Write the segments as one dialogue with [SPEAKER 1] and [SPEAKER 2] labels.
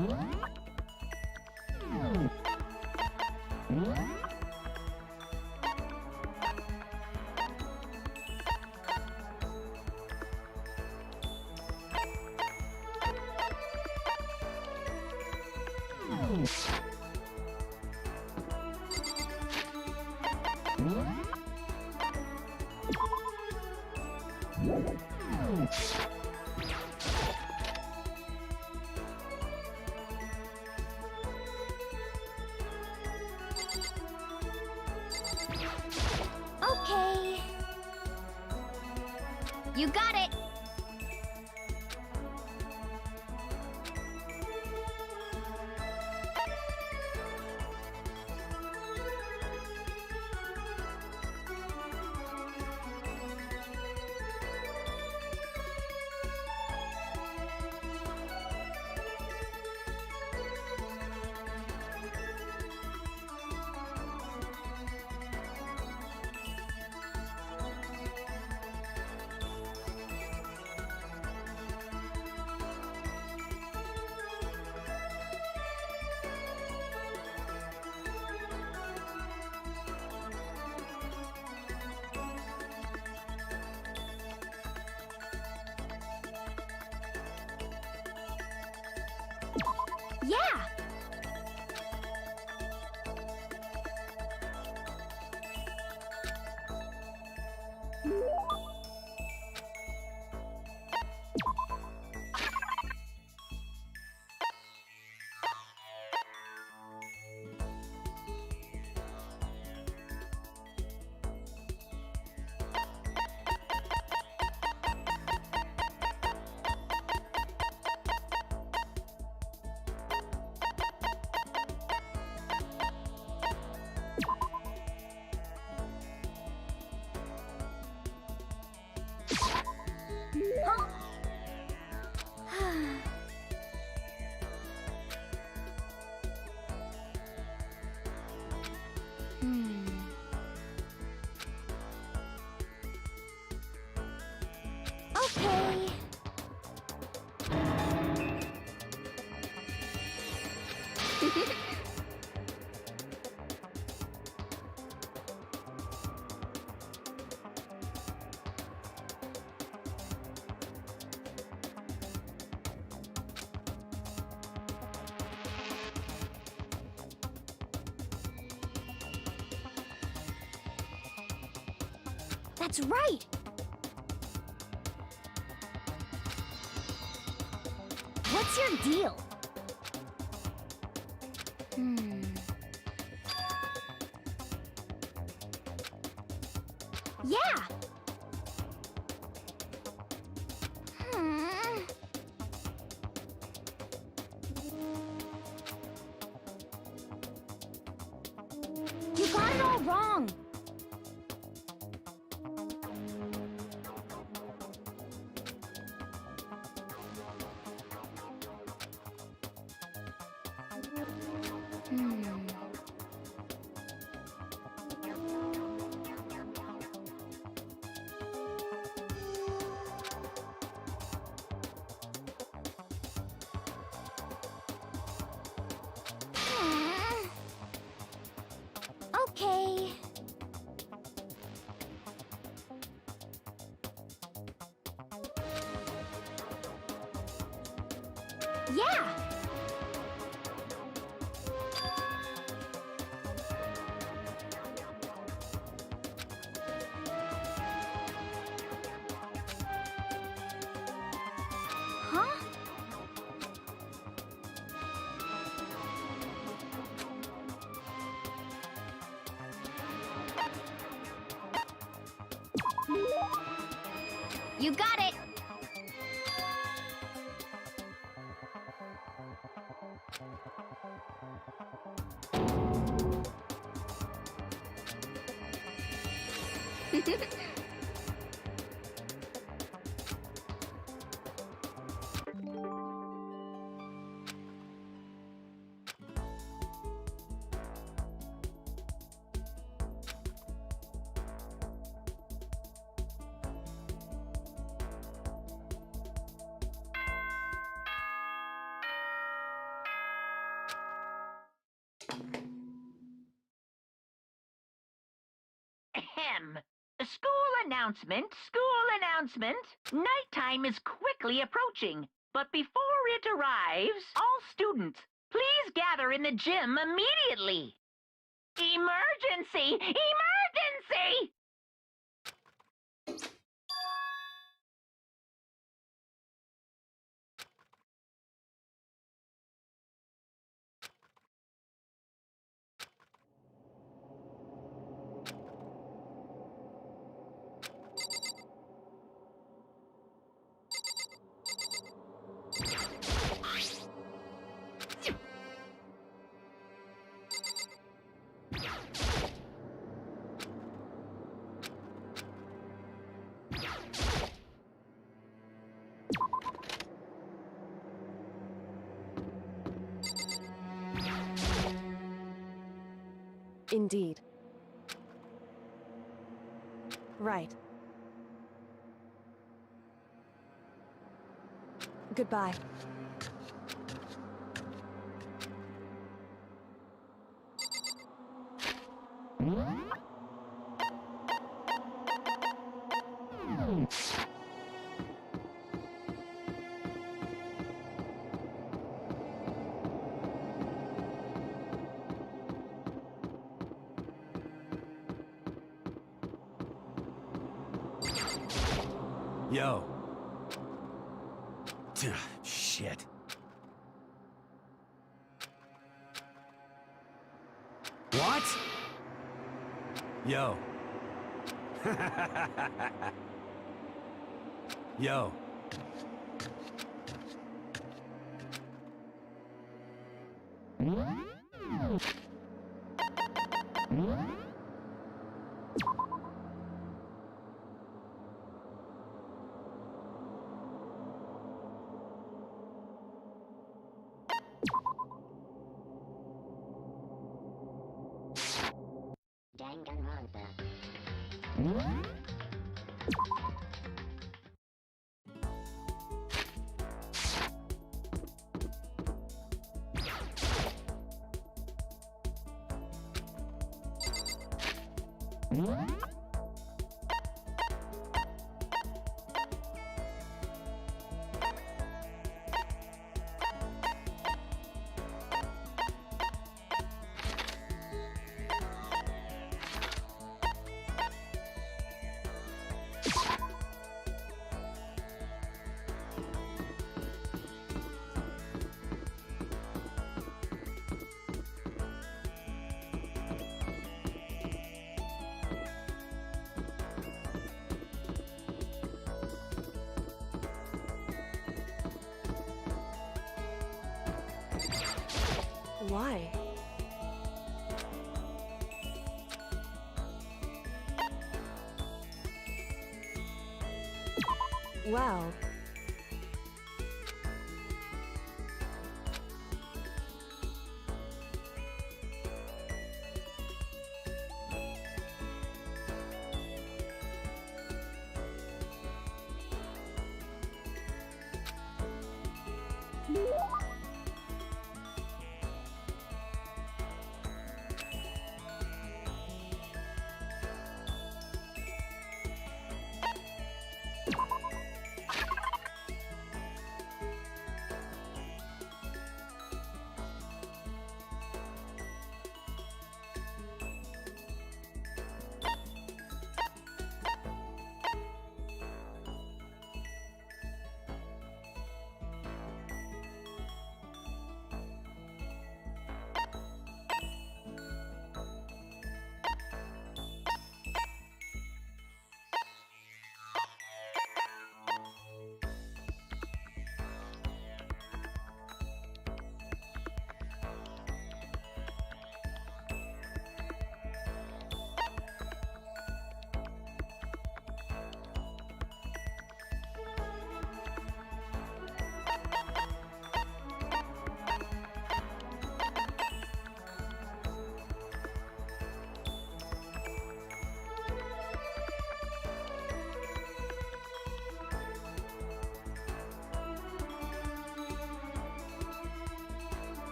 [SPEAKER 1] Okay. You got it. Yeah! Okay. That's right. What's your deal? Yeah. You got it all wrong. Okay. Yeah. Huh? You got it!
[SPEAKER 2] announcement, school announcement. Nighttime is quickly approaching, but before it arrives, all students, please gather in the gym immediately. Emergency! Emergency!
[SPEAKER 3] Indeed. Right. Goodbye.
[SPEAKER 4] Yo. Shit. What? Yo. Yo.
[SPEAKER 1] Danganronpa.
[SPEAKER 3] Why? Well...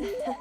[SPEAKER 1] Danganronpa.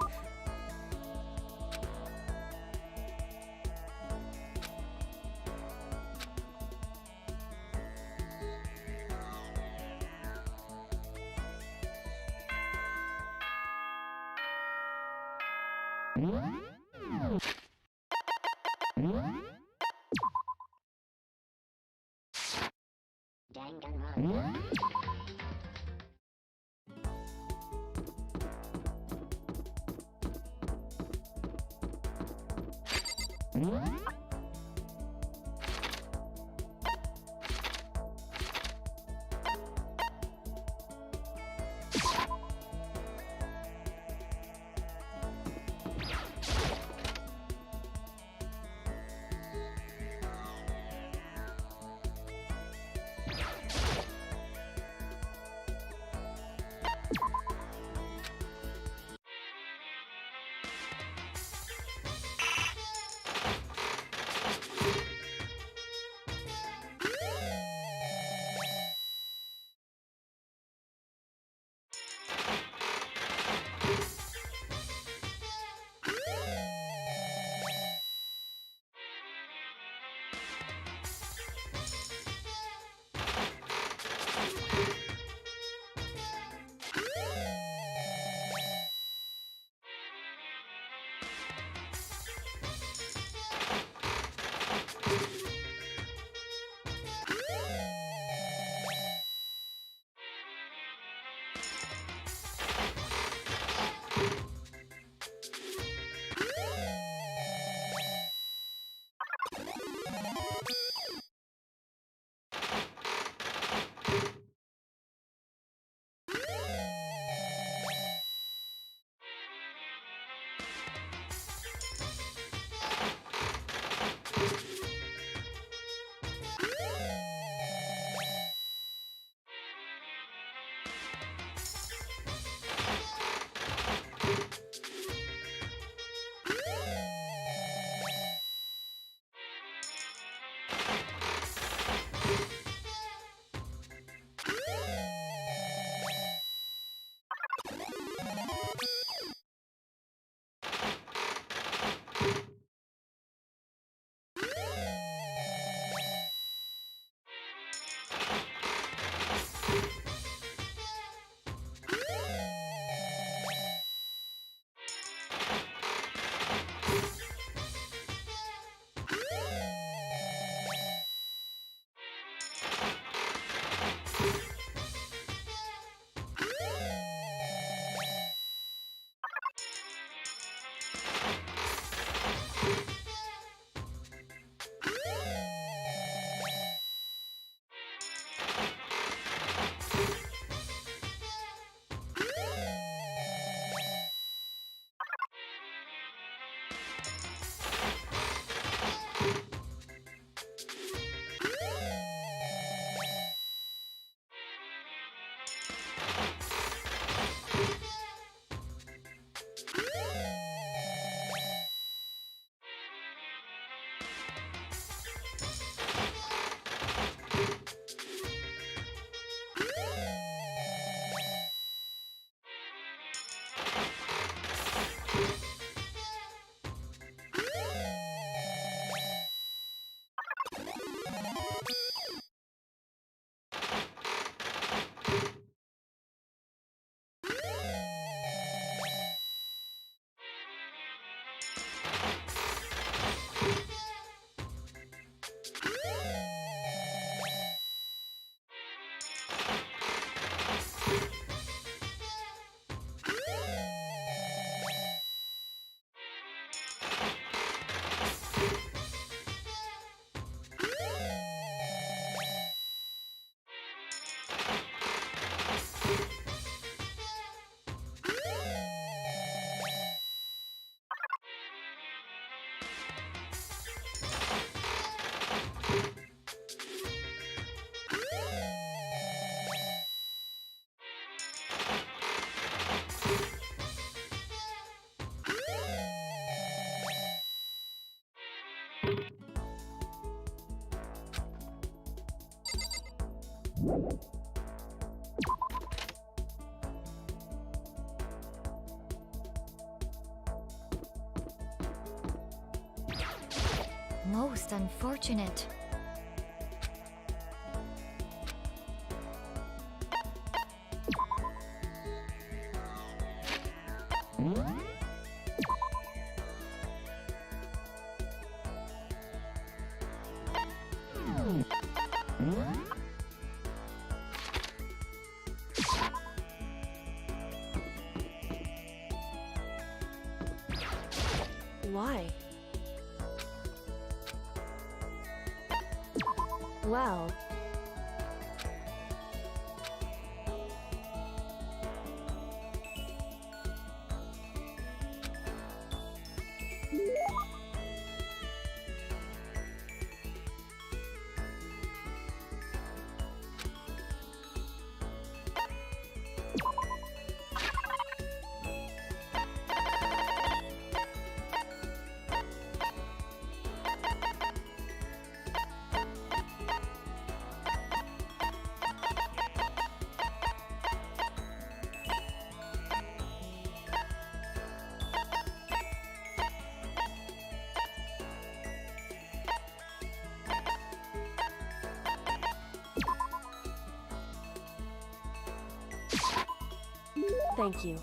[SPEAKER 1] Most unfortunate.
[SPEAKER 3] Why? Well, thank you.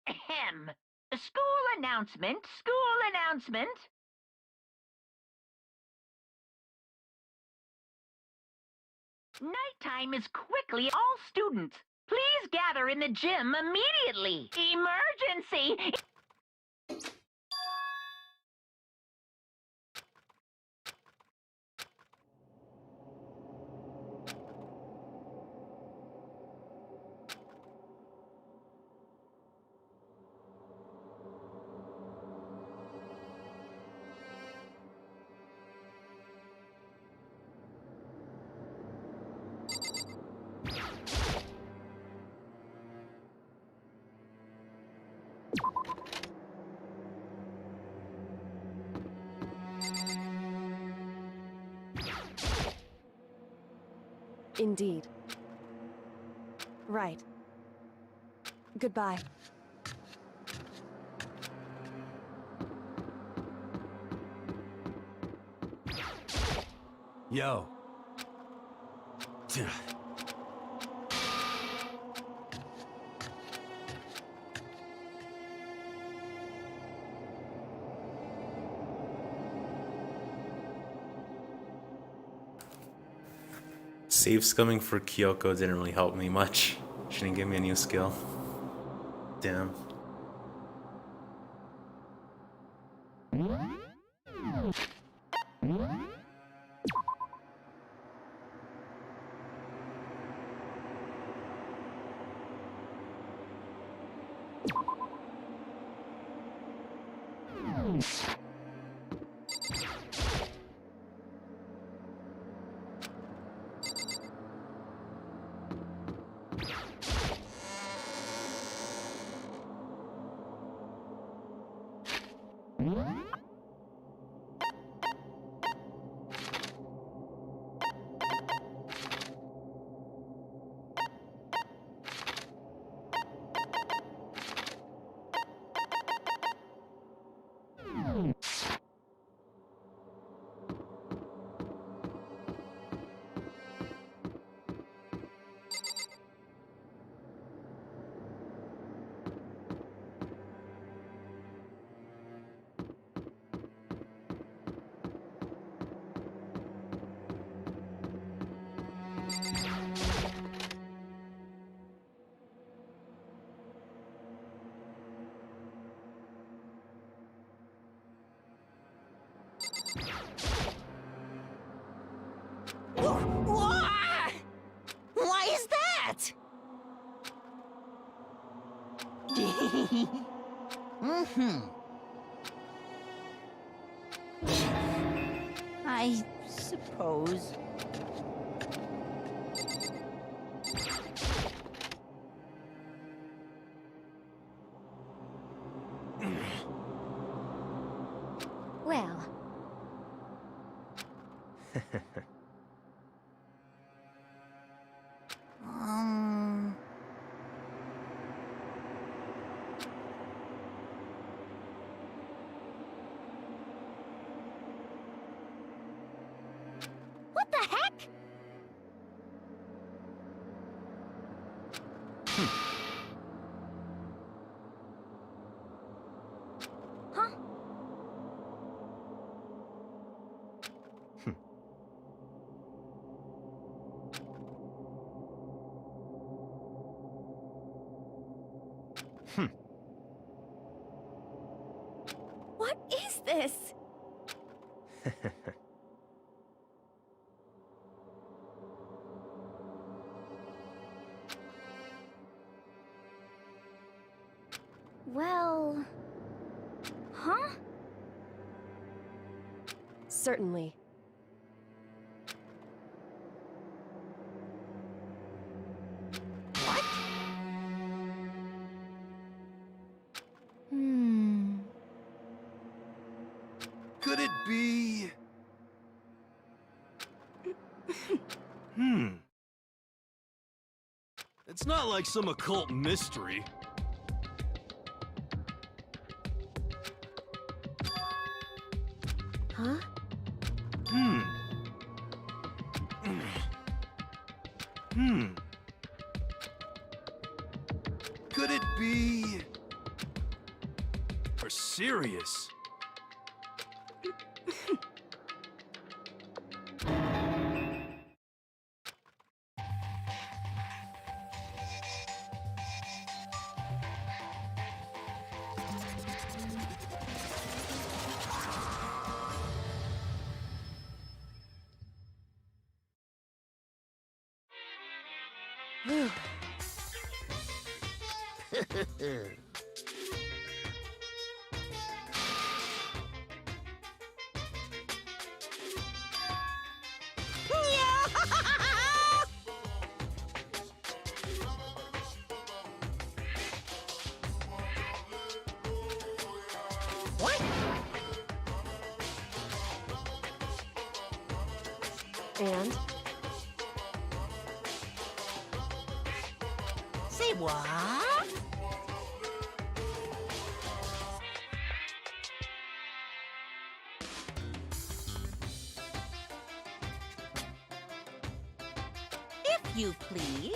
[SPEAKER 2] Ahem. School announcement, school announcement. Nighttime is quickly. All students, please gather in the gym immediately. Emergency!
[SPEAKER 3] Indeed. Right. Goodbye.
[SPEAKER 4] Yo.
[SPEAKER 5] Save scumming for Kyoko didn't really help me much. She didn't give me a new skill. Damn.
[SPEAKER 6] Why is that? I suppose.
[SPEAKER 1] Well,
[SPEAKER 6] Um...
[SPEAKER 1] What the heck? Huh? What is this? Well... Huh?
[SPEAKER 3] Certainly.
[SPEAKER 6] What?
[SPEAKER 4] Could it be... It's not like some occult mystery.
[SPEAKER 3] Huh?
[SPEAKER 4] Could it be... Or serious?
[SPEAKER 3] Whew.
[SPEAKER 6] What?
[SPEAKER 3] And?
[SPEAKER 6] Say what? If you please.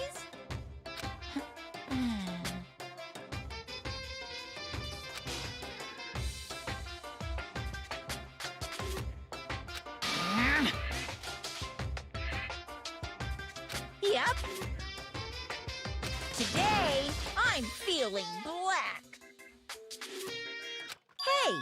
[SPEAKER 6] Yep. Today, I'm feeling black. Hey,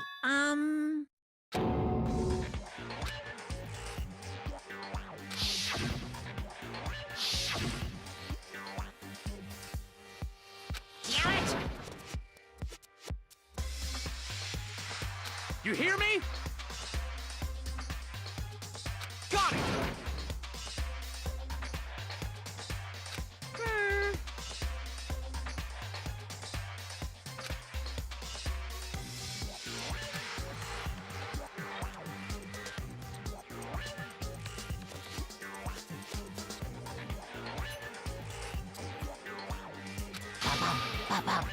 [SPEAKER 6] Damn it!
[SPEAKER 4] You hear me? Got it!
[SPEAKER 6] Ba-bum.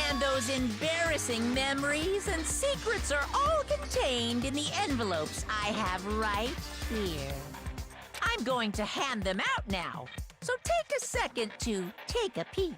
[SPEAKER 6] And those embarrassing memories and secrets are all contained in the envelopes I have right here. I'm going to hand them out now, so take a second to take a peek.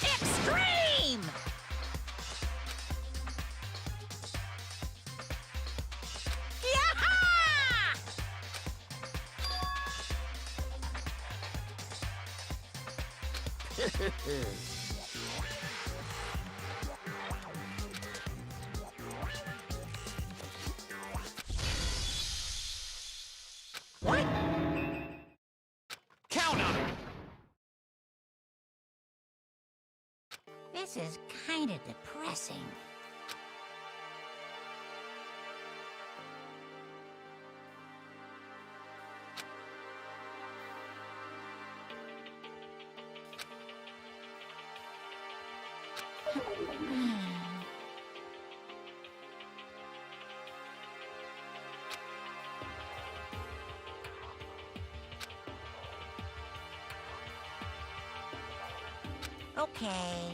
[SPEAKER 6] Extreme! What?
[SPEAKER 4] Count on it!
[SPEAKER 6] This is kind of depressing. Okay.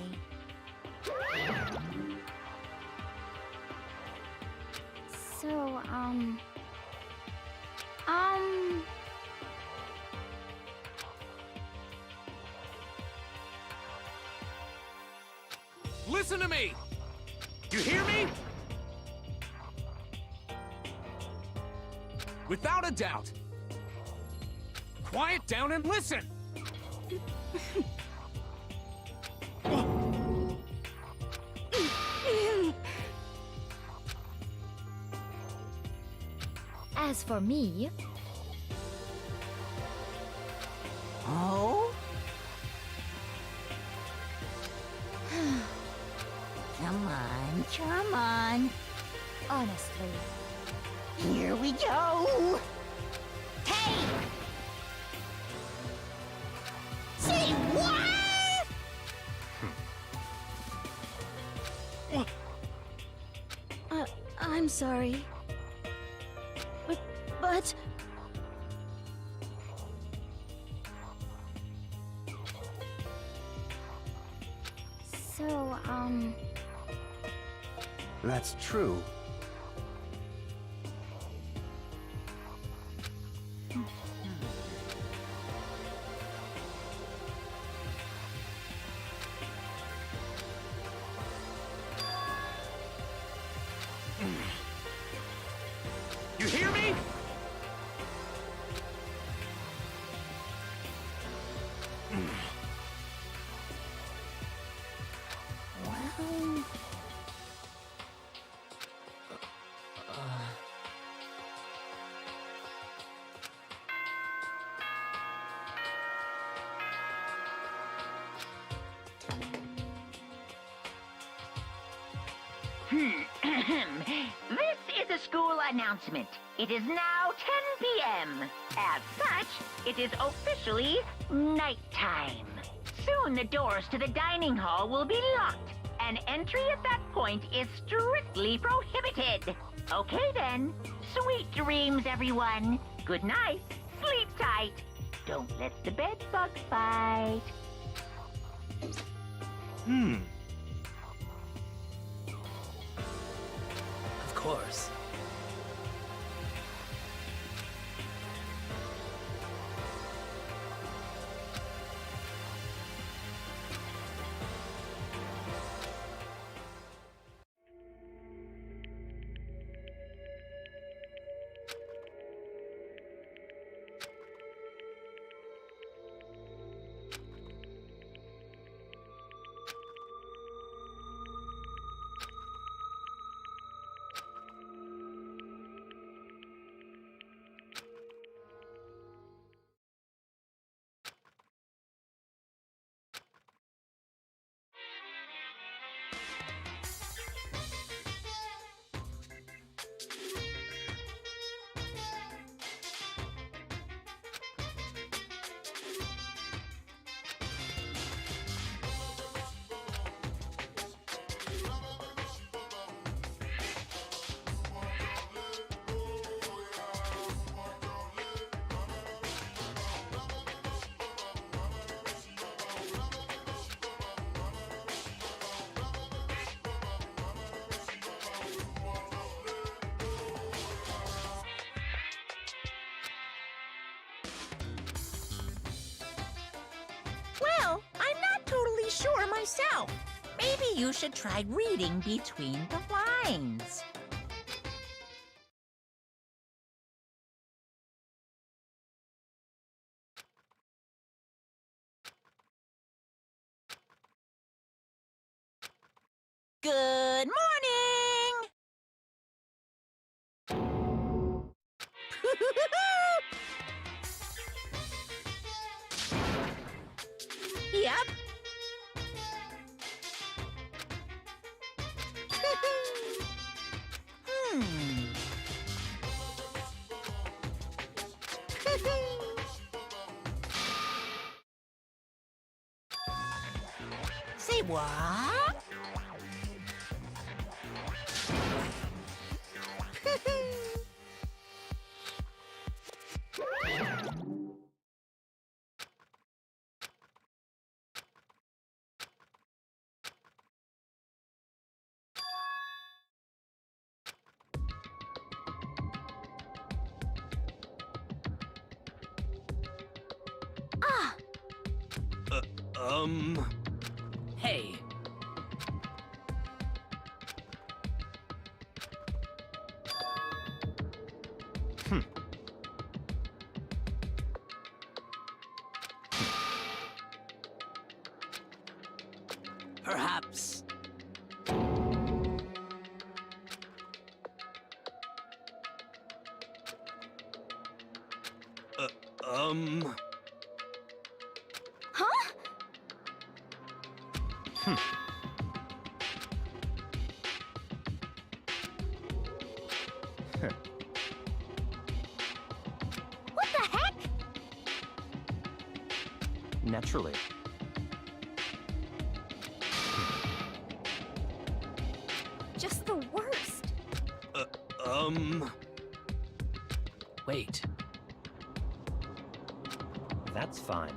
[SPEAKER 1] So,
[SPEAKER 4] Listen to me! You hear me? Without a doubt. Quiet down and listen!
[SPEAKER 1] as for me,
[SPEAKER 6] Oh? Come on, come on.
[SPEAKER 1] honestly,
[SPEAKER 6] Here we go. Hey! Say what?
[SPEAKER 1] I'm sorry. But... So,
[SPEAKER 7] That's true.
[SPEAKER 4] You hear me?
[SPEAKER 6] Well...
[SPEAKER 2] This is a school announcement. It is now 10 p.m. As such, it is officially nighttime. Soon the doors to the dining hall will be locked, and entry at that point is strictly prohibited. Okay then. Sweet dreams, everyone. Good night. Sleep tight. Don't let the bed bug bite.
[SPEAKER 7] Of course.
[SPEAKER 6] Well, I'm not totally sure myself. Maybe you should try reading between the lines. Good morning! Yep. Hmm. Say what?
[SPEAKER 7] Hey. Perhaps.
[SPEAKER 1] Huh? What the heck?
[SPEAKER 7] Naturally.
[SPEAKER 1] Just the worst.
[SPEAKER 7] Wait. That's fine.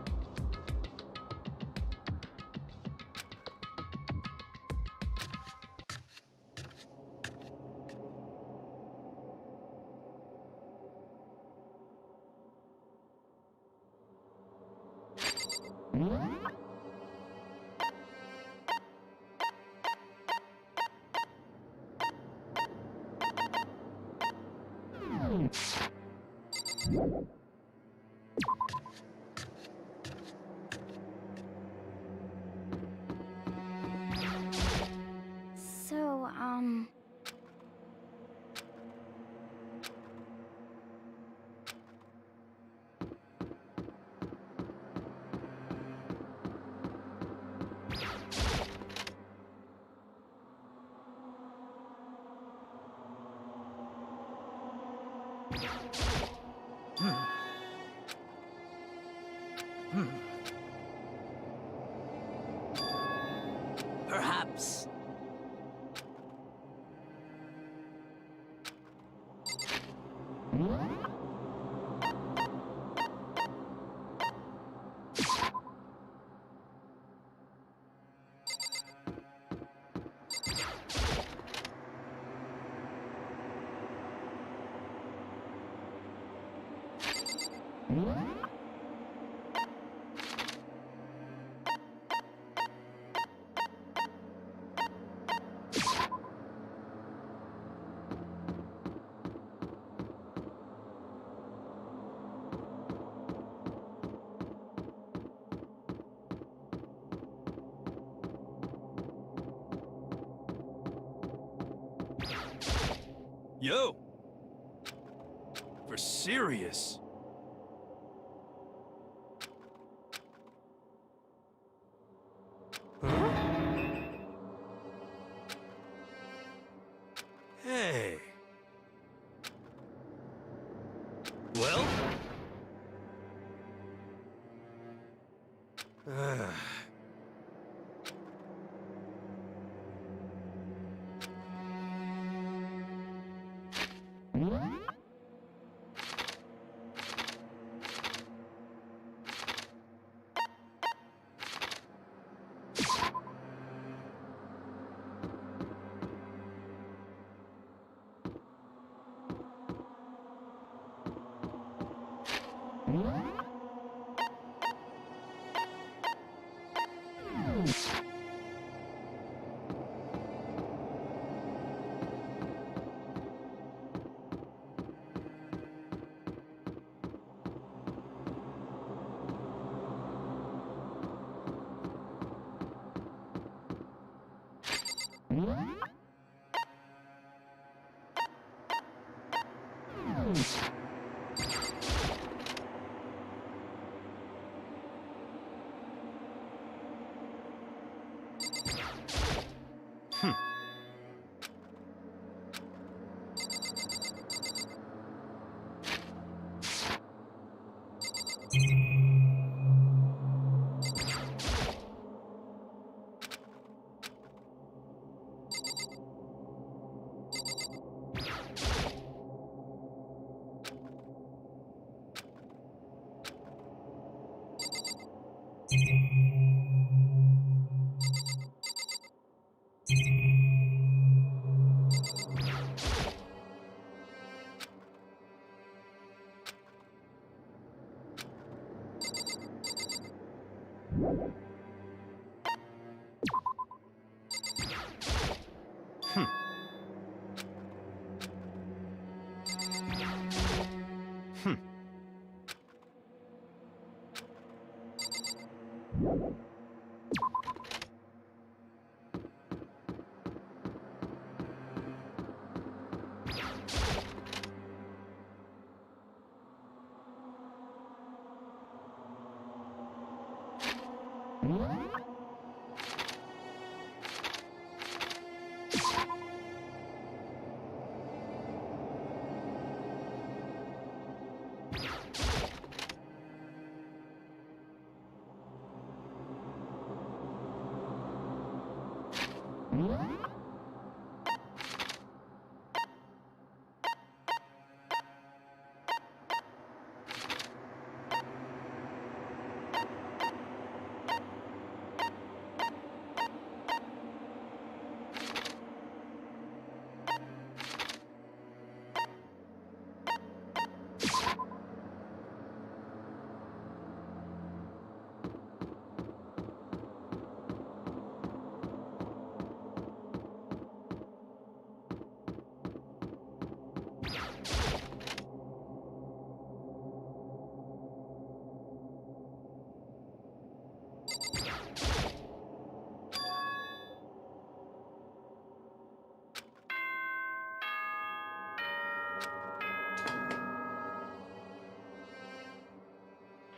[SPEAKER 1] So,
[SPEAKER 7] Perhaps.
[SPEAKER 4] Yo! For serious? Hey. Well?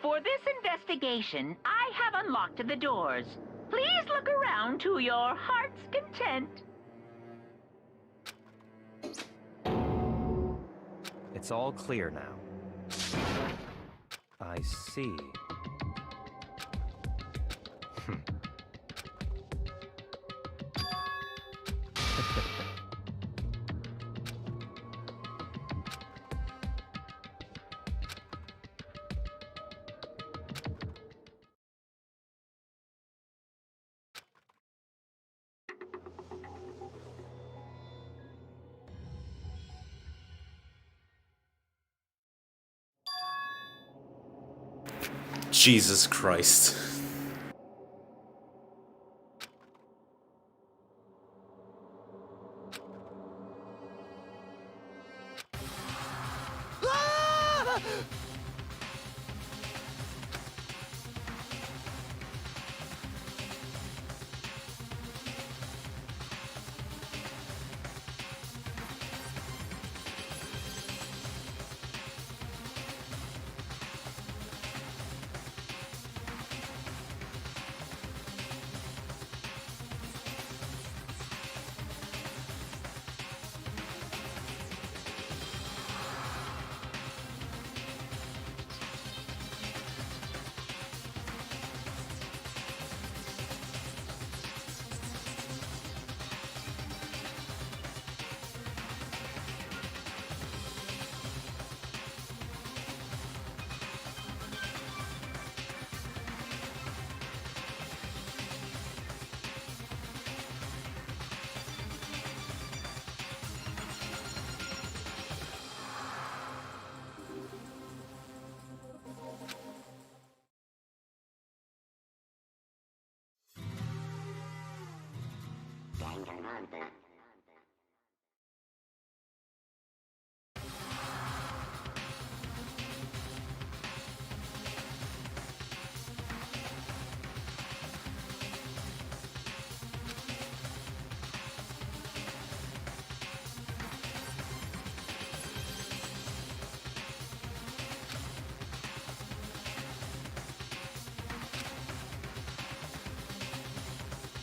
[SPEAKER 2] For this investigation, I have unlocked the doors. Please look around to your heart's content.
[SPEAKER 7] It's all clear now. I see.
[SPEAKER 5] Jesus Christ.
[SPEAKER 8] Danganronpa.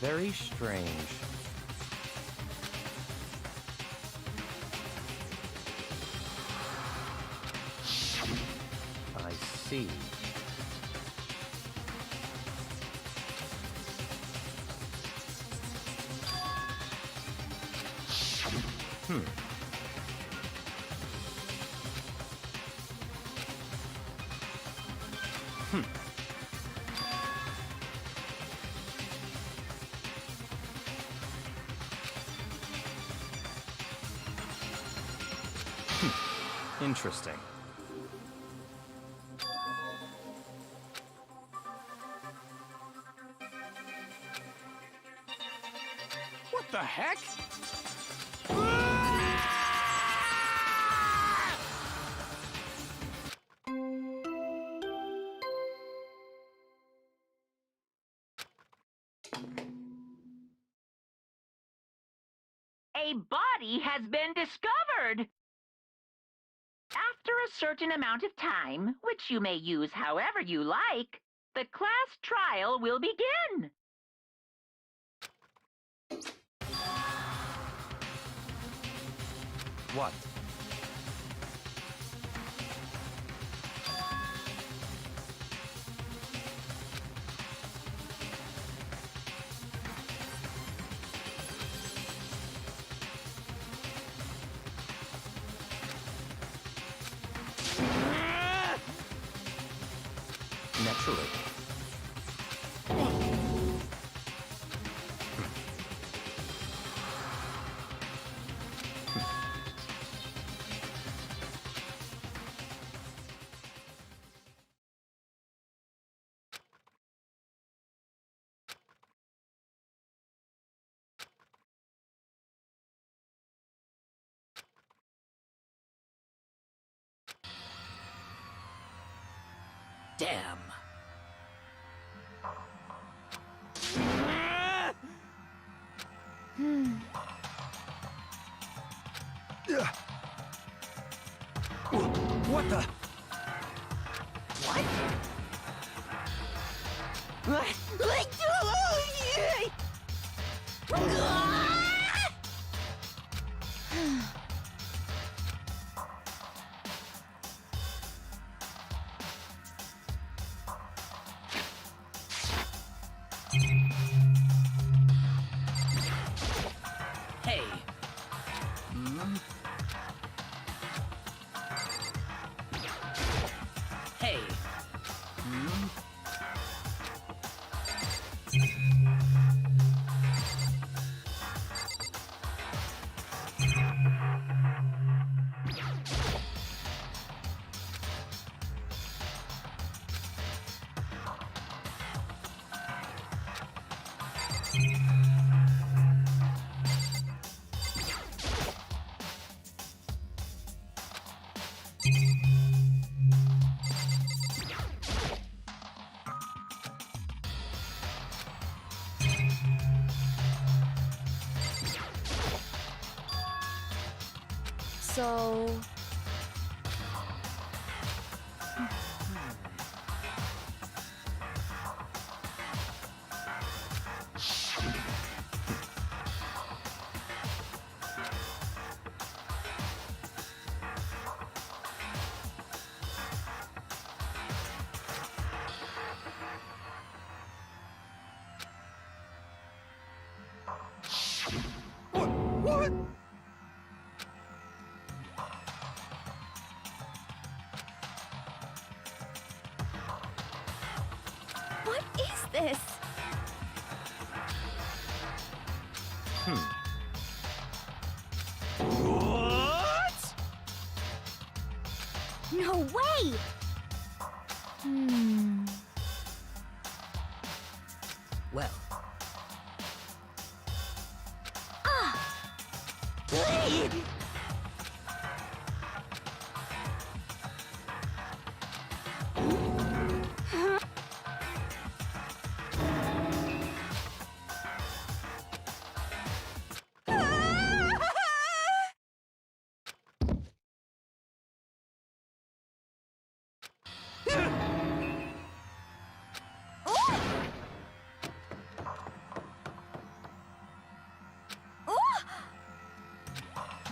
[SPEAKER 7] Very strange. I see. Interesting.
[SPEAKER 4] What the heck?
[SPEAKER 2] A body has been discovered! After a certain amount of time, which you may use however you like, the class trial will begin.
[SPEAKER 7] What? Naturally.
[SPEAKER 6] Damn.
[SPEAKER 4] What the?
[SPEAKER 6] Hey. Hey.
[SPEAKER 3] So...
[SPEAKER 4] What?
[SPEAKER 1] What is this?
[SPEAKER 4] What?
[SPEAKER 1] No way!
[SPEAKER 6] Well.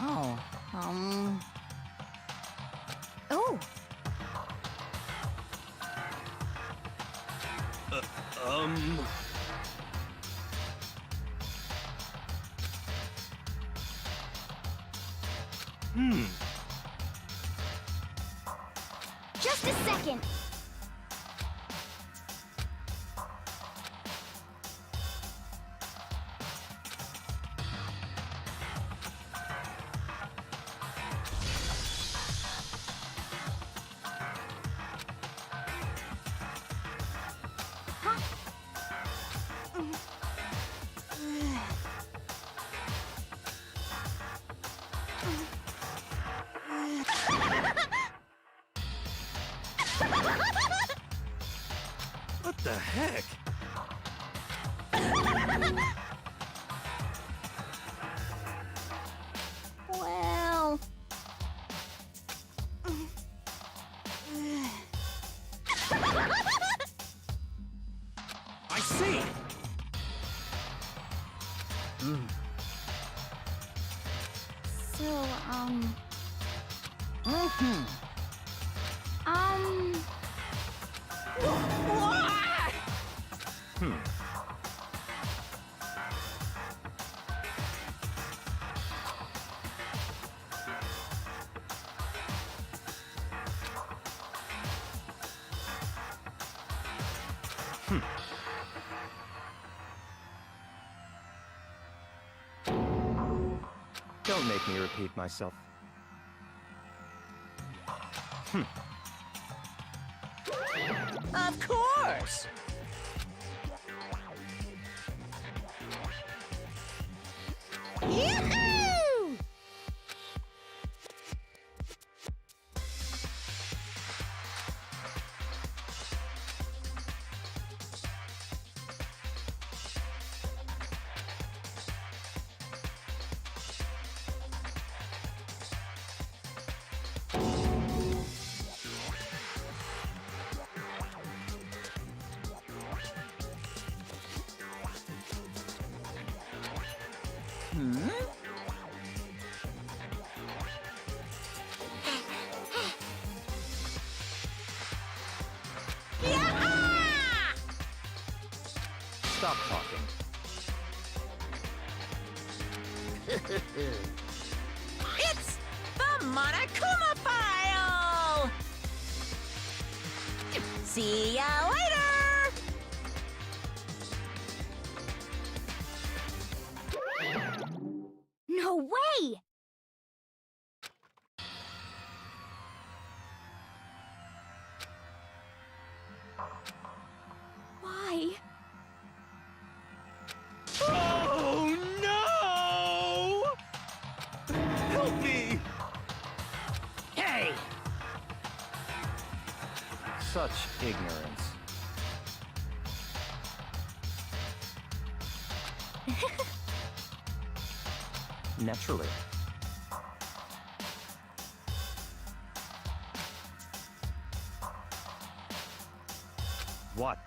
[SPEAKER 6] Oh,
[SPEAKER 1] Oh, just a second.
[SPEAKER 4] What the heck?
[SPEAKER 1] Well,
[SPEAKER 4] I see!
[SPEAKER 1] so,
[SPEAKER 7] Don't make me repeat myself.
[SPEAKER 6] of course.
[SPEAKER 1] Yahoo!
[SPEAKER 7] Stop talking.
[SPEAKER 6] It's the Monokuma file! See ya later!
[SPEAKER 1] No way! Why?
[SPEAKER 4] Oh no! Help me!
[SPEAKER 2] Hey!
[SPEAKER 7] Such ignorance. Naturally. What?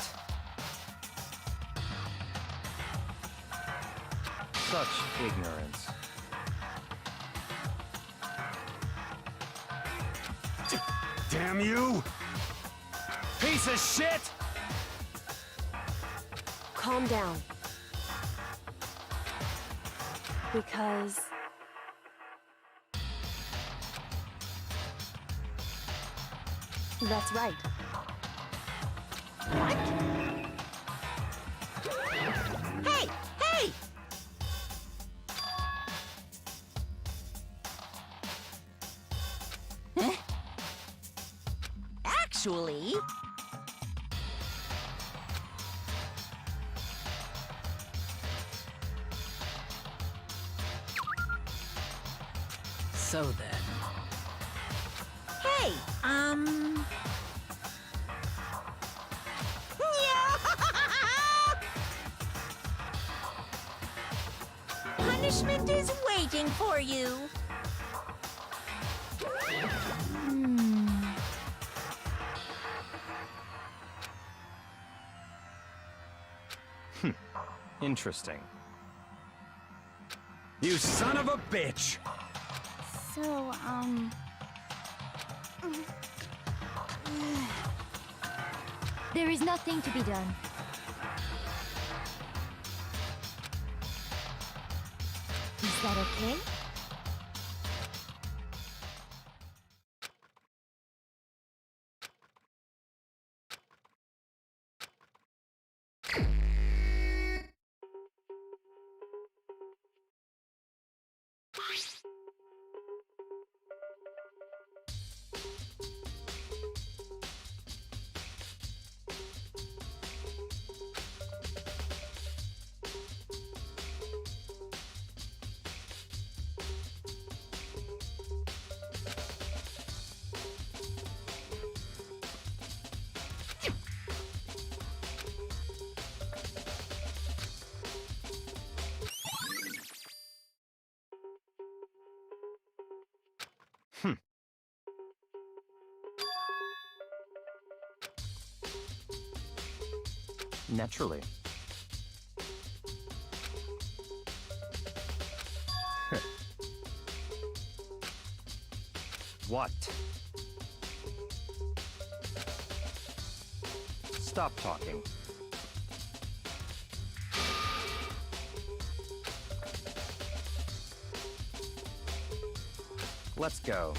[SPEAKER 7] Such ignorance.
[SPEAKER 4] Damn you! Piece of shit!
[SPEAKER 3] Calm down. Because... That's right.
[SPEAKER 6] Hey! Hey! Huh? Actually... So then... Hey, Punishment is waiting for you.
[SPEAKER 7] Interesting.
[SPEAKER 4] You son of a bitch!
[SPEAKER 1] So, there is nothing to be done. Is that okay?
[SPEAKER 7] Naturally. What? Stop talking. Let's go.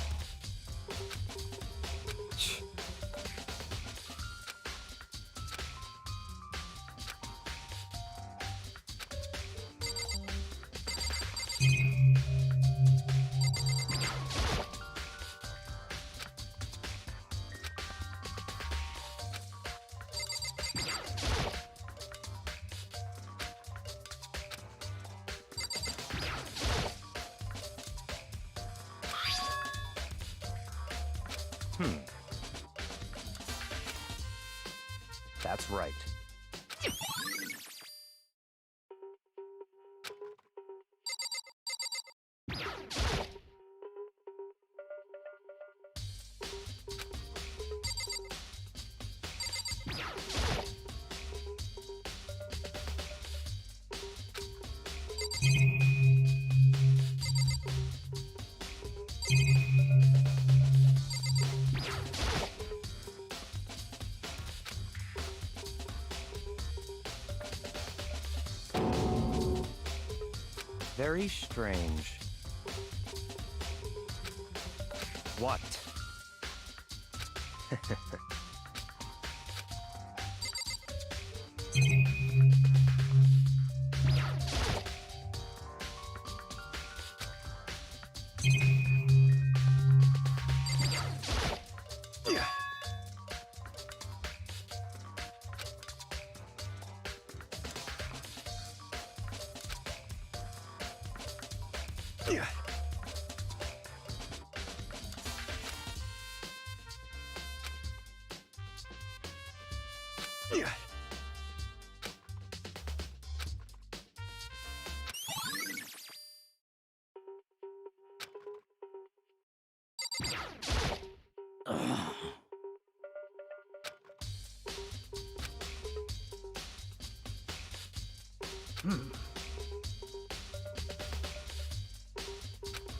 [SPEAKER 7] That's right. Very strange. What?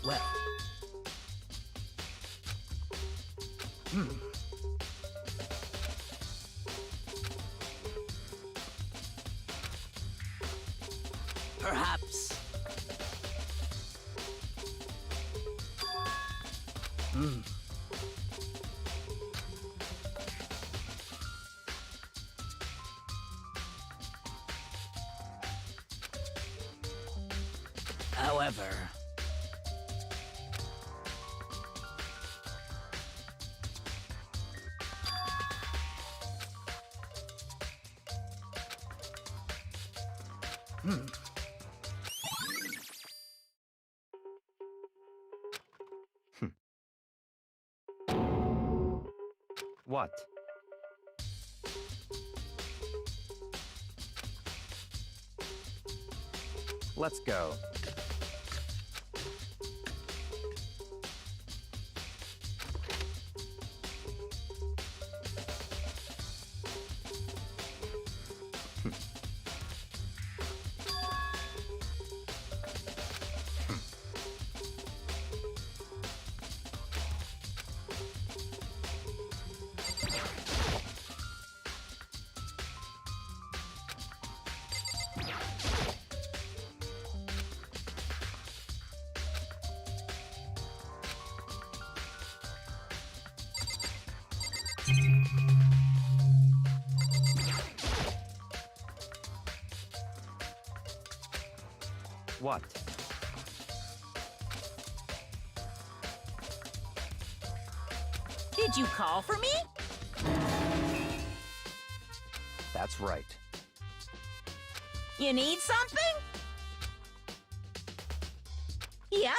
[SPEAKER 6] Well. Perhaps. However.
[SPEAKER 7] What? Let's go. What?
[SPEAKER 6] Did you call for me?
[SPEAKER 7] That's right.
[SPEAKER 6] You need something? Yep.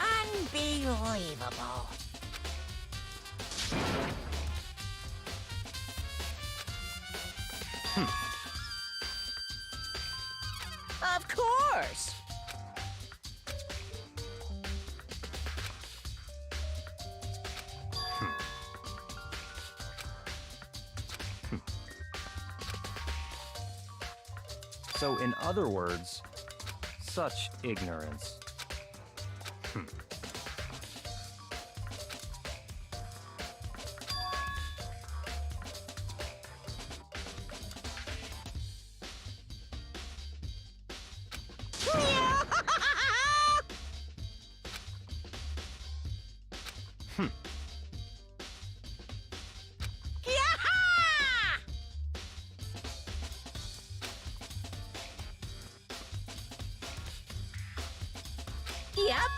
[SPEAKER 6] Unbelievable. Of course.
[SPEAKER 7] So, in other words, such ignorance.
[SPEAKER 6] Yaha! Yep.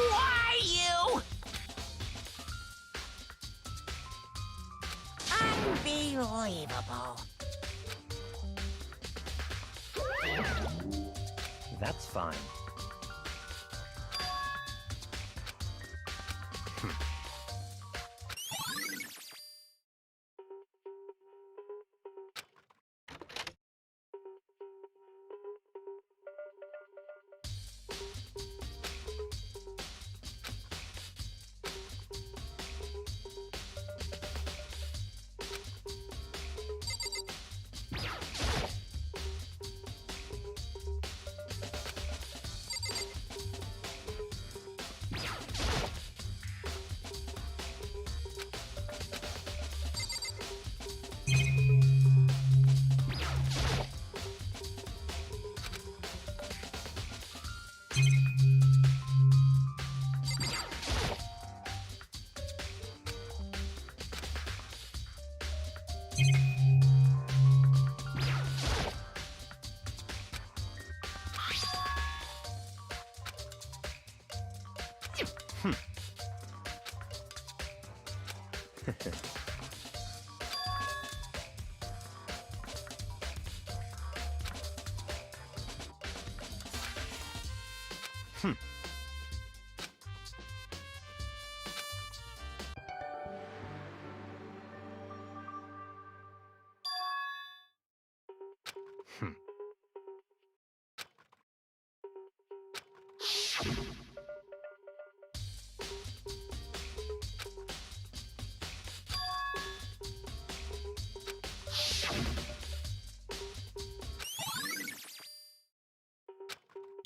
[SPEAKER 6] Why you? Unbelievable.
[SPEAKER 7] That's fine.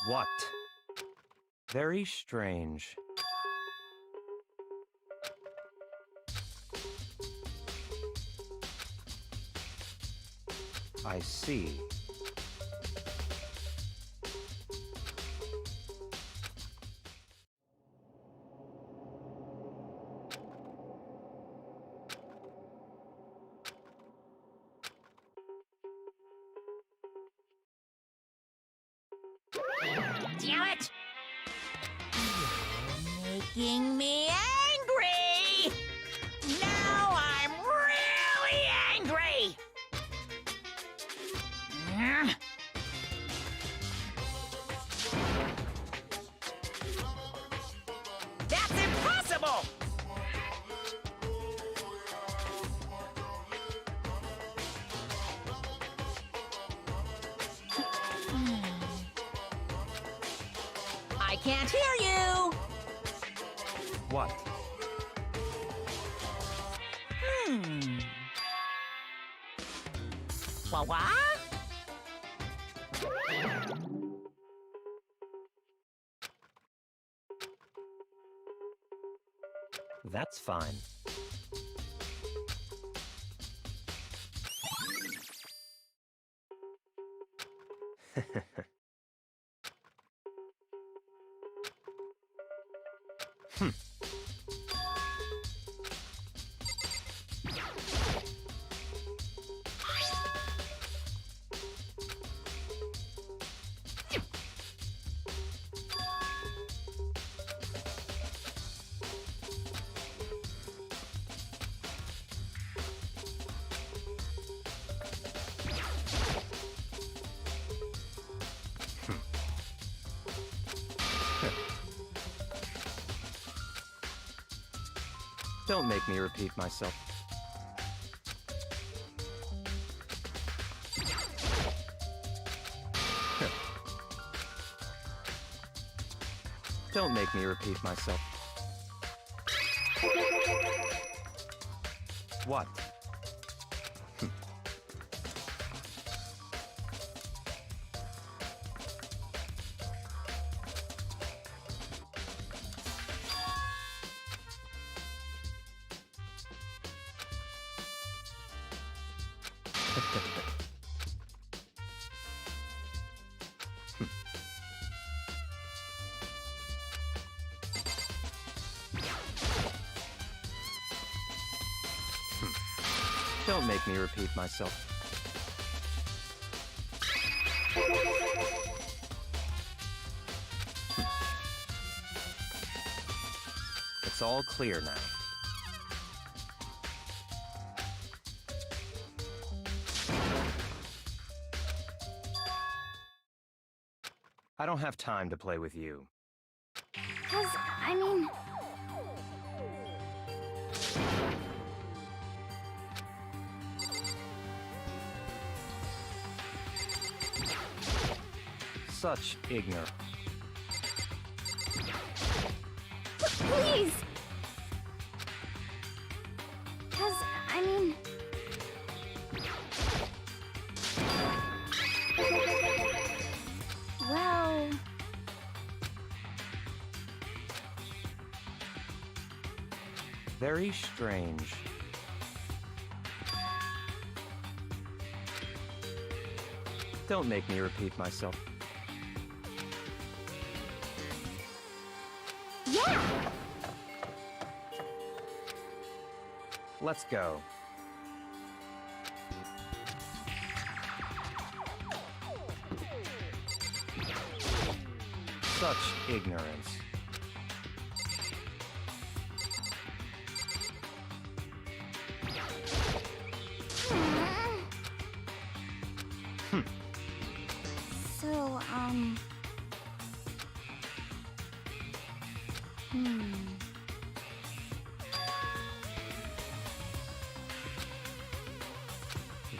[SPEAKER 7] What? Very strange. I see.
[SPEAKER 6] Damn it! You're making me angry! Now I'm really angry! That's impossible! I can't hear you!
[SPEAKER 7] What?
[SPEAKER 6] What?
[SPEAKER 7] That's fine. Don't make me repeat myself. Don't make me repeat myself. What? Don't make me repeat myself. It's all clear now. I don't have time to play with you.
[SPEAKER 1] 'Cause, I mean...
[SPEAKER 7] Such ignorance.
[SPEAKER 1] Please! 'Cause, I mean... Well...
[SPEAKER 7] Very strange. Don't make me repeat myself.
[SPEAKER 1] Yeah!
[SPEAKER 7] Let's go. Such ignorance.
[SPEAKER 1] So,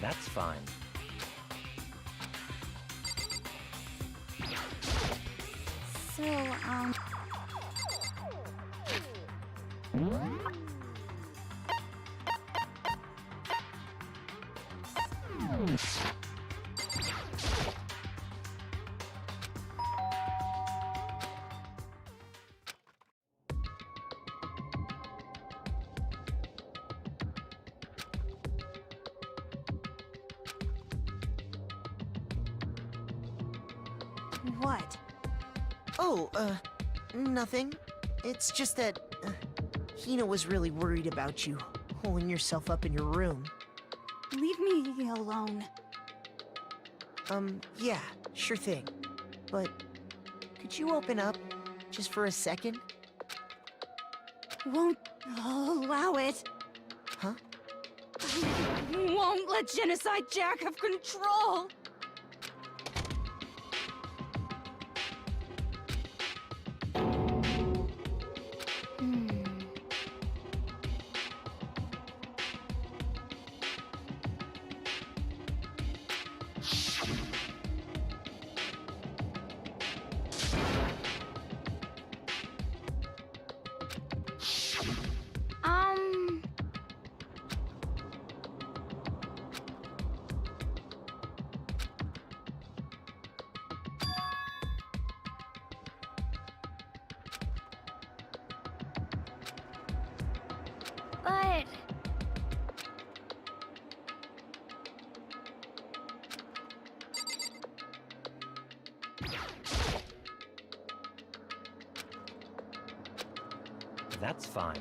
[SPEAKER 7] That's fine.
[SPEAKER 1] So, what?
[SPEAKER 8] Oh, nothing. It's just that Hina was really worried about you, holding yourself up in your room.
[SPEAKER 1] Leave me alone.
[SPEAKER 8] Yeah, sure thing. But could you open up just for a second?
[SPEAKER 1] Won't allow it.
[SPEAKER 8] Huh?
[SPEAKER 1] Won't let Genocide Jack have control.
[SPEAKER 7] That's fine.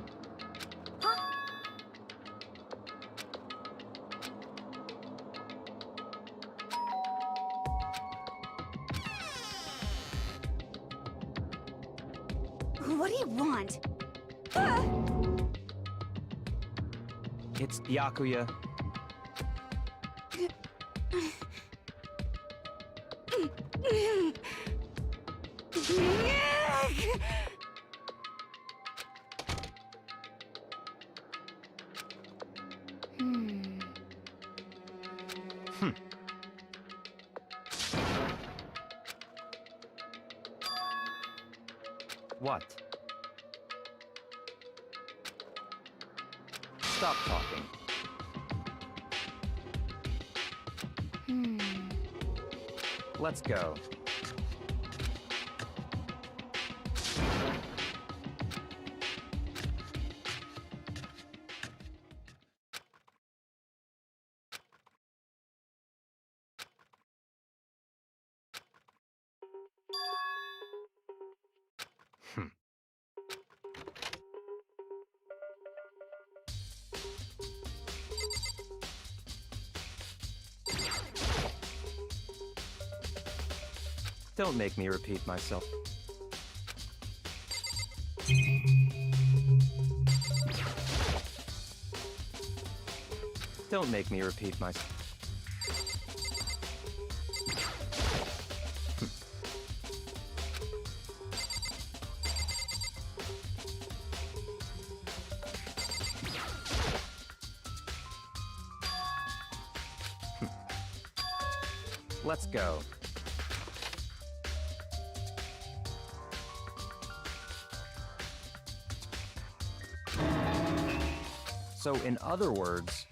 [SPEAKER 1] What do you want? Ah!
[SPEAKER 7] It's Byakuya. What? Stop talking. Let's go. Don't make me repeat myself. Don't make me repeat myself. Let's go. So, in other words,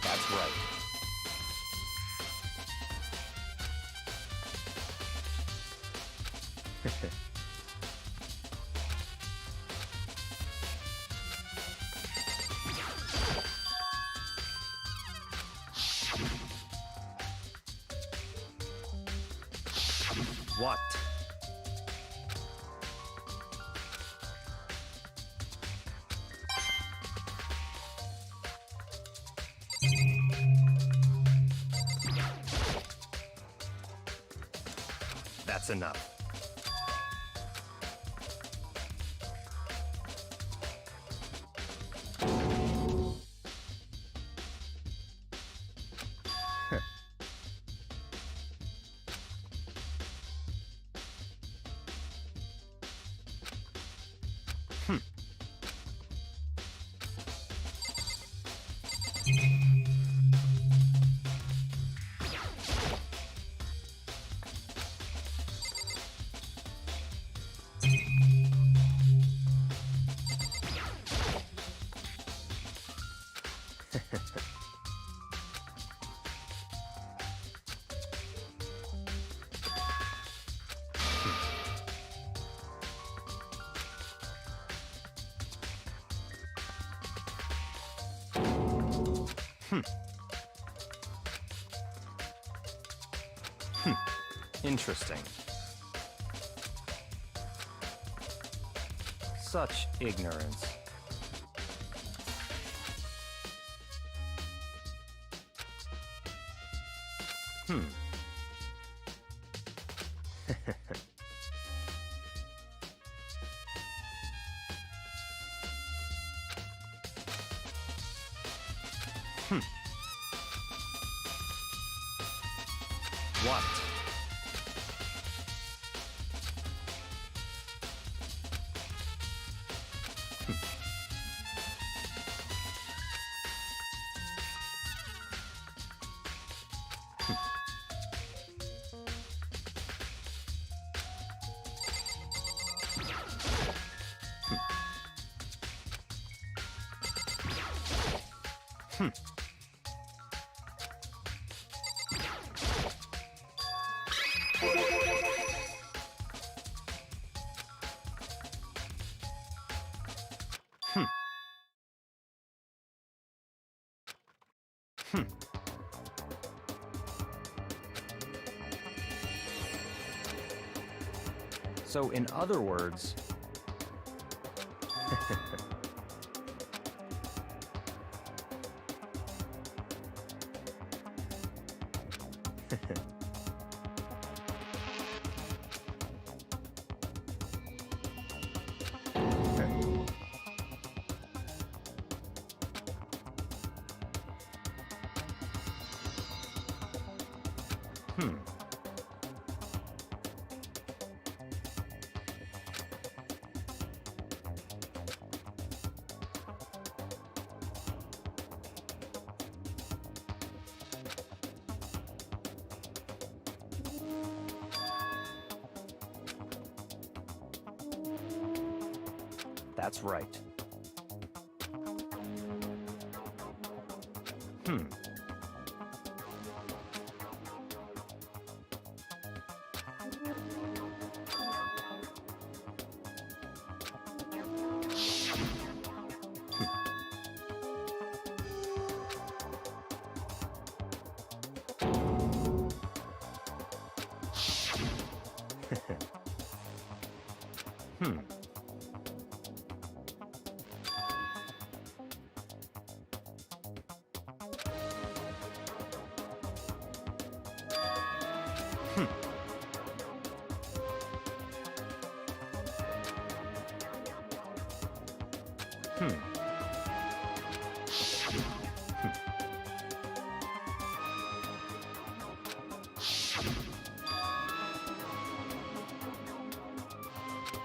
[SPEAKER 7] that's right. What? That's enough. Interesting. Such ignorance. What? So, in other words... That's right.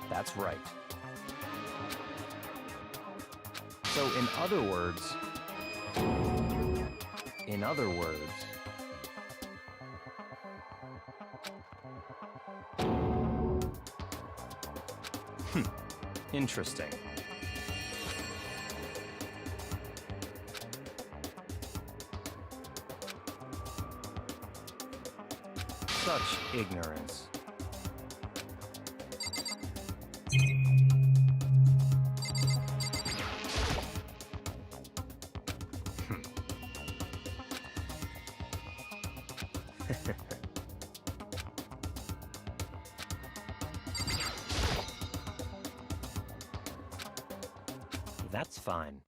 [SPEAKER 7] That's right. So, in other words... In other words... Interesting. Such ignorance. That's fine.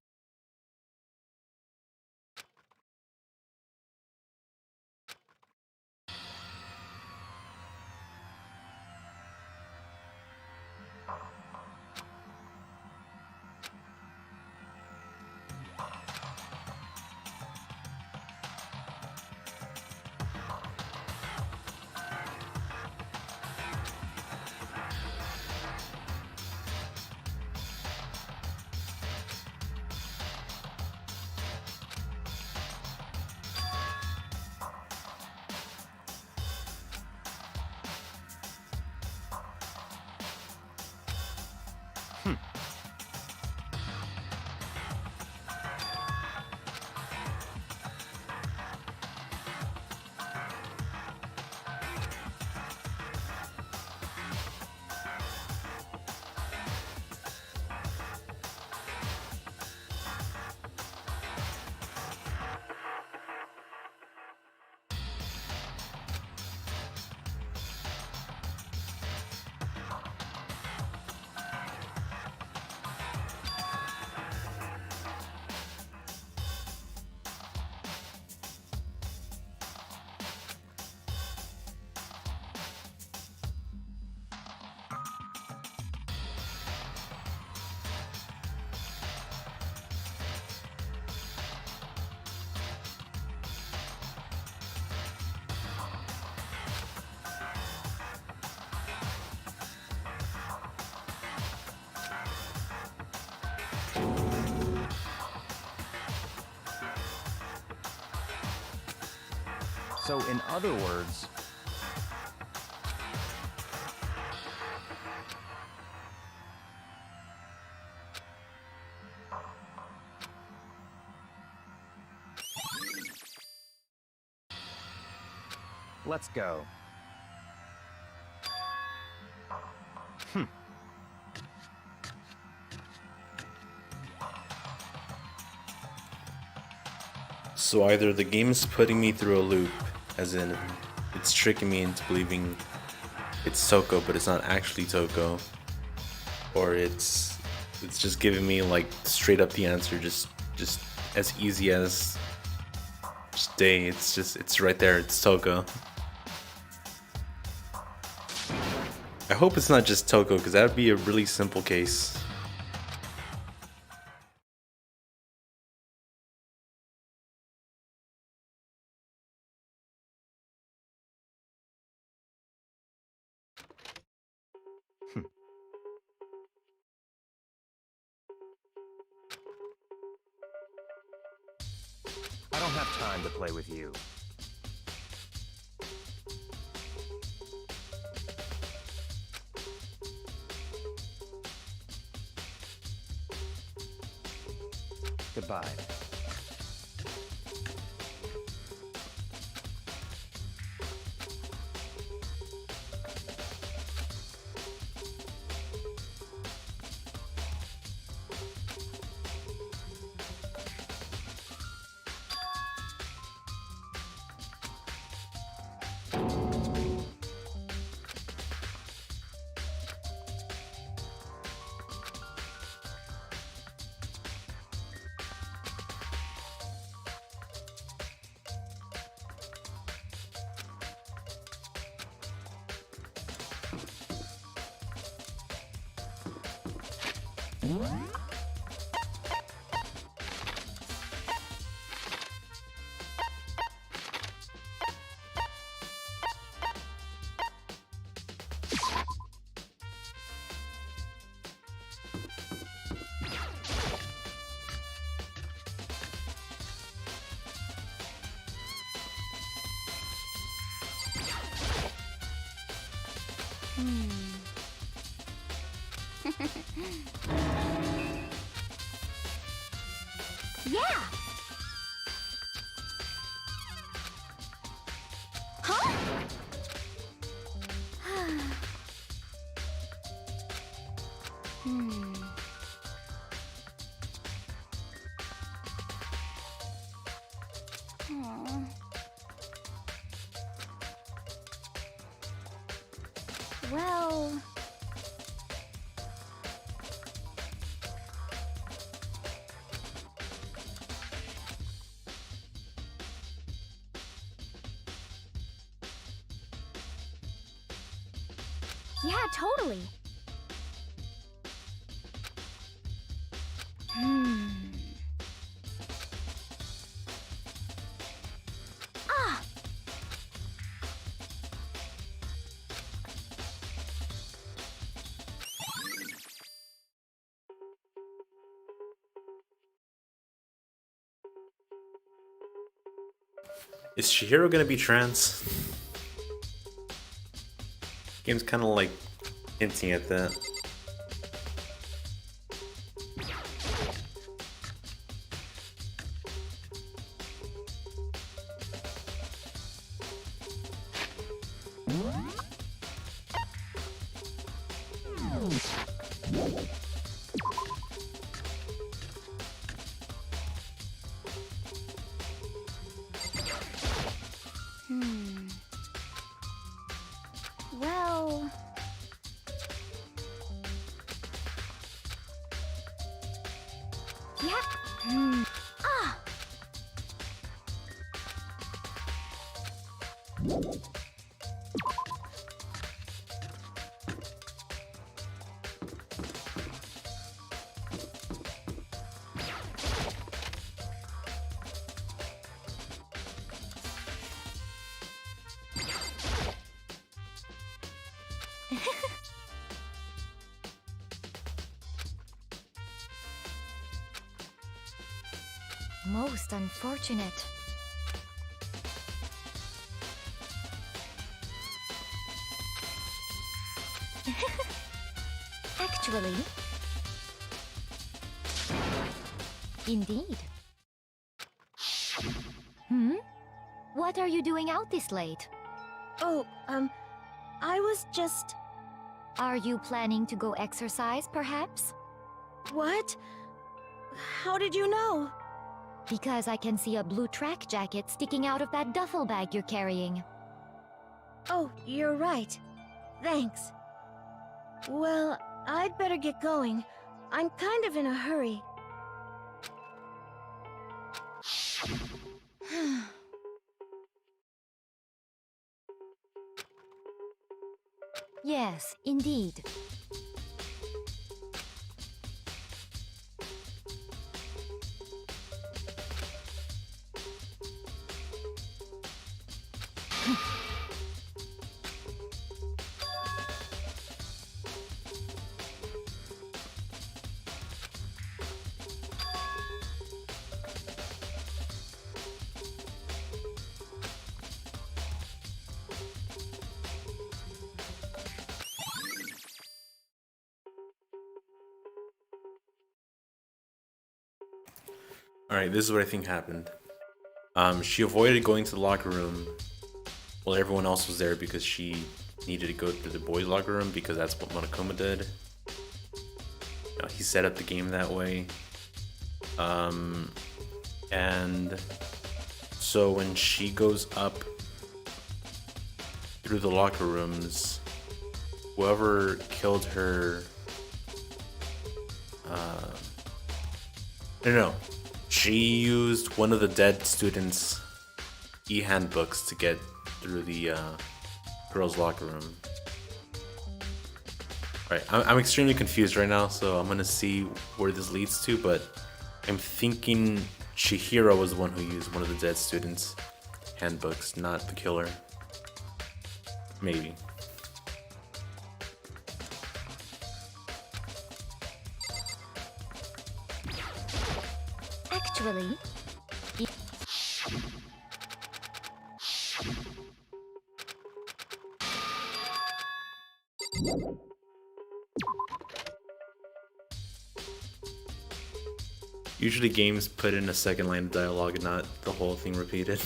[SPEAKER 7] So, in other words... Let's go.
[SPEAKER 5] So either the game's putting me through a loop, as in it's tricking me into believing it's Toko, but it's not actually Toko, or it's just giving me like straight up the answer, just as easy as just day. It's right there. It's Toko. I hope it's not just Toko, because that would be a really simple case.
[SPEAKER 7] I don't have time to play with you. Goodbye.
[SPEAKER 1] Yeah. Huh? Aw. Well... Yeah, totally. Ah!
[SPEAKER 5] Is Chihiro gonna be trans? Game's kind of like hinting at that.
[SPEAKER 1] Well... Yeah. Ah! Most unfortunate. Actually... Indeed. What are you doing out this late?
[SPEAKER 3] Oh, I was just...
[SPEAKER 1] Are you planning to go exercise, perhaps?
[SPEAKER 3] What? How did you know?
[SPEAKER 1] Because I can see a blue track jacket sticking out of that duffel bag you're carrying.
[SPEAKER 3] Oh, you're right. Thanks. Well, I'd better get going. I'm kind of in a hurry.
[SPEAKER 1] Yes, indeed.
[SPEAKER 5] Alright, this is what I think happened. She avoided going to the locker room while everyone else was there because she needed to go to the boys' locker room because that's what Monokuma did. He set up the game that way. And so when she goes up through the locker rooms, whoever killed her... No. She used one of the dead students' e-handbooks to get through the girls' locker room. Alright, I'm extremely confused right now, so I'm gonna see where this leads to, but I'm thinking Chihiro was the one who used one of the dead students' handbooks, not the killer. Maybe.
[SPEAKER 1] Actually,
[SPEAKER 5] Usually games put in a second line of dialogue and not the whole thing repeated.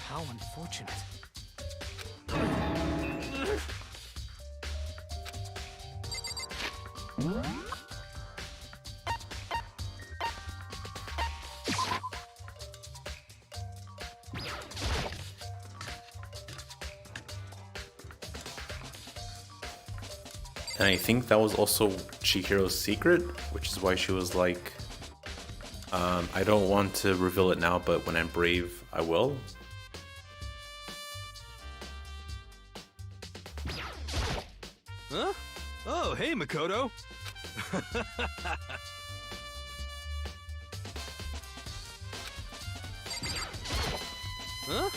[SPEAKER 4] How unfortunate.
[SPEAKER 5] And I think that was also Chihiro's secret, which is why she was like, I don't want to reveal it now, but when I'm brave, I will.
[SPEAKER 4] Huh? Oh, hey, Makoto. Huh?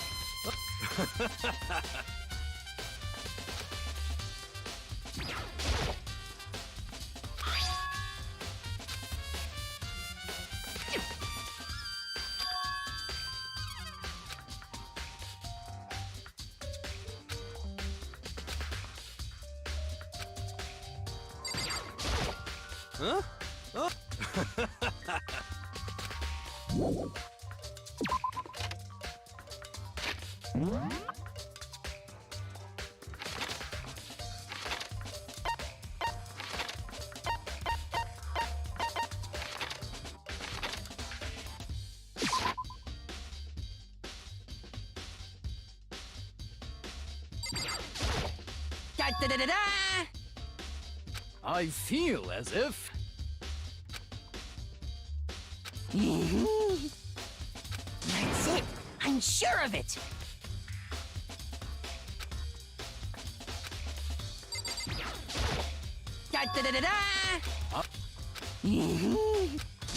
[SPEAKER 4] Huh? Oh.
[SPEAKER 6] Da-da-da-da-da!
[SPEAKER 4] I feel as if...
[SPEAKER 6] That's it! I'm sure of it! Da-da-da-da-da!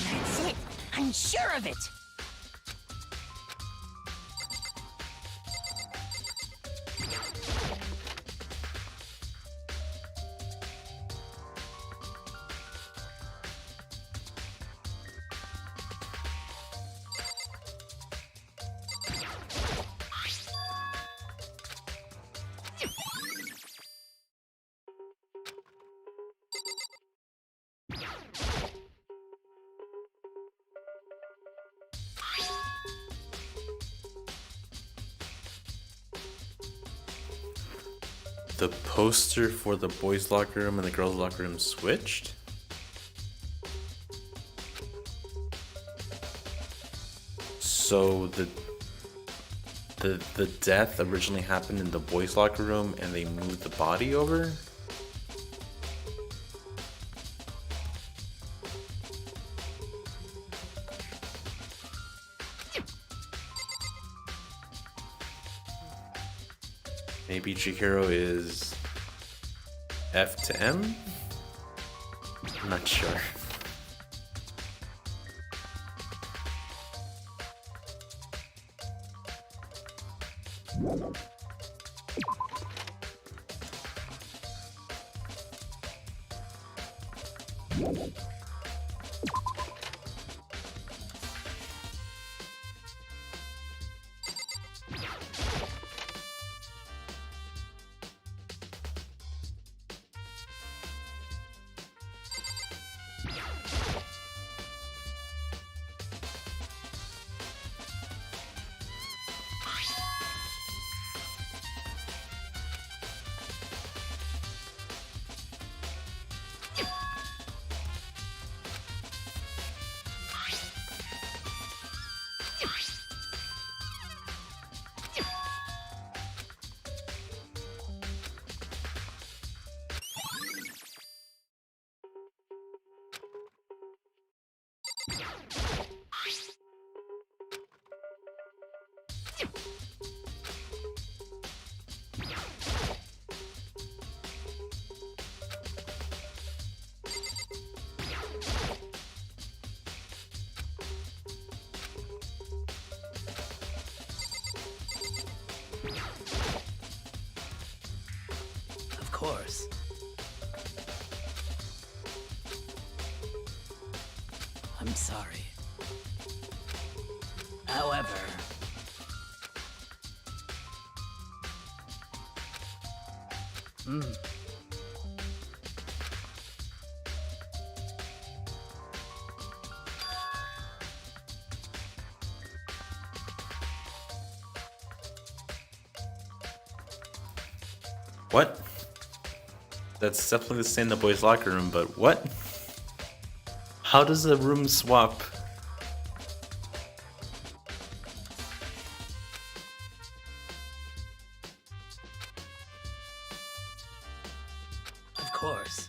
[SPEAKER 6] That's it! I'm sure of it!
[SPEAKER 5] the poster for the boys' locker room and the girls' locker room switched? So the death originally happened in the boys' locker room and they moved the body over? Maybe Chihiro is F to M? I'm not sure.
[SPEAKER 4] Of course. I'm sorry. However...
[SPEAKER 5] What? That's definitely the same in the boys' locker room, but what? How does the room swap?
[SPEAKER 4] Of course.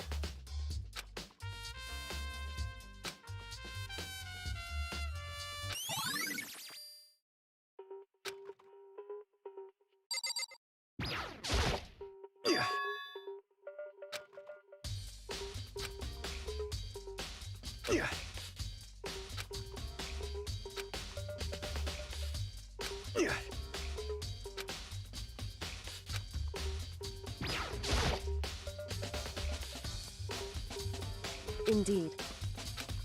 [SPEAKER 9] Indeed.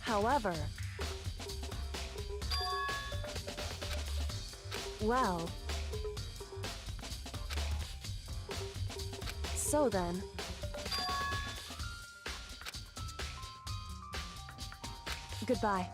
[SPEAKER 9] However... Well... So then... Goodbye.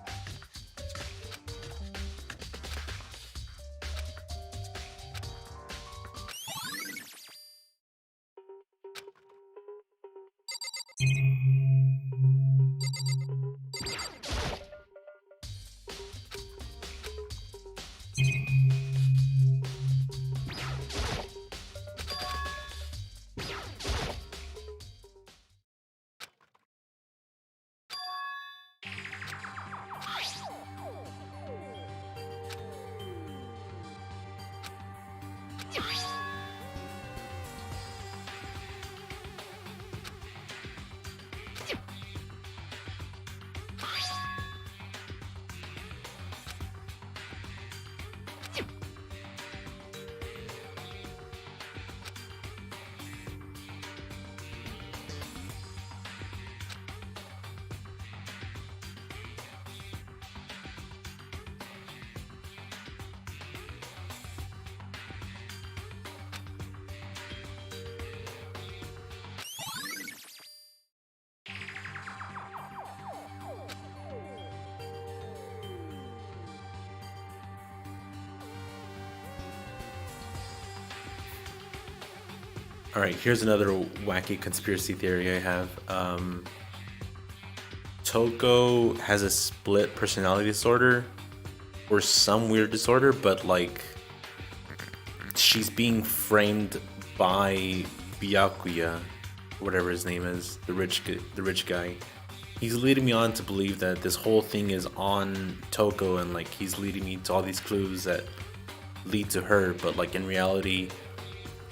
[SPEAKER 5] Alright, here's another wacky conspiracy theory I have. Toko has a split personality disorder or some weird disorder, but like she's being framed by Byakuya, whatever his name is, the rich guy. He's leading me on to believe that this whole thing is on Toko, and like he's leading me to all these clues that lead to her, but like in reality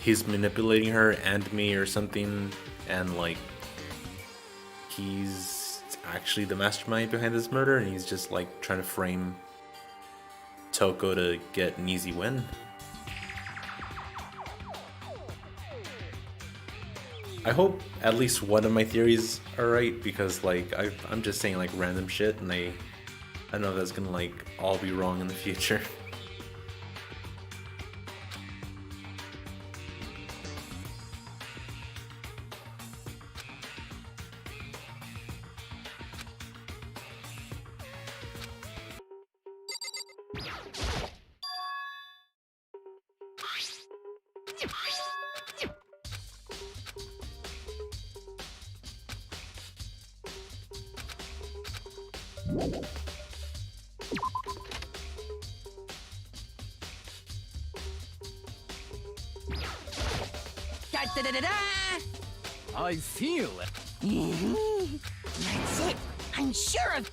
[SPEAKER 5] he's manipulating her and me or something, and like he's actually the mastermind behind this murder, and he's just like trying to frame Toko to get an easy win. I hope at least one of my theories are right, because like I'm just saying like random shit, and I know that's gonna like all be wrong in the future.
[SPEAKER 4] I feel it.
[SPEAKER 6] That's it. I'm sure of.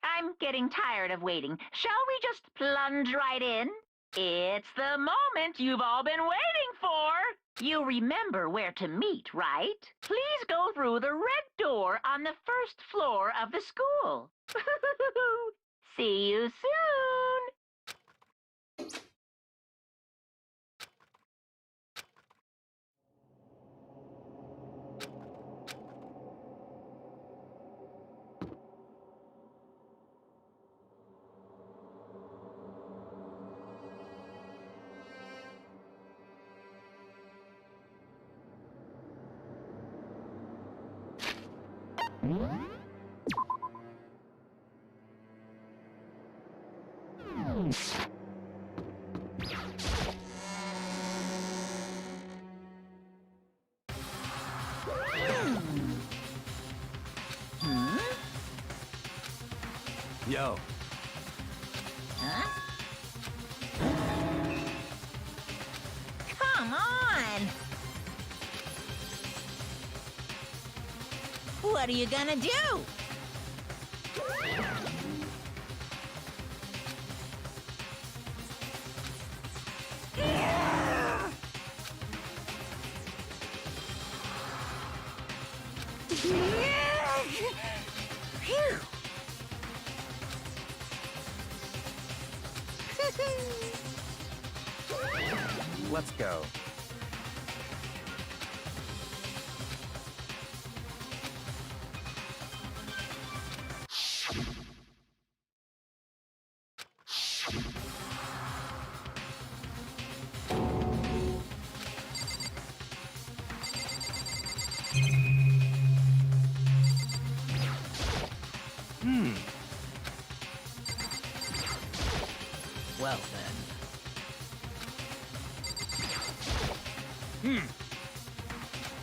[SPEAKER 2] I'm getting tired of waiting. Shall we just plunge right in? It's the moment you've all been waiting for. You remember where to meet, right? Please go through the red door on the first floor of the school. See you soon.
[SPEAKER 4] Yo.
[SPEAKER 6] Huh? Come on! What are you gonna do? Phew.
[SPEAKER 7] Let's go.
[SPEAKER 4] Well then.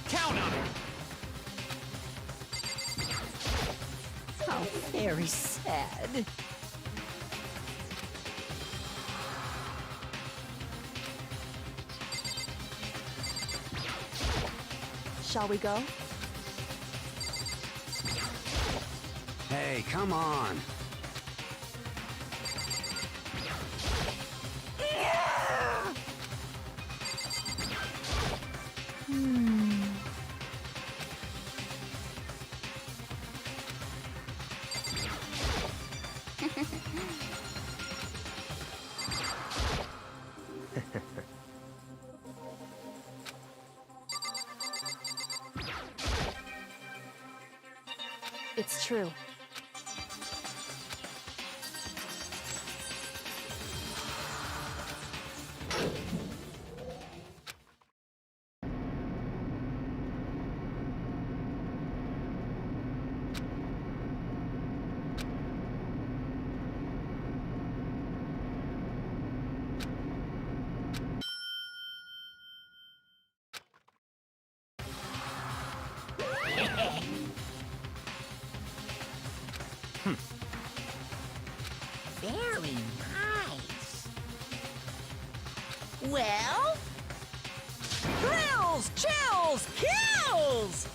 [SPEAKER 4] Count on it!
[SPEAKER 6] How very sad.
[SPEAKER 9] Shall we go?
[SPEAKER 4] Hey, come on.
[SPEAKER 9] It's true.
[SPEAKER 6] Very nice. Well? Thrills, chills, kills!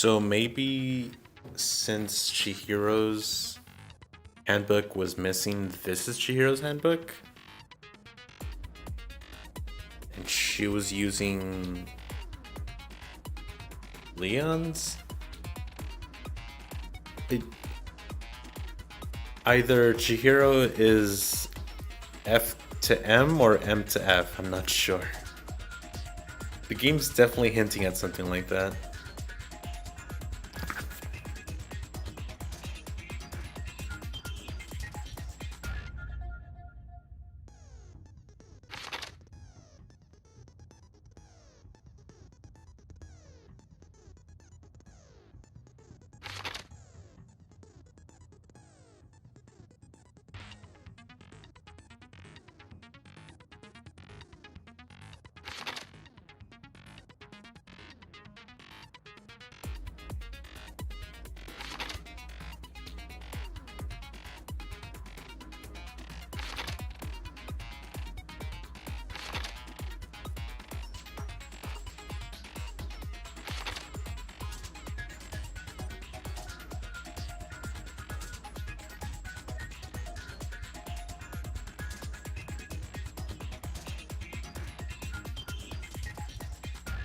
[SPEAKER 5] So maybe since Chihiro's handbook was missing, this is Chihiro's handbook? And she was using Leon's? Either Chihiro is F to M or M to F, I'm not sure. The game's definitely hinting at something like that.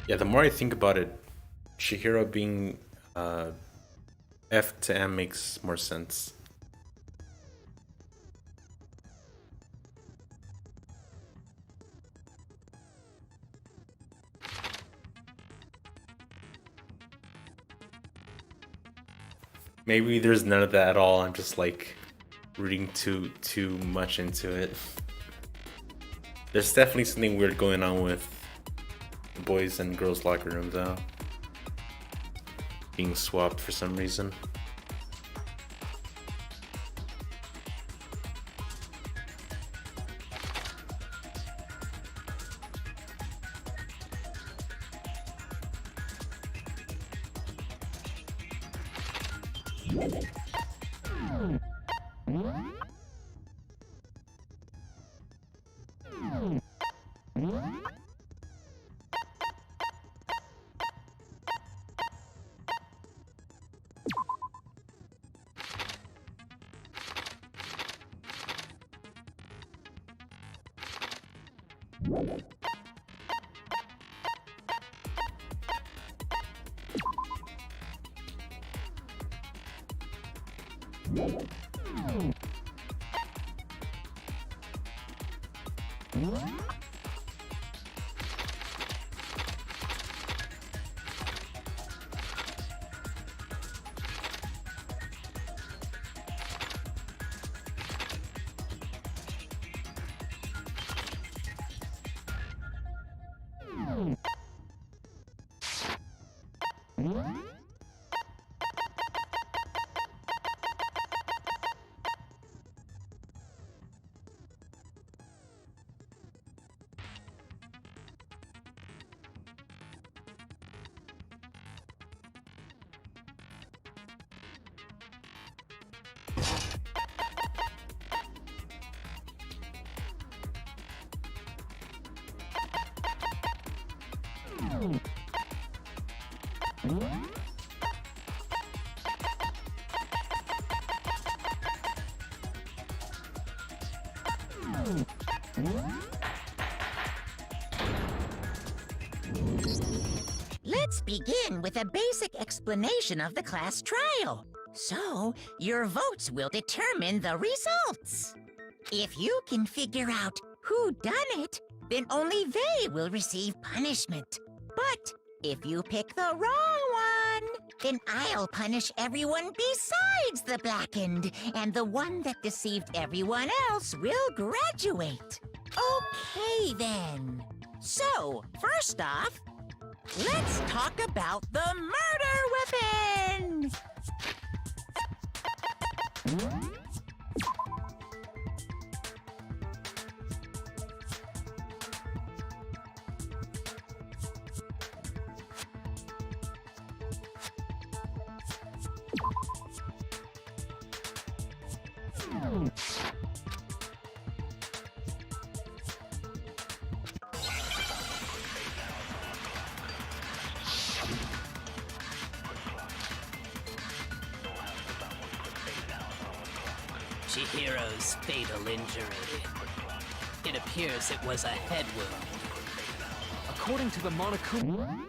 [SPEAKER 5] Yeah, the more I think about it, Chihiro being F to M makes more sense. Maybe there's none of that at all. I'm just like reading too much into it. There's definitely something weird going on with the boys and girls locker room though. Being swapped for some reason.
[SPEAKER 6] Let's begin with a basic explanation of the class trial. So, your votes will determine the results. If you can figure out who done it, then only they will receive punishment. But if you pick the wrong one, then I'll punish everyone besides the blackened, and the one that deceived everyone else will graduate. Okay, then. So, first off, let's talk about the murder weapon!
[SPEAKER 10] Chihiro's fatal injury. It appears it was a head wound.
[SPEAKER 4] According to the Monokuma...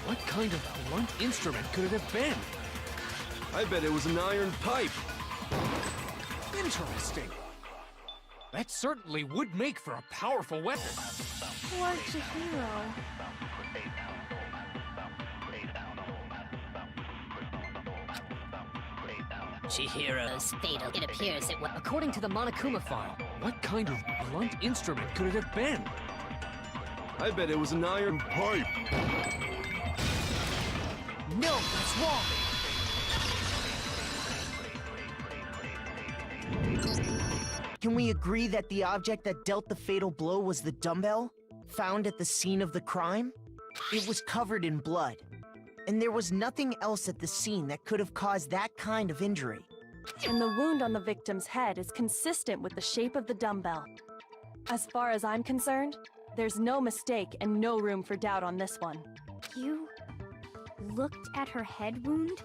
[SPEAKER 4] What kind of blunt instrument could it have been?
[SPEAKER 11] I bet it was an iron pipe.
[SPEAKER 4] Interesting. That certainly would make for a powerful weapon.
[SPEAKER 9] Poor Chihiro.
[SPEAKER 10] Chihiro's fatal. It appears it was.
[SPEAKER 4] According to the Monokuma file, what kind of blunt instrument could it have been?
[SPEAKER 11] I bet it was an iron pipe.
[SPEAKER 8] No, that's wrong! Can we agree that the object that dealt the fatal blow was the dumbbell, found at the scene of the crime? It was covered in blood, and there was nothing else at the scene that could have caused that kind of injury.
[SPEAKER 9] And the wound on the victim's head is consistent with the shape of the dumbbell. As far as I'm concerned, there's no mistake and no room for doubt on this one.
[SPEAKER 1] You looked at her head wound?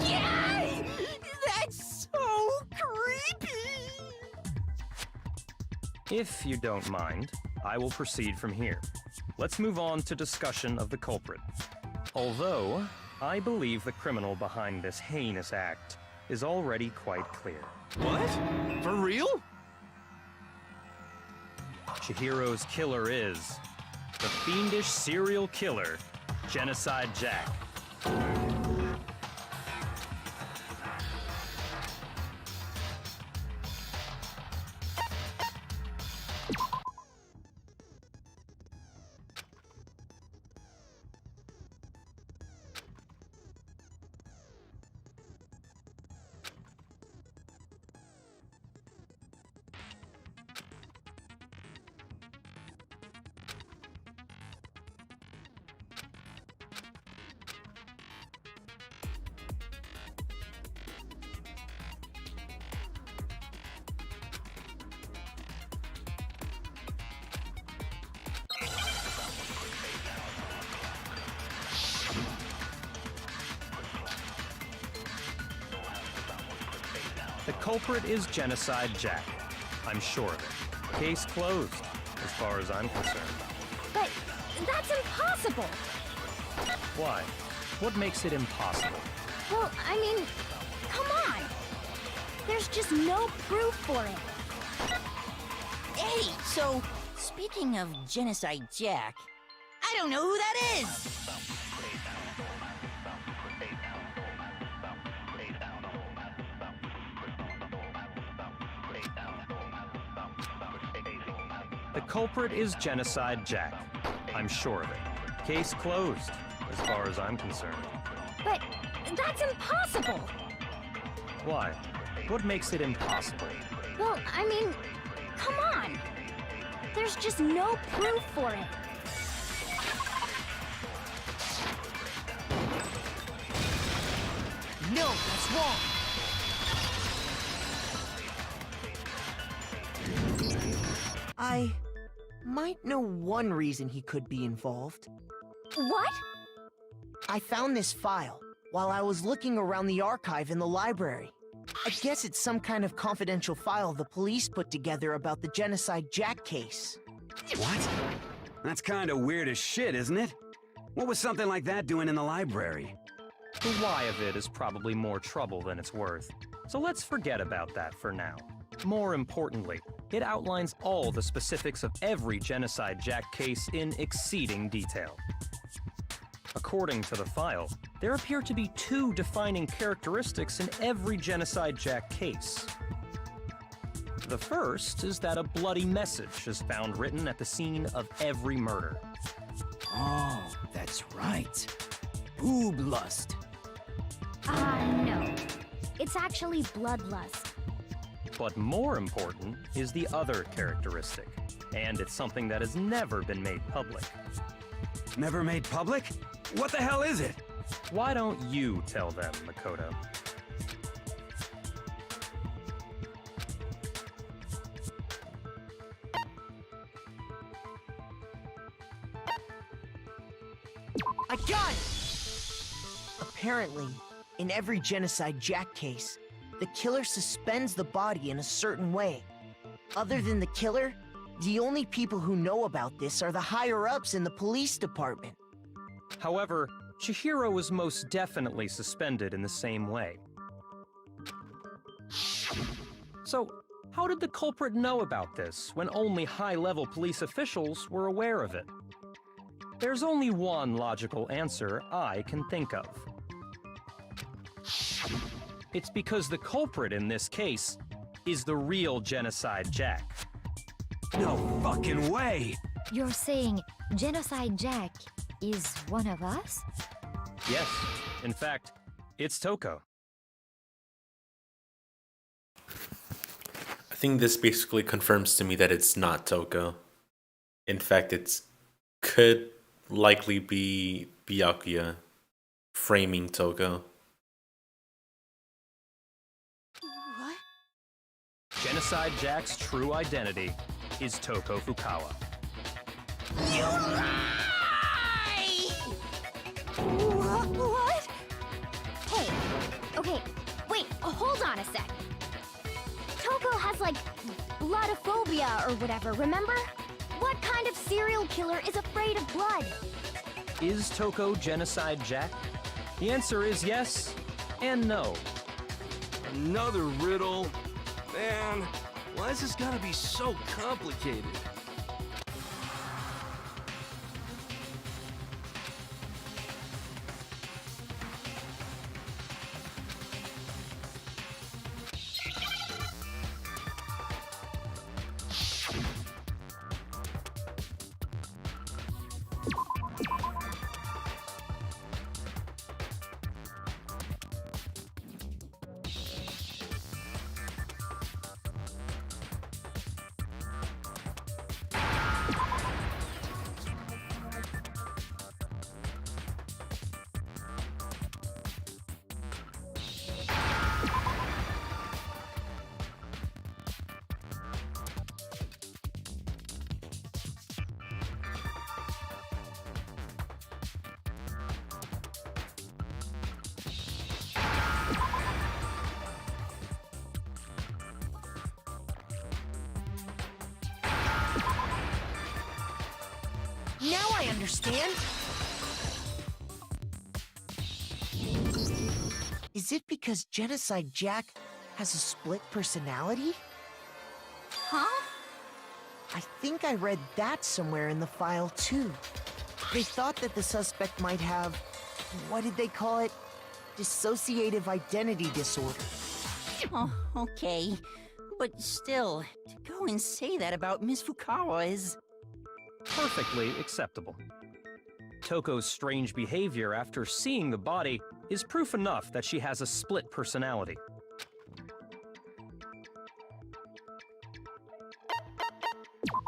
[SPEAKER 6] Yay! That's so creepy!
[SPEAKER 7] If you don't mind, I will proceed from here. Let's move on to discussion of the culprit. Although, I believe the criminal behind this heinous act is already quite clear.
[SPEAKER 11] What? For real?
[SPEAKER 7] Chihiro's killer is the fiendish serial killer, Genocide Jack. The culprit is Genocide Jack. I'm sure of it. Case closed, as far as I'm concerned.
[SPEAKER 1] But that's impossible!
[SPEAKER 7] Why? What makes it impossible?
[SPEAKER 1] Well, I mean, come on! There's just no proof for it.
[SPEAKER 6] Hey, so, speaking of Genocide Jack, I don't know who that is!
[SPEAKER 7] The culprit is Genocide Jack. I'm sure of it. Case closed, as far as I'm concerned.
[SPEAKER 1] But that's impossible!
[SPEAKER 7] Why? What makes it impossible?
[SPEAKER 1] Well, I mean, come on! There's just no proof for it.
[SPEAKER 8] No, that's wrong! I might know one reason he could be involved.
[SPEAKER 1] What?
[SPEAKER 8] I found this file while I was looking around the archive in the library. I guess it's some kind of confidential file the police put together about the Genocide Jack case.
[SPEAKER 4] What? That's kind of weird as shit, isn't it? What was something like that doing in the library?
[SPEAKER 7] The why of it is probably more trouble than it's worth. So let's forget about that for now. More importantly, it outlines all the specifics of every Genocide Jack case in exceeding detail. According to the file, there appear to be two defining characteristics in every Genocide Jack case. The first is that a bloody message is found written at the scene of every murder.
[SPEAKER 10] Oh, that's right. Boob lust.
[SPEAKER 1] No. It's actually bloodlust.
[SPEAKER 7] But more important is the other characteristic, and it's something that has never been made public.
[SPEAKER 4] Never made public? What the hell is it?
[SPEAKER 7] Why don't you tell them, Makoto?
[SPEAKER 8] I got it! Apparently, in every Genocide Jack case, the killer suspends the body in a certain way. Other than the killer, the only people who know about this are the higher-ups in the police department.
[SPEAKER 7] However, Chihiro was most definitely suspended in the same way. So, how did the culprit know about this when only high-level police officials were aware of it? There's only one logical answer I can think of. It's because the culprit in this case is the real Genocide Jack.
[SPEAKER 4] No fucking way!
[SPEAKER 1] You're saying Genocide Jack is one of us?
[SPEAKER 7] Yes, in fact, it's Toko.
[SPEAKER 5] I think this basically confirms to me that it's not Toko. In fact, it could likely be Byakuya framing Toko.
[SPEAKER 9] What?
[SPEAKER 7] Genocide Jack's true identity is Toko Fukawa.
[SPEAKER 6] You lie!
[SPEAKER 9] What?
[SPEAKER 1] Hey, okay, wait, hold on a sec. Toko has, like, bloodophobia or whatever, remember? What kind of serial killer is afraid of blood?
[SPEAKER 7] Is Toko Genocide Jack? The answer is yes and no.
[SPEAKER 11] Another riddle? Man, why is this gotta be so complicated?
[SPEAKER 8] Now I understand! Is it because Genocide Jack has a split personality?
[SPEAKER 1] Huh?
[SPEAKER 8] I think I read that somewhere in the file, too. They thought that the suspect might have... what did they call it? Dissociative identity disorder.
[SPEAKER 6] Oh, okay. But still, to go and say that about Miss Fukawa is...
[SPEAKER 7] Perfectly acceptable. Toko's strange behavior after seeing the body is proof enough that she has a split personality.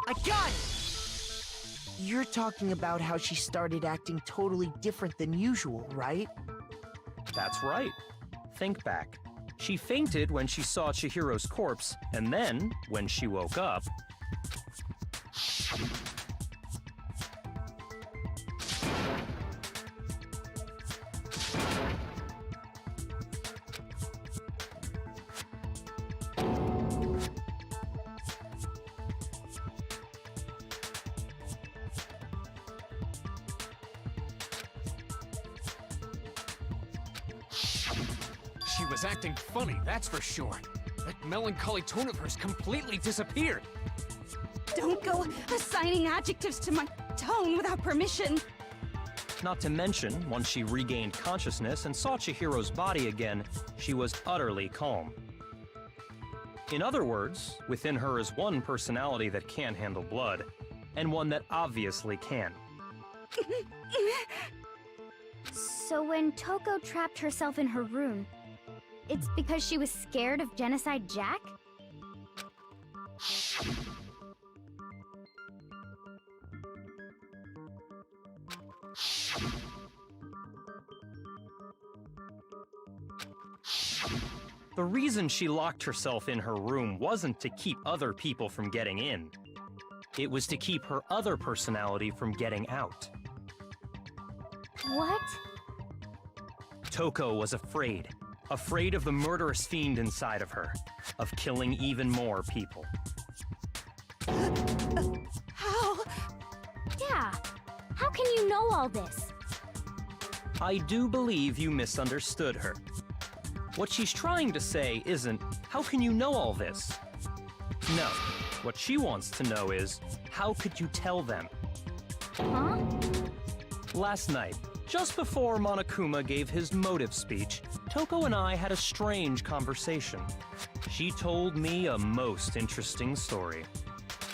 [SPEAKER 8] I got it! You're talking about how she started acting totally different than usual, right?
[SPEAKER 7] That's right. Think back. She fainted when she saw Chihiro's corpse, and then, when she woke up...
[SPEAKER 10] She was acting funny, that's for sure. That melancholy tone of hers completely disappeared.
[SPEAKER 9] Don't go assigning adjectives to my tone without permission.
[SPEAKER 7] Not to mention, once she regained consciousness and saw Chihiro's body again, she was utterly calm. In other words, within her is one personality that can't handle blood, and one that obviously can.
[SPEAKER 1] So when Toko trapped herself in her room, it's because she was scared of Genocide Jack?
[SPEAKER 7] The reason she locked herself in her room wasn't to keep other people from getting in. It was to keep her other personality from getting out.
[SPEAKER 1] What?
[SPEAKER 7] Toko was afraid. Afraid of the murderous fiend inside of her. Of killing even more people.
[SPEAKER 3] How?
[SPEAKER 1] Yeah. How can you know all this?
[SPEAKER 7] I do believe you misunderstood her. What she's trying to say isn't, how can you know all this? No. What she wants to know is, how could you tell them?
[SPEAKER 1] Huh?
[SPEAKER 7] Last night, just before Monokuma gave his motive speech, Toko and I had a strange conversation. She told me a most interesting story.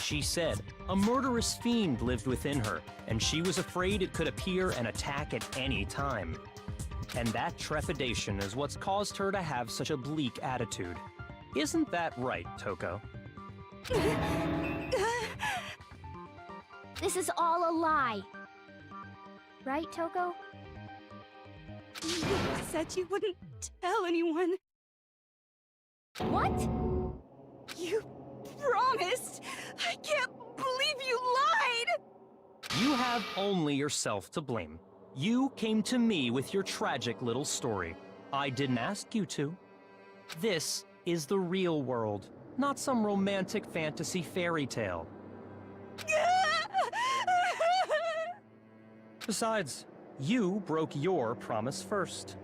[SPEAKER 7] She said a murderous fiend lived within her, and she was afraid it could appear and attack at any time. And that trepidation is what's caused her to have such a bleak attitude. Isn't that right, Toko?
[SPEAKER 1] This is all a lie. Right, Toko?
[SPEAKER 3] You said you wouldn't tell anyone.
[SPEAKER 1] What?
[SPEAKER 3] You promised! I can't believe you lied!
[SPEAKER 7] You have only yourself to blame. You came to me with your tragic little story. I didn't ask you to. This is the real world, not some romantic fantasy fairy tale. Besides, you broke your promise first.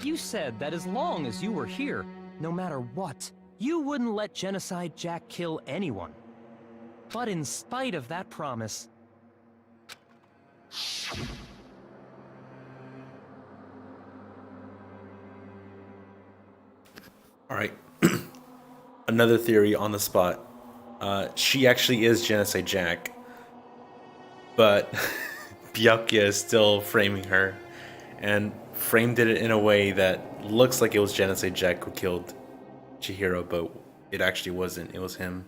[SPEAKER 7] You said that as long as you were here, no matter what, you wouldn't let Genocide Jack kill anyone. But in spite of that promise...
[SPEAKER 5] Alright. Another theory on the spot. She actually is Genocide Jack. But Byakuya is still framing her. And framed it in a way that looks like it was Genocide Jack who killed Chihiro, but it actually wasn't. It was him.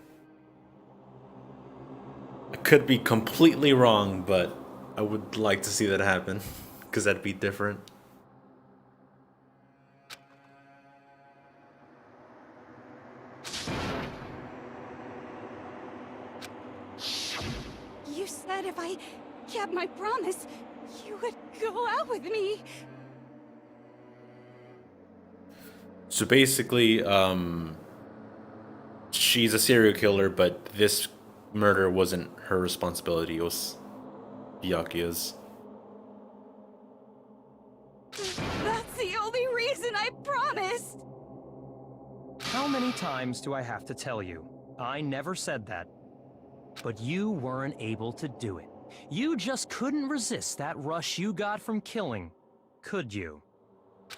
[SPEAKER 5] I could be completely wrong, but I would like to see that happen. Because that'd be different.
[SPEAKER 3] You said if I kept my promise, you would go out with me.
[SPEAKER 5] So basically, she's a serial killer, but this murder wasn't her responsibility. It was Byakuya's.
[SPEAKER 3] That's the only reason I promised.
[SPEAKER 7] How many times do I have to tell you? I never said that. But you weren't able to do it. You just couldn't resist that rush you got from killing, could you?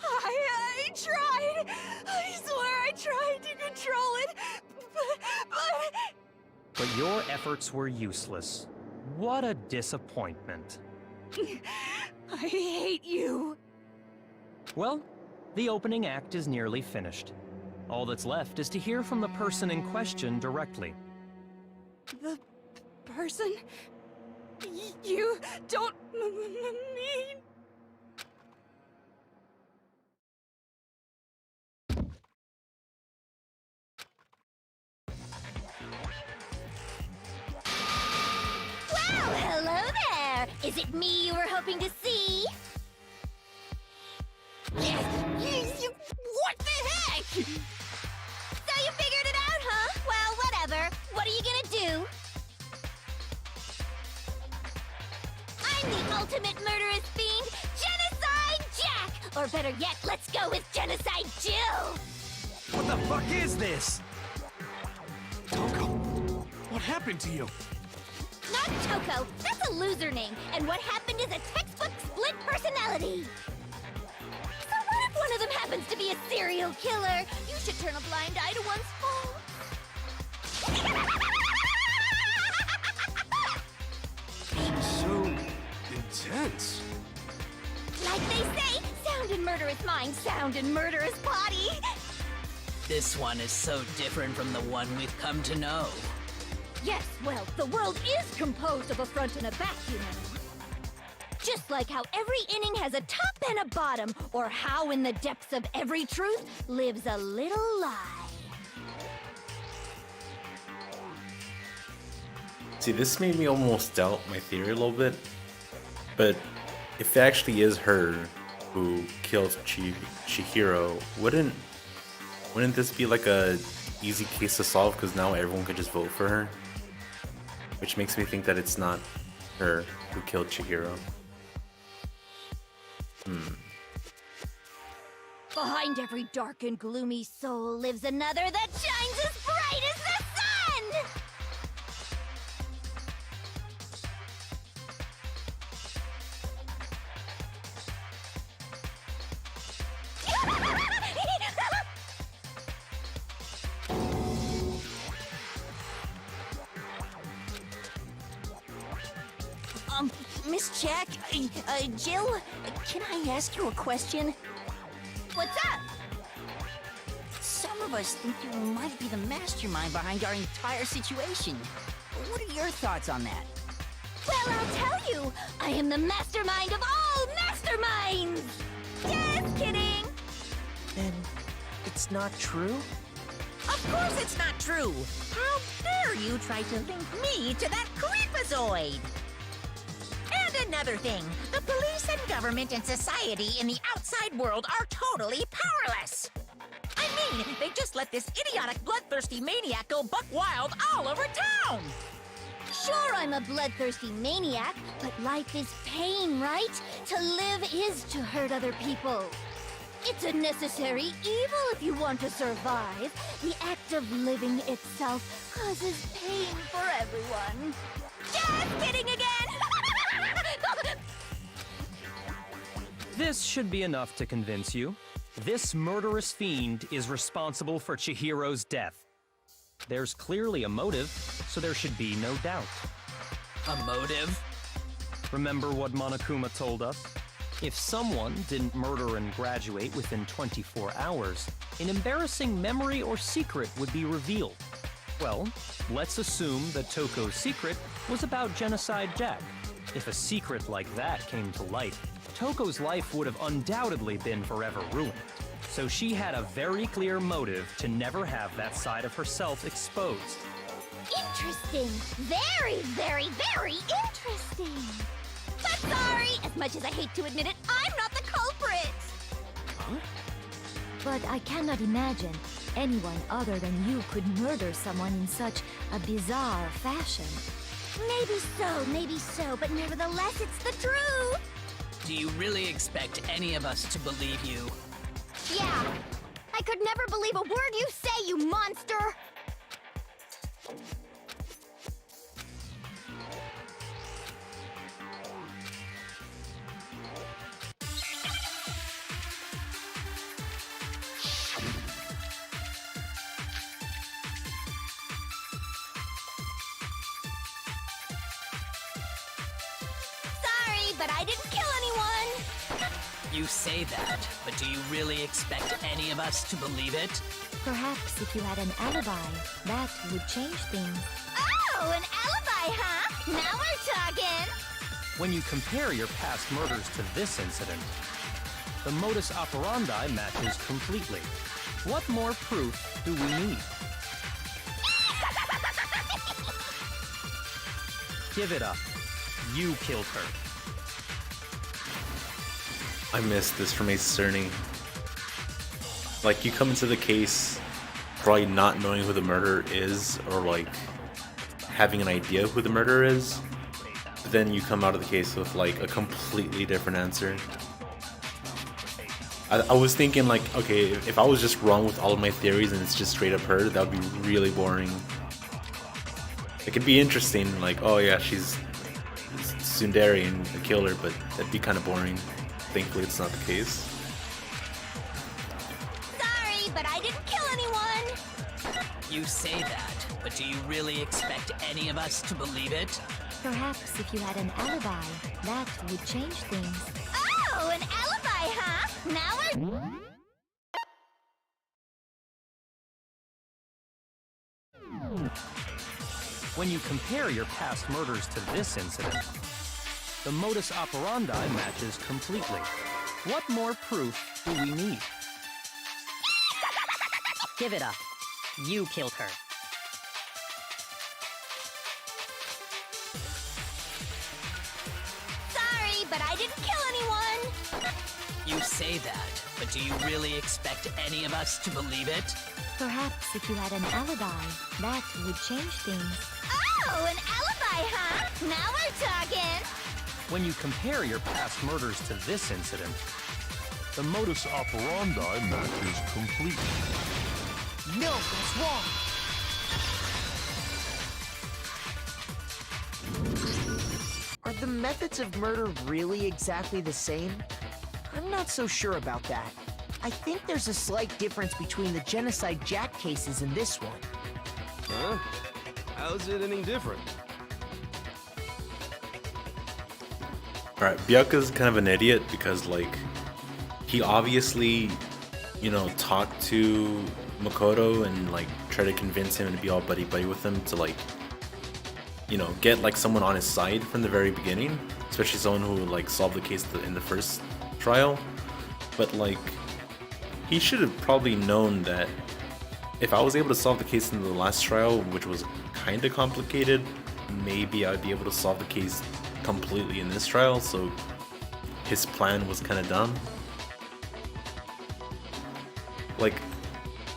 [SPEAKER 3] I tried. I swear I tried to control it,
[SPEAKER 7] But your efforts were useless. What a disappointment.
[SPEAKER 3] I hate you.
[SPEAKER 7] Well, the opening act is nearly finished. All that's left is to hear from the person in question directly.
[SPEAKER 3] The person? You don't mean...
[SPEAKER 1] Well, hello there! Is it me you were hoping to see? What the heck? So you figured it out, huh? Well, whatever. What are you gonna do? I'm the ultimate murderous fiend, Genocide Jack! Or better yet, let's go with Genocide Jill!
[SPEAKER 4] What the fuck is this?
[SPEAKER 10] Toko, what happened to you?
[SPEAKER 1] Not Toko. That's a loser name. And what happened is a textbook split personality. So what if one of them happens to be a serial killer? You should turn a blind eye to one's fault.
[SPEAKER 11] She's so intense.
[SPEAKER 1] Like they say, sound and murderous mind, sound and murderous body.
[SPEAKER 6] This one is so different from the one we've come to know.
[SPEAKER 1] Yes, well, the world is composed of a front and a back, you know. Just like how every inning has a top and a bottom, or how in the depths of every truth lives a little lie.
[SPEAKER 5] See, this made me almost doubt my theory a little bit. But if it actually is her who killed Chihiro, wouldn't this be like a easy case to solve because now everyone could just vote for her? Which makes me think that it's not her who killed Chihiro.
[SPEAKER 1] Behind every dark and gloomy soul lives another that shines as bright as the sun!
[SPEAKER 6] Miss Jack, Jill, can I ask you a question?
[SPEAKER 1] What's up?
[SPEAKER 6] Some of us think you might be the mastermind behind our entire situation. What are your thoughts on that?
[SPEAKER 1] Well, I'll tell you, I am the mastermind of all masterminds! Just kidding!
[SPEAKER 8] Then it's not true?
[SPEAKER 6] Of course it's not true! How dare you try to link me to that creepazoid! And another thing, the police and government and society in the outside world are totally powerless! I mean, they just let this idiotic, bloodthirsty maniac go buck wild all over town!
[SPEAKER 1] Sure, I'm a bloodthirsty maniac, but life is pain, right? To live is to hurt other people. It's a necessary evil if you want to survive. The act of living itself causes pain for everyone. Just kidding again!
[SPEAKER 7] This should be enough to convince you. This murderous fiend is responsible for Chihiro's death. There's clearly a motive, so there should be no doubt.
[SPEAKER 6] A motive?
[SPEAKER 7] Remember what Monokuma told us? If someone didn't murder and graduate within 24 hours, an embarrassing memory or secret would be revealed. Well, let's assume that Toko's secret was about Genocide Jack. If a secret like that came to light, Toko's life would have undoubtedly been forever ruined. So she had a very clear motive to never have that side of herself exposed.
[SPEAKER 1] Interesting. Very, very, very interesting. But sorry, as much as I hate to admit it, I'm not the culprit.
[SPEAKER 3] But I cannot imagine anyone other than you could murder someone in such a bizarre fashion.
[SPEAKER 1] Maybe so, but nevertheless, it's the truth.
[SPEAKER 6] Do you really expect any of us to believe you?
[SPEAKER 1] Yeah. I could never believe a word you say, you monster! Sorry, but I didn't kill anyone!
[SPEAKER 6] You say that, but do you really expect any of us to believe it?
[SPEAKER 3] Perhaps if you had an alibi, that would change things.
[SPEAKER 1] Oh, an alibi, huh? Now we're talking!
[SPEAKER 7] When you compare your past murders to this incident, the modus operandi matches completely. What more proof do we need? Give it up. You killed her.
[SPEAKER 5] I missed this from Ace Attorney. Like, you come into the case probably not knowing who the murderer is, or like having an idea who the murderer is, but then you come out of the case with like a completely different answer. I was thinking like, okay, if I was just wrong with all of my theories and it's just straight up her, that would be really boring. It could be interesting, like, oh yeah, she's tsundere and the killer, but that'd be kind of boring. Thankfully, it's not the case.
[SPEAKER 1] Sorry, but I didn't kill anyone.
[SPEAKER 6] You say that, but do you really expect any of us to believe it?
[SPEAKER 1] Perhaps if you had an alibi, that would change things. Oh, an alibi, huh? Now we're...
[SPEAKER 7] When you compare your past murders to this incident, the modus operandi matches completely. What more proof do we need?
[SPEAKER 12] Give it up. You killed her.
[SPEAKER 1] Sorry, but I didn't kill anyone.
[SPEAKER 6] You say that, but do you really expect any of us to believe it?
[SPEAKER 1] Perhaps if you had an alibi, that would change things. Oh, an alibi, huh? Now we're talking.
[SPEAKER 7] When you compare your past murders to this incident, the modus operandi matches completely.
[SPEAKER 8] No, that's wrong. Are the methods of murder really exactly the same? I'm not so sure about that. I think there's a slight difference between the Genocide Jack cases and this one.
[SPEAKER 11] Huh? How's it any different?
[SPEAKER 5] Alright, Byaku's kind of an idiot because, like, he obviously, you know, talked to Makoto and, like, tried to convince him to be all buddy-buddy with him to, like, you know, get, like, someone on his side from the very beginning. Especially someone who, like, solved the case in the first trial. But, like, he should have probably known that if I was able to solve the case in the last trial, which was kind of complicated, maybe I'd be able to solve the case completely in this trial, so his plan was kind of dumb. Like,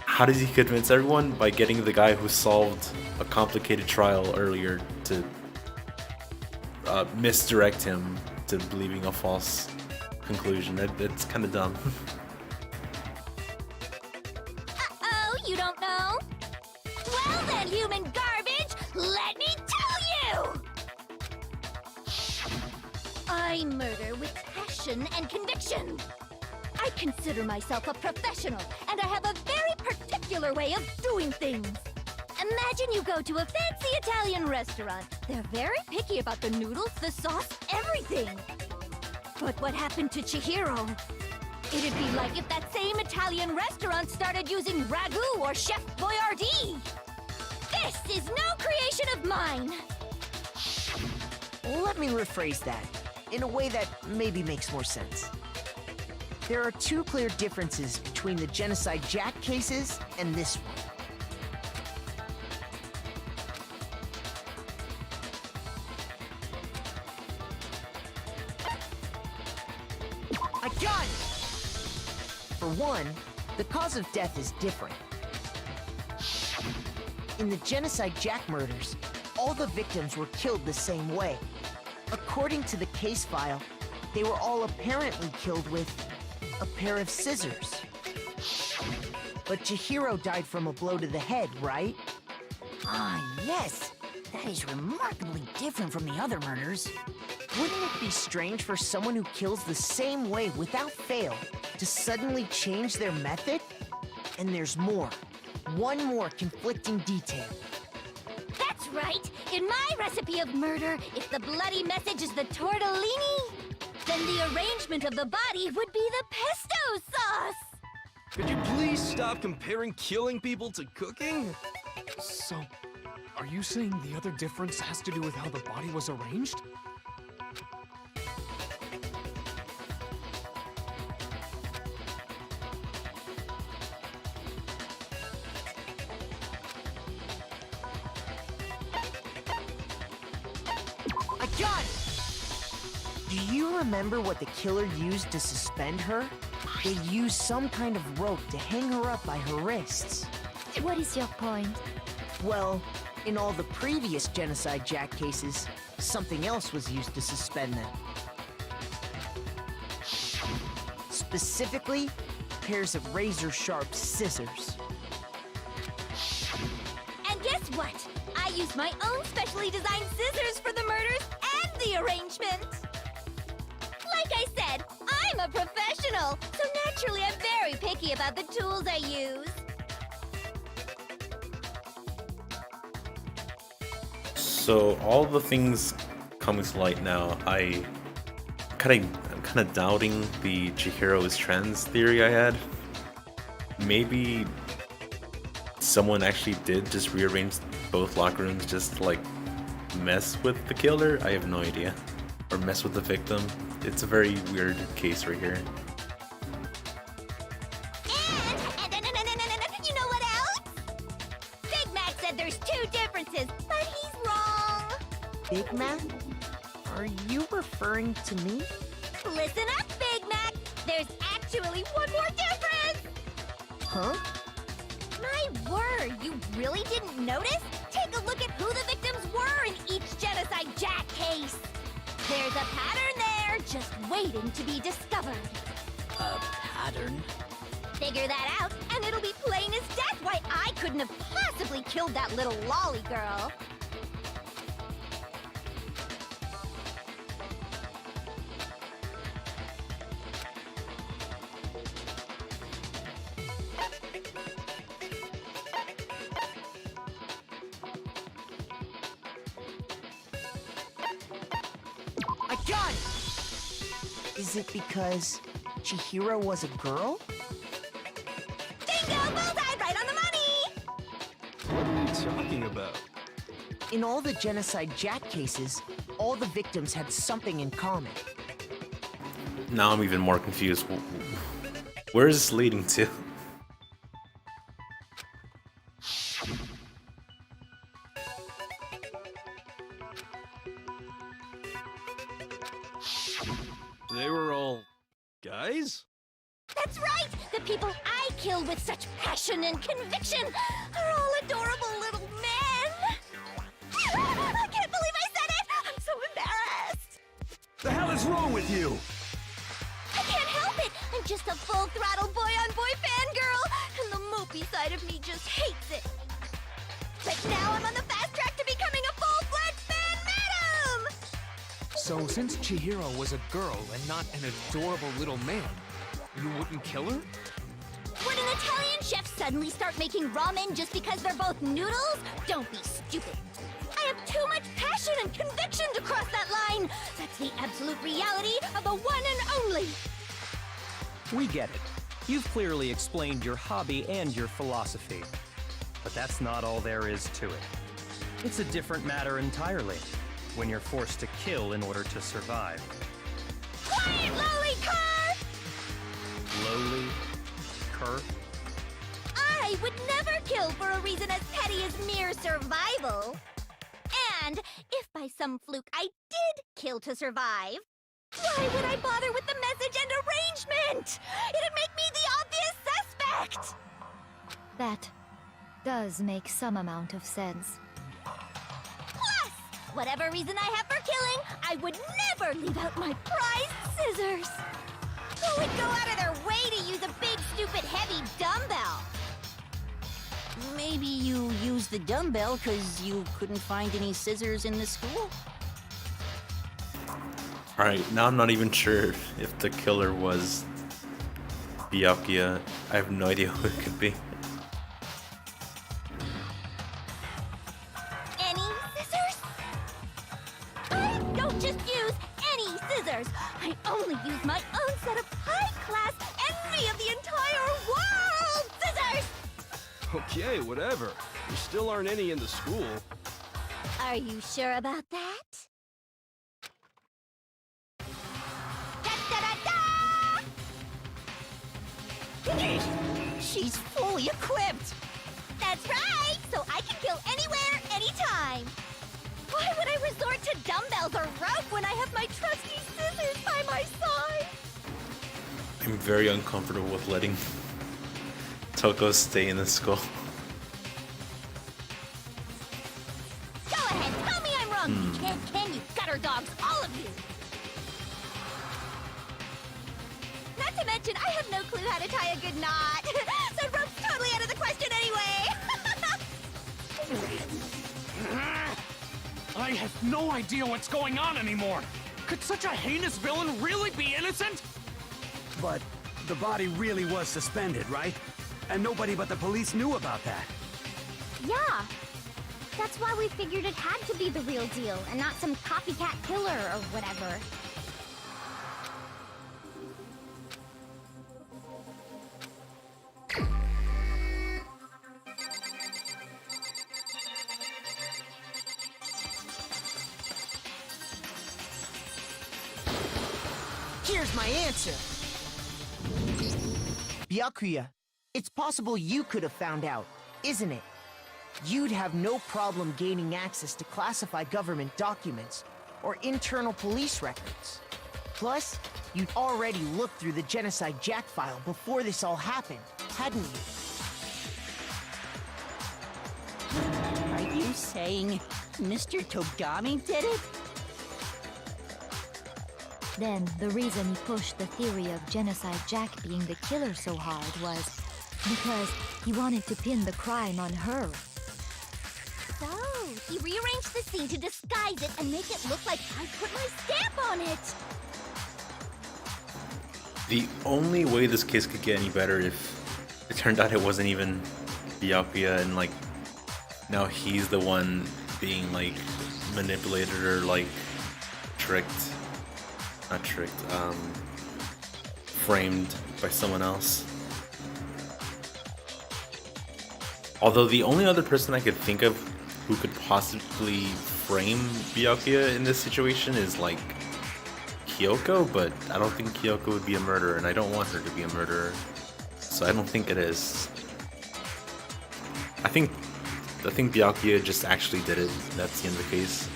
[SPEAKER 5] how does he convince everyone? By getting the guy who solved a complicated trial earlier to misdirect him to believing a false conclusion. That's kind of dumb.
[SPEAKER 1] Uh-oh, you don't know? Well then, human garbage, let me tell you! I murder with passion and conviction. I consider myself a professional, and I have a very particular way of doing things. Imagine you go to a fancy Italian restaurant. They're very picky about the noodles, the sauce, everything. But what happened to Chihiro? It'd be like if that same Italian restaurant started using ragu or Chef Boyardee. This is no creation of mine.
[SPEAKER 8] Let me rephrase that in a way that maybe makes more sense. There are two clear differences between the Genocide Jack cases and this one. I got it! For one, the cause of death is different. In the Genocide Jack murders, all the victims were killed the same way. According to the case file, they were all apparently killed with a pair of scissors. But Chihiro died from a blow to the head, right?
[SPEAKER 6] Ah, yes. That is remarkably different from the other murders.
[SPEAKER 8] Wouldn't it be strange for someone who kills the same way without fail to suddenly change their method? And there's more. One more conflicting detail.
[SPEAKER 1] That's right. In my recipe of murder, if the bloody message is the tortellini, then the arrangement of the body would be the pesto sauce.
[SPEAKER 11] Could you please stop comparing killing people to cooking?
[SPEAKER 10] So, are you saying the other difference has to do with how the body was arranged?
[SPEAKER 8] I got it! Do you remember what the killer used to suspend her? They used some kind of rope to hang her up by her wrists.
[SPEAKER 1] What is your point?
[SPEAKER 8] Well, in all the previous Genocide Jack cases, something else was used to suspend them. Specifically, pairs of razor-sharp scissors.
[SPEAKER 1] And guess what? I I used my own specially designed scissors for the murders and the arrangement. Like I said, I'm a professional, so naturally I'm very picky about the tools I use.
[SPEAKER 5] So all the things coming to light now, I'm kind of doubting the Chihiro is trans theory I had. Maybe someone actually did just rearrange both locker rooms just to like mess with the killer. I have no idea, or mess with the victim. It's a very weird case right here.
[SPEAKER 1] And you know what else? Big Mac said there's two differences, but he's wrong.
[SPEAKER 8] Big Mac? Are you referring to me?
[SPEAKER 1] Listen up, Big Mac. There's actually one more difference.
[SPEAKER 8] Huh?
[SPEAKER 1] My word, you really didn't notice? Take a look at who the victims were in each Genocide Jack case. There's a pattern there, just waiting to be discovered.
[SPEAKER 6] A pattern?
[SPEAKER 1] Figure that out, and it'll be plain as death why I couldn't have possibly killed that little lolly girl.
[SPEAKER 8] I got it! Is it because Chihiro was a girl?
[SPEAKER 1] Bingo! Bullseye! Right on the money!
[SPEAKER 11] What are you talking about?
[SPEAKER 8] In all the Genocide Jack cases, all the victims had something in common.
[SPEAKER 5] Now I'm even more confused. Where is this leading to?
[SPEAKER 11] They were all guys?
[SPEAKER 1] That's right! The people I killed with such passion and conviction are all adorable little men! I can't believe I said it! I'm so embarrassed!
[SPEAKER 4] The hell is wrong with you?
[SPEAKER 1] I can't help it! I'm just a full-throttle boy-on-boy fangirl, and the mopey side of me just hates it. But now I'm on the fast track to becoming a full-fledged fan madam!
[SPEAKER 10] So, since Chihiro was a girl and not an adorable little man, you wouldn't kill her?
[SPEAKER 1] Would an Italian chef suddenly start making ramen just because they're both noodles? Don't be stupid. I have too much passion and conviction to cross that line. That's the absolute reality of the one and only.
[SPEAKER 7] We get it. You've clearly explained your hobby and your philosophy. But that's not all there is to it. It's a different matter entirely, when you're forced to kill in order to survive.
[SPEAKER 1] Quiet, lowly cur!
[SPEAKER 7] Lowly? Cur?
[SPEAKER 1] I would never kill for a reason as petty as mere survival. And if by some fluke I did kill to survive, why would I bother with the message and arrangement? It'd make me the obvious suspect!
[SPEAKER 13] That does make some amount of sense.
[SPEAKER 1] Plus, whatever reason I have for killing, I would never leave out my prized scissors. Who would go out of their way to use a big, stupid, heavy dumbbell?
[SPEAKER 6] Maybe you used the dumbbell because you couldn't find any scissors in the school?
[SPEAKER 5] Alright, now I'm not even sure if the killer was Byakuya. I have no idea who it could be.
[SPEAKER 1] Any scissors? I don't just use any scissors. I only use my own set of high-class envy of the entire world scissors!
[SPEAKER 11] Okay, whatever. There still aren't any in the school.
[SPEAKER 1] Are you sure about that?
[SPEAKER 6] She's fully equipped!
[SPEAKER 1] That's right! So I can kill anywhere, anytime! Why would I resort to dumbbells or rope when I have my trusty scissors by my side?
[SPEAKER 5] I'm very uncomfortable with letting Toko stay in the school.
[SPEAKER 1] Go ahead, tell me I'm wrong! Can you gutter dogs, all of you! Not to mention, I have no clue how to tie a good knot. So rope's totally out of the question anyway.
[SPEAKER 10] I have no idea what's going on anymore. Could such a heinous villain really be innocent?
[SPEAKER 4] But the body really was suspended, right? And nobody but the police knew about that.
[SPEAKER 1] Yeah. That's why we figured it had to be the real deal and not some copycat killer or whatever.
[SPEAKER 8] Here's my answer. Byakuya, it's possible you could have found out, isn't it? You'd have no problem gaining access to classified government documents or internal police records. Plus, you'd already looked through the Genocide Jack file before this all happened, hadn't you?
[SPEAKER 6] Are you saying Mr. Togami did it?
[SPEAKER 13] Then, the reason he pushed the theory of Genocide Jack being the killer so hard was because he wanted to pin the crime on her.
[SPEAKER 1] So, he rearranged the scene to disguise it and make it look like I put my stamp on it!
[SPEAKER 5] The only way this case could get any better if it turned out it wasn't even Byakuya and like now he's the one being like manipulated or like tricked. Not tricked, framed by someone else. Although the only other person I could think of who could possibly frame Byakuya in this situation is like Kyoko, but I don't think Kyoko would be a murderer, and I don't want her to be a murderer, so I don't think it is. I think Byakuya just actually did it. That's the end of the case.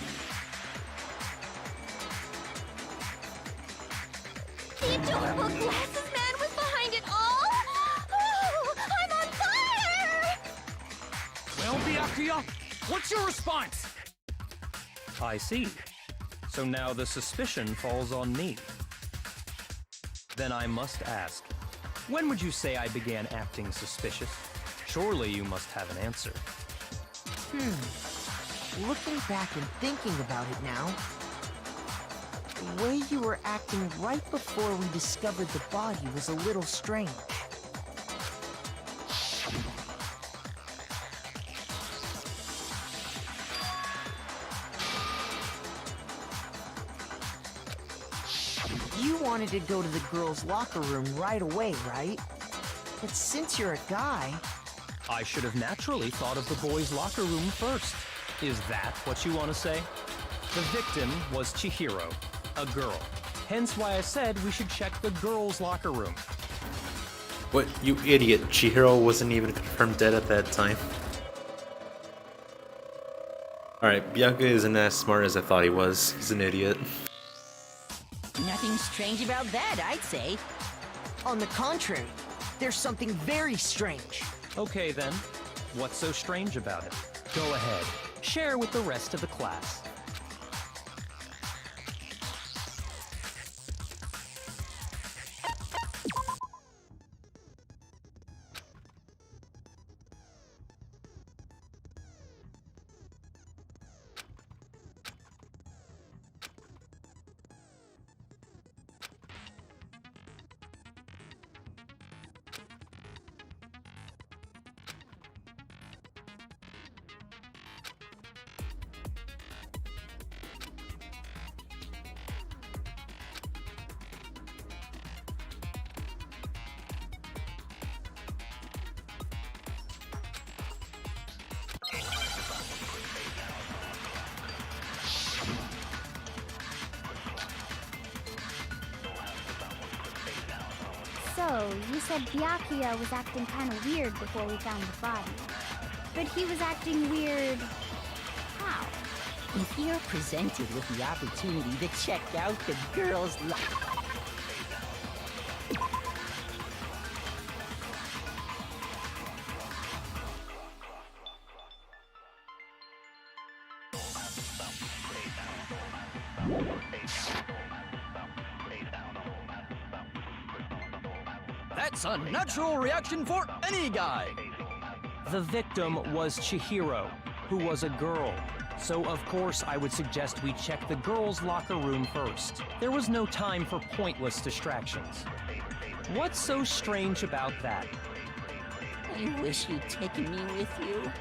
[SPEAKER 1] The adorable glasses man was behind it all? Oh, I'm on fire!
[SPEAKER 10] Well, Byakuya, what's your response?
[SPEAKER 7] I see. So now the suspicion falls on me. Then I must ask, when would you say I began acting suspicious? Surely you must have an answer.
[SPEAKER 8] Looking back and thinking about it now, the way you were acting right before we discovered the body was a little strange. You wanted to go to the girls' locker room right away, right? But since you're a guy...
[SPEAKER 7] I should have naturally thought of the boys' locker room first. Is that what you want to say? The victim was Chihiro, a girl. Hence why I said we should check the girls' locker room.
[SPEAKER 5] What, you idiot. Chihiro wasn't even confirmed dead at that time. Alright, Byakuya isn't as smart as I thought he was. He's an idiot.
[SPEAKER 6] Nothing strange about that, I'd say.
[SPEAKER 8] On the contrary, there's something very strange.
[SPEAKER 7] Okay then, what's so strange about it? Go ahead, share with the rest of the class.
[SPEAKER 1] So, you said Byakuya was acting kind of weird before we found the body. But he was acting weird... how?
[SPEAKER 6] If you're presented with the opportunity to check out the girls'
[SPEAKER 14] That's a natural reaction for any guy!
[SPEAKER 7] The victim was Chihiro, who was a girl. So of course I would suggest we check the girls' locker room first. There was no time for pointless distractions. What's so strange about that?
[SPEAKER 6] I wish you'd taken me with you.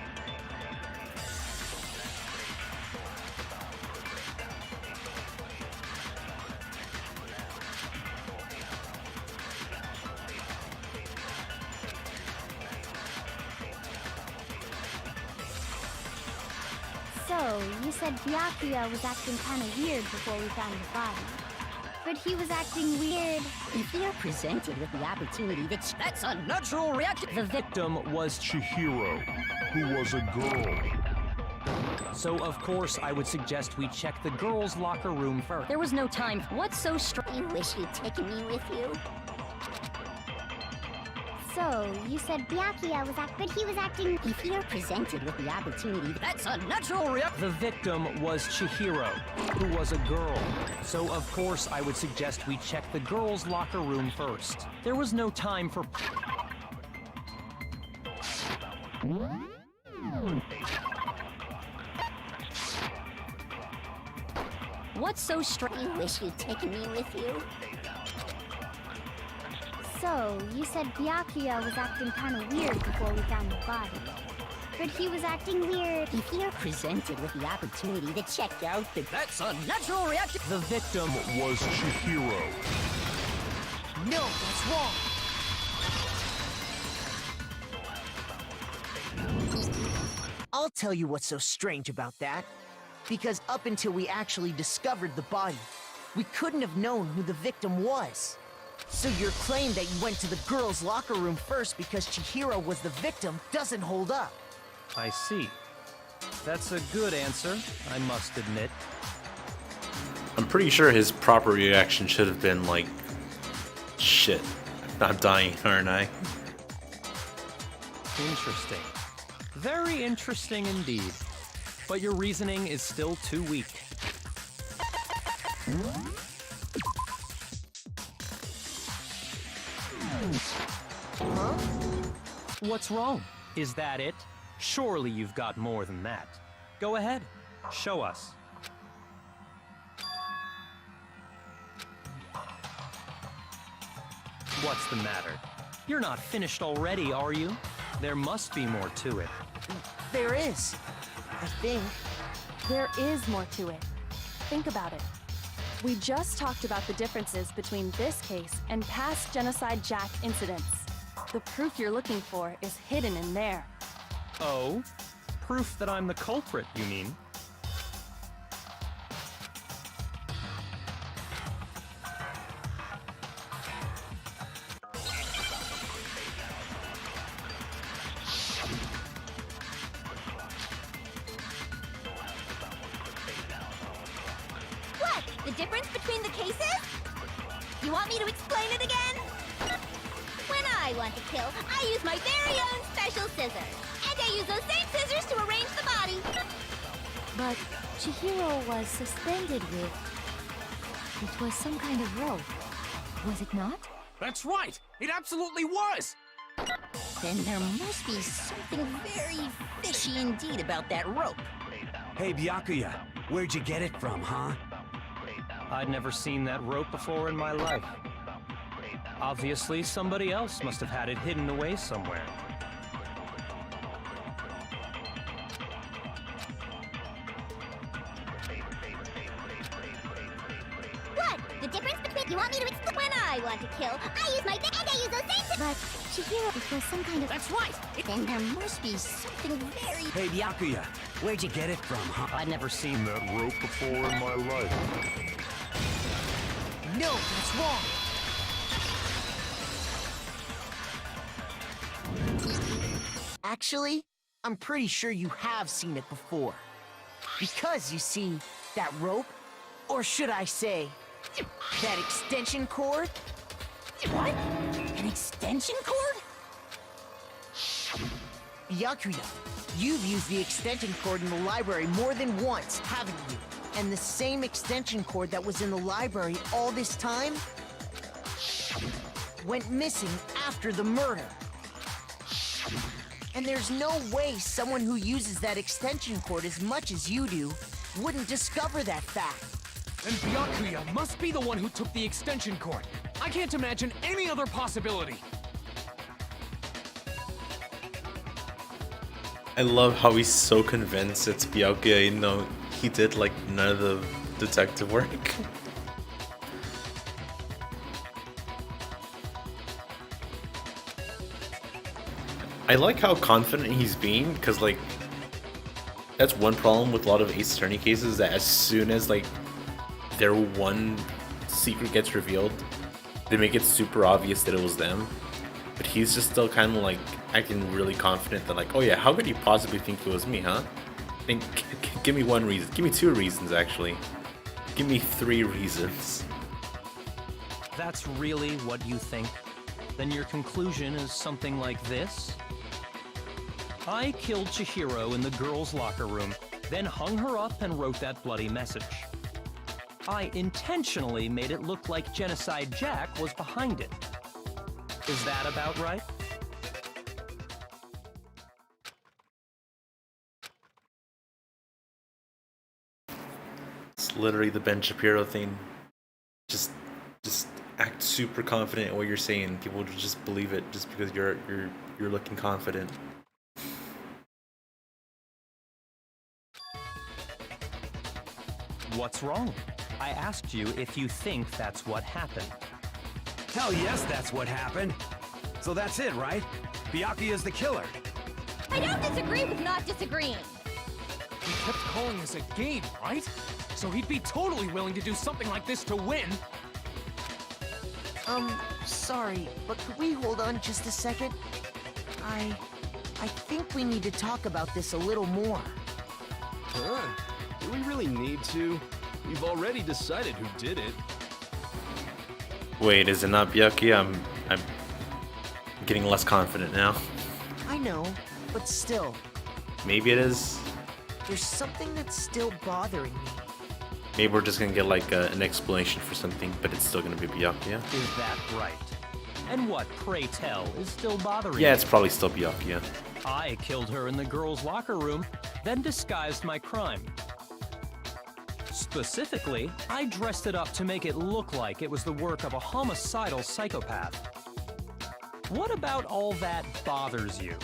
[SPEAKER 1] So, you said Byakuya was acting kinda weird before we found the body. But he was acting weird.
[SPEAKER 12] If you're presented with the opportunity, that's a natural reaction.
[SPEAKER 7] The victim was Chihiro, who was a girl. So of course I would suggest we check the girls' locker room first.
[SPEAKER 12] There was no time. What's so strange?
[SPEAKER 6] I wish you'd taken me with you.
[SPEAKER 1] So, you said Byakuya was but he was acting.
[SPEAKER 12] If you're presented with the opportunity, that's a natural reaction.
[SPEAKER 7] The victim was Chihiro, who was a girl. So of course I would suggest we check the girls' locker room first. There was no time for...
[SPEAKER 12] What's so strange?
[SPEAKER 6] I wish you'd taken me with you.
[SPEAKER 1] So, you said Byakuya was acting kinda weird before we found the body. But he was acting weird.
[SPEAKER 12] If you're presented with the opportunity to check out that's a natural reaction.
[SPEAKER 7] The victim was Chihiro.
[SPEAKER 8] No, that's wrong. I'll tell you what's so strange about that. Because up until we actually discovered the body, we couldn't have known who the victim was. So your claim that you went to the girls' locker room first because Chihiro was the victim doesn't hold up.
[SPEAKER 7] I see. That's a good answer, I must admit.
[SPEAKER 5] I'm pretty sure his proper reaction should have been like, shit, I'm dying, aren't I?
[SPEAKER 7] Interesting. Very interesting indeed. But your reasoning is still too weak. Huh? What's wrong? Is that it? Surely you've got more than that. Go ahead, show us. What's the matter? You're not finished already, are you? There must be more to it.
[SPEAKER 8] There is. I think.
[SPEAKER 9] There is more to it. Think about it. We just talked about the differences between this case and past Genocide Jack incidents. The proof you're looking for is hidden in there.
[SPEAKER 7] Oh? Proof that I'm the culprit, you mean?
[SPEAKER 1] What? The difference between the cases? You want me to explain it again? When I want to kill, I use my very own special scissors. And I use those same scissors to arrange the body.
[SPEAKER 13] But Chihiro was suspended with... It was some kind of rope. Was it not?
[SPEAKER 14] That's right! It absolutely was!
[SPEAKER 6] Then there must be something very fishy indeed about that rope.
[SPEAKER 4] Hey, Byakuya, where'd you get it from, huh?
[SPEAKER 7] I'd never seen that rope before in my life. Obviously, somebody else must have had it hidden away somewhere.
[SPEAKER 1] What? The difference between... You want me to explain? When I want to kill, I use my... And I use those same... But Chihiro, it was some kind of...
[SPEAKER 6] That's right! Then there must be something very...
[SPEAKER 4] Hey, Byakuya, where'd you get it from, huh?
[SPEAKER 14] I'd never seen that rope before in my life.
[SPEAKER 8] No, that's wrong. Actually, I'm pretty sure you have seen it before. Because, you see, that rope, or should I say, that extension cord?
[SPEAKER 6] What? An extension cord?
[SPEAKER 8] Byakuya, you've used the extension cord in the library more than once, haven't you? And the same extension cord that was in the library all this time went missing after the murder. And there's no way someone who uses that extension cord as much as you do wouldn't discover that fact.
[SPEAKER 10] And Byakuya must be the one who took the extension cord. I can't imagine any other possibility.
[SPEAKER 5] I love how he's so convinced it's Byakuya, even though he did like none of the detective work. I like how confident he's being, because like that's one problem with a lot of Ace Attorney cases, that as soon as like their one secret gets revealed, they make it super obvious that it was them. But he's just still kind of like acting really confident that like, oh yeah, how could you possibly think it was me, huh? Give me one reason. Give me 2 reasons, actually. Give me 3 reasons.
[SPEAKER 7] That's really what you think? Then your conclusion is something like this? I killed Chihiro in the girls' locker room, then hung her up and wrote that bloody message. I intentionally made it look like Genocide Jack was behind it. Is that about right?
[SPEAKER 5] It's literally the Ben Shapiro thing. Just act super confident in what you're saying. People will just believe it just because you're looking confident.
[SPEAKER 7] What's wrong? I asked you if you think that's what happened.
[SPEAKER 4] Hell yes, that's what happened. So that's it, right? Byakuya's the killer.
[SPEAKER 1] I don't disagree with not disagreeing.
[SPEAKER 10] He kept calling this a game, right? So he'd be totally willing to do something like this to win.
[SPEAKER 8] Sorry, but could we hold on just a second? I think we need to talk about this a little more.
[SPEAKER 11] Huh? Do we really need to? We've already decided who did it.
[SPEAKER 5] Wait, is it not Byakuya? I'm getting less confident now.
[SPEAKER 8] I know, but still.
[SPEAKER 5] Maybe it is.
[SPEAKER 8] There's something that's still bothering me.
[SPEAKER 5] Maybe we're just gonna get like an explanation for something, but it's still gonna be Byakuya.
[SPEAKER 7] Is that right? And what, pray tell, is still bothering you?
[SPEAKER 5] Yeah, it's probably still Byakuya.
[SPEAKER 7] I killed her in the girls' locker room, then disguised my crime. Specifically, I dressed it up to make it look like it was the work of a homicidal psychopath. What about all that bothers you?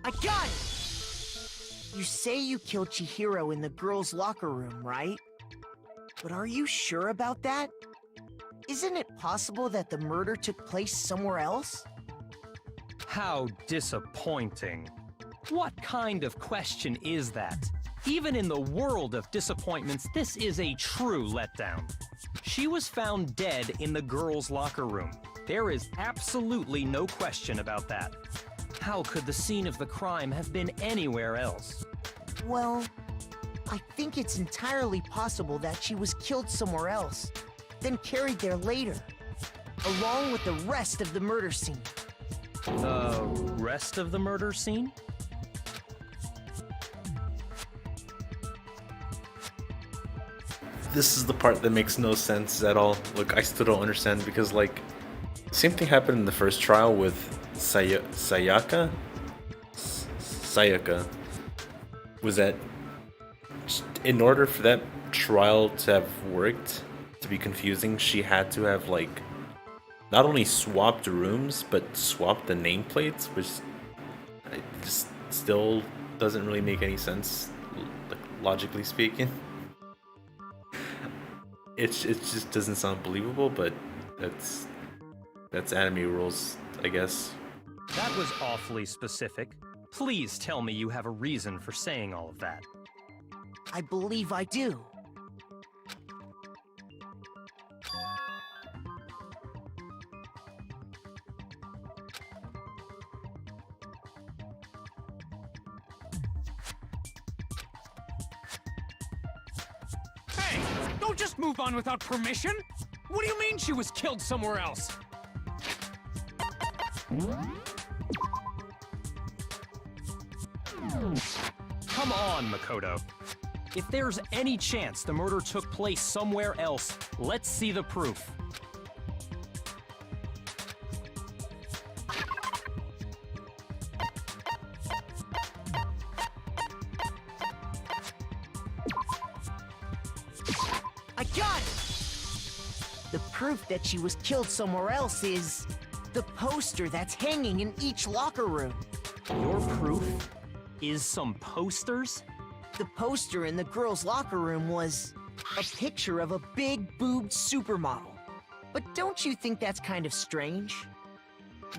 [SPEAKER 8] I got it! You say you killed Chihiro in the girls' locker room, right? But are you sure about that? Isn't it possible that the murder took place somewhere else?
[SPEAKER 7] How disappointing. What kind of question is that? Even in the world of disappointments, this is a true letdown. She was found dead in the girls' locker room. There is absolutely no question about that. How could the scene of the crime have been anywhere else?
[SPEAKER 8] Well, I think it's entirely possible that she was killed somewhere else, then carried there later, along with the rest of the murder scene.
[SPEAKER 7] The rest of the murder scene?
[SPEAKER 5] This is the part that makes no sense at all. Look, I still don't understand because like, same thing happened in the first trial with Sayaka? Was that in order for that trial to have worked, to be confusing, she had to have like not only swapped rooms but swapped the nameplates, which just still doesn't really make any sense, like, logically speaking. It just doesn't sound believable, but that's anime rules, I guess.
[SPEAKER 7] That was awfully specific. Please tell me you have a reason for saying all of that.
[SPEAKER 8] I believe I do.
[SPEAKER 10] Hey, don't just move on without permission! What do you mean she was killed somewhere else?
[SPEAKER 7] Come on, Makoto. If there's any chance the murder took place somewhere else, let's see the proof.
[SPEAKER 8] I got it! The proof that she was killed somewhere else is the poster that's hanging in each locker room.
[SPEAKER 7] Your proof is some posters?
[SPEAKER 8] The poster in the girls' locker room was a picture of a big-boobed supermodel. But don't you think that's kind of strange?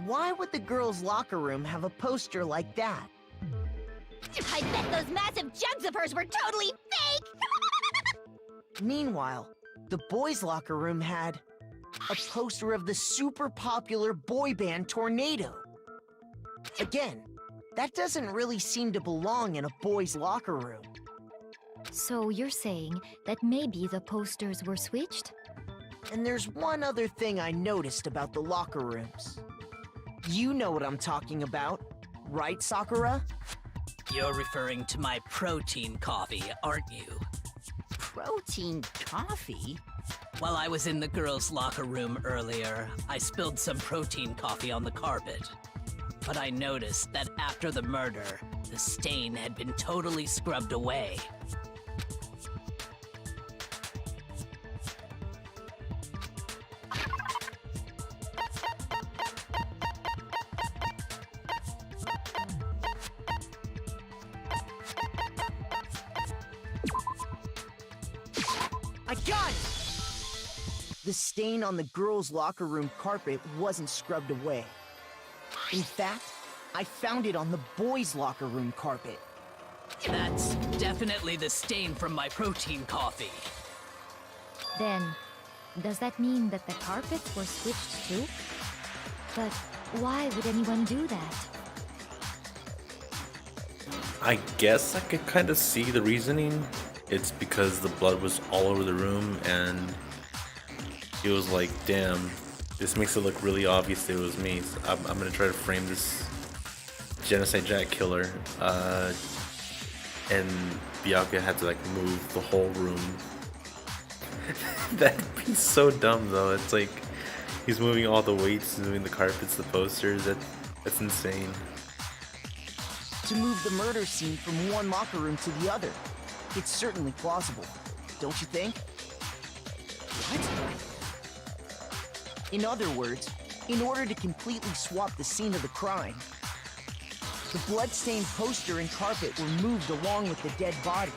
[SPEAKER 8] Why would the girls' locker room have a poster like that?
[SPEAKER 1] I bet those massive jugs of hers were totally fake!
[SPEAKER 8] Meanwhile, the boys' locker room had a poster of the super popular boy band Tornado. Again, that doesn't really seem to belong in a boys' locker room.
[SPEAKER 13] So you're saying that maybe the posters were switched?
[SPEAKER 8] And there's one other thing I noticed about the locker rooms. You know what I'm talking about, right, Sakura?
[SPEAKER 6] You're referring to my protein coffee, aren't you?
[SPEAKER 12] Protein coffee?
[SPEAKER 6] While I was in the girls' locker room earlier, I spilled some protein coffee on the carpet. But I noticed that after the murder, the stain had been totally scrubbed away.
[SPEAKER 8] I got it! The stain on the girls' locker room carpet wasn't scrubbed away. In fact, I found it on the boys' locker room carpet.
[SPEAKER 6] That's definitely the stain from my protein coffee.
[SPEAKER 13] Then, does that mean that the carpets were switched too? But why would anyone do that?
[SPEAKER 5] I guess I could kind of see the reasoning. It's because the blood was all over the room and he was like, damn, this makes it look really obvious that it was me. So I'm gonna try to frame this Genocide Jack killer. And Byakuya had to like move the whole room. That'd be so dumb though. It's like he's moving all the weights, moving the carpets, the posters. That's insane.
[SPEAKER 8] To move the murder scene from one locker room to the other. It's certainly plausible, don't you think? What? In other words, in order to completely swap the scene of the crime, the blood-stained poster and carpet were moved along with the dead body.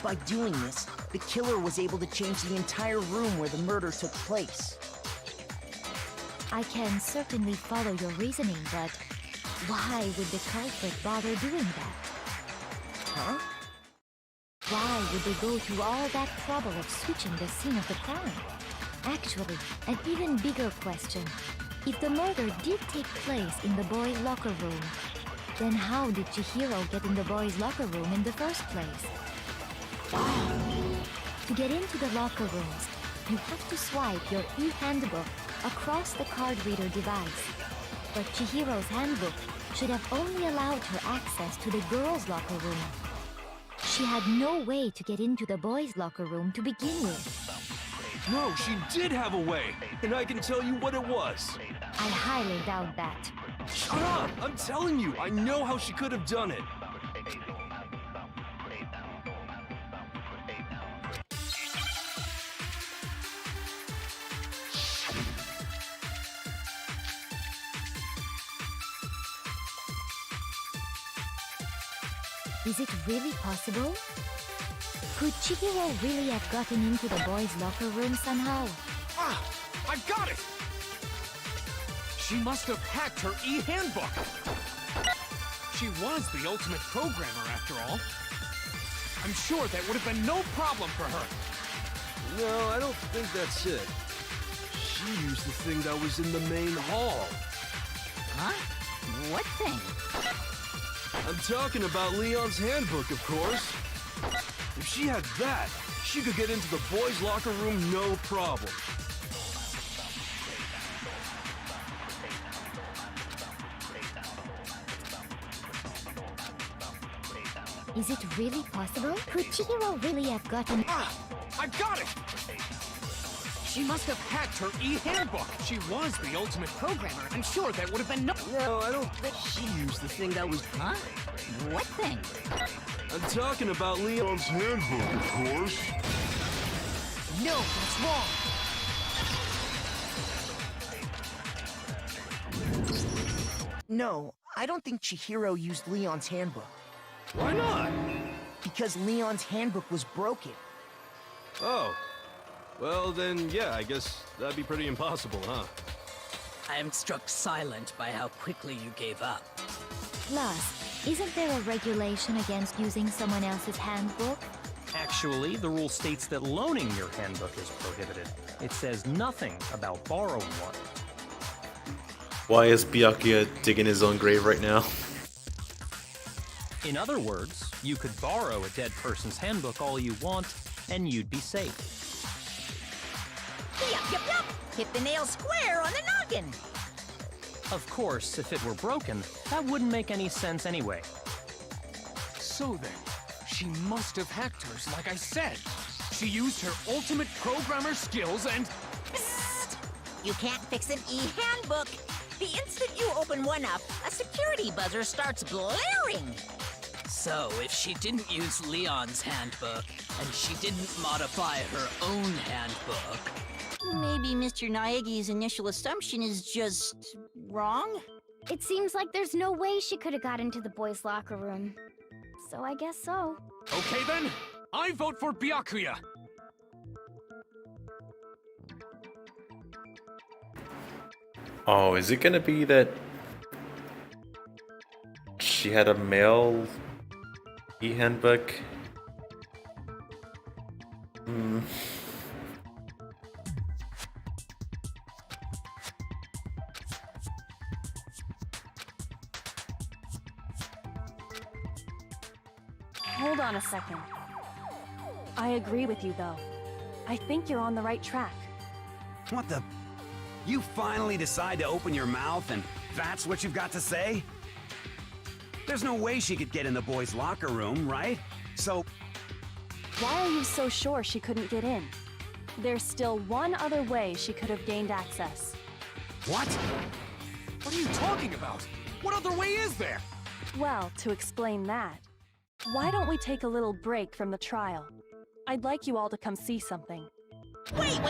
[SPEAKER 8] By doing this, the killer was able to change the entire room where the murder took place.
[SPEAKER 13] I can certainly follow your reasoning, but why would the culprit bother doing that?
[SPEAKER 8] Huh?
[SPEAKER 13] Why would they go through all that trouble of switching the scene of the crime? Actually, an even bigger question. If the murder did take place in the boys' locker room, then how did Chihiro get in the boys' locker room in the first place? To get into the locker rooms, you have to swipe your e-handbook across the card reader device. But Chihiro's handbook should have only allowed her access to the girls' locker room. She had no way to get into the boys' locker room to begin with.
[SPEAKER 11] No, she did have a way, and I can tell you what it was.
[SPEAKER 13] I highly doubt that.
[SPEAKER 11] Shut up! I'm telling you, I know how she could have done it.
[SPEAKER 13] Is it really possible? Could Chihiro really have gotten into the boys' locker room somehow?
[SPEAKER 10] Ah! I've got it! She must have hacked her e-handbook! She was the ultimate programmer, after all. I'm sure that would have been no problem for her.
[SPEAKER 11] No, I don't think that's it. She used the thing that was in the main hall.
[SPEAKER 12] Huh? What thing?
[SPEAKER 11] I'm talking about Leon's handbook, of course. If she had that, she could get into the boys' locker room no problem.
[SPEAKER 13] Is it really possible? Could Chihiro really have gotten...
[SPEAKER 10] Ah! I got it! She must have hacked her e-handbook. She was the ultimate programmer. I'm sure there would have been no...
[SPEAKER 11] No, I don't think she used the thing that was...
[SPEAKER 12] Huh? What thing?
[SPEAKER 11] I'm talking about Leon's handbook, of course.
[SPEAKER 12] No, that's wrong.
[SPEAKER 8] No, I don't think Chihiro used Leon's handbook.
[SPEAKER 11] Why not?
[SPEAKER 8] Because Leon's handbook was broken.
[SPEAKER 11] Oh. Well, then, yeah, I guess that'd be pretty impossible, huh?
[SPEAKER 15] I am struck silent by how quickly you gave up.
[SPEAKER 13] Plus, isn't there a regulation against using someone else's handbook?
[SPEAKER 7] Actually, the rule states that loaning your handbook is prohibited. It says nothing about borrowing one.
[SPEAKER 5] Why is Byakuya digging his own grave right now?
[SPEAKER 7] In other words, you could borrow a dead person's handbook all you want, and you'd be safe.
[SPEAKER 6] Yup. Hit the nail square on the noggin.
[SPEAKER 7] Of course, if it were broken, that wouldn't make any sense anyway.
[SPEAKER 10] So then, she must have hacked hers, like I said. She used her ultimate programmer skills and...
[SPEAKER 6] Psst! You can't fix an e-handbook. The instant you open one up, a security buzzer starts blaring.
[SPEAKER 15] So, if she didn't use Leon's handbook, and she didn't modify her own handbook...
[SPEAKER 12] Maybe Mr. Naegi's initial assumption is just... wrong?
[SPEAKER 1] It seems like there's no way she could have got into the boys' locker room. So I guess so.
[SPEAKER 10] Okay then, I vote for Byakuya.
[SPEAKER 5] Oh, is it gonna be that she had a male e-handbook?
[SPEAKER 9] Hold on a second. I agree with you, though. I think you're on the right track.
[SPEAKER 4] What the... You finally decide to open your mouth and that's what you've got to say? There's no way she could get in the boys' locker room, right? So...
[SPEAKER 9] Why are you so sure she couldn't get in? There's still one other way she could have gained access.
[SPEAKER 4] What?
[SPEAKER 10] What are you talking about? What other way is there?
[SPEAKER 9] Well, to explain that, why don't we take a little break from the trial? I'd like you all to come see something.
[SPEAKER 6] Wait.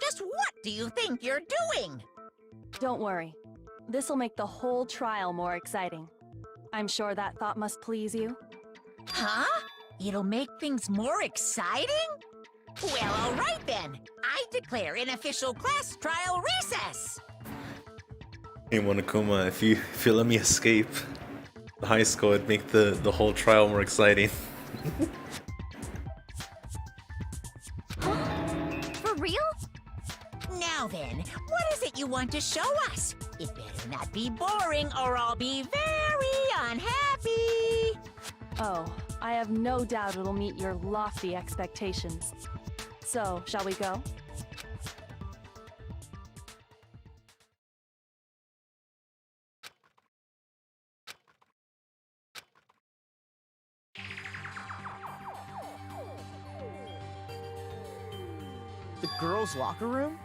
[SPEAKER 6] Just what do you think you're doing?
[SPEAKER 9] Don't worry. This'll make the whole trial more exciting. I'm sure that thought must please you.
[SPEAKER 6] Huh? It'll make things more exciting? Well, all right then. I declare an official class trial recess.
[SPEAKER 5] Hey Monokuma, if you let me escape the high school, it'd make the whole trial more exciting.
[SPEAKER 1] For real?
[SPEAKER 6] Now then, what is it you want to show us? It better not be boring or I'll be very unhappy.
[SPEAKER 9] Oh, I have no doubt it'll meet your lofty expectations. So, shall we go?
[SPEAKER 8] The girls' locker room?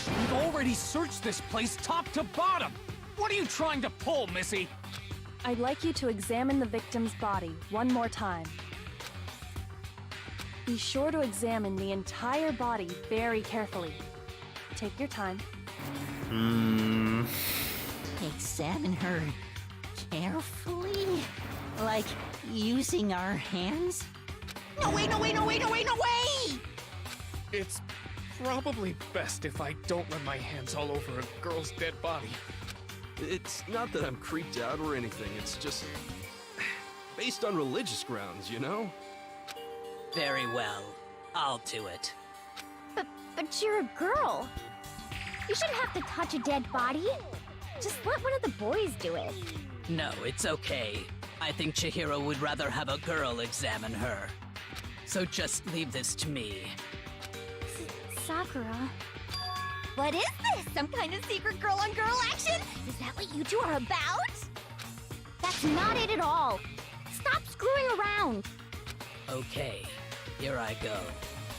[SPEAKER 10] We've already searched this place top to bottom. What are you trying to pull, Missy?
[SPEAKER 9] I'd like you to examine the victim's body one more time. Be sure to examine the entire body very carefully. Take your time.
[SPEAKER 12] Examine her carefully? Like using our hands?
[SPEAKER 6] No way!
[SPEAKER 10] It's probably best if I don't run my hands all over a girl's dead body.
[SPEAKER 11] It's not that I'm creeped out or anything, it's just... based on religious grounds, you know?
[SPEAKER 15] Very well. I'll do it.
[SPEAKER 1] But you're a girl. You shouldn't have to touch a dead body. Just let one of the boys do it.
[SPEAKER 15] No, it's okay. I think Chihiro would rather have a girl examine her. So just leave this to me.
[SPEAKER 1] Sakura. What is this? Some kind of secret girl-on-girl action? Is that what you two are about? That's That's not it at all. Stop screwing around.
[SPEAKER 15] Okay, here I go.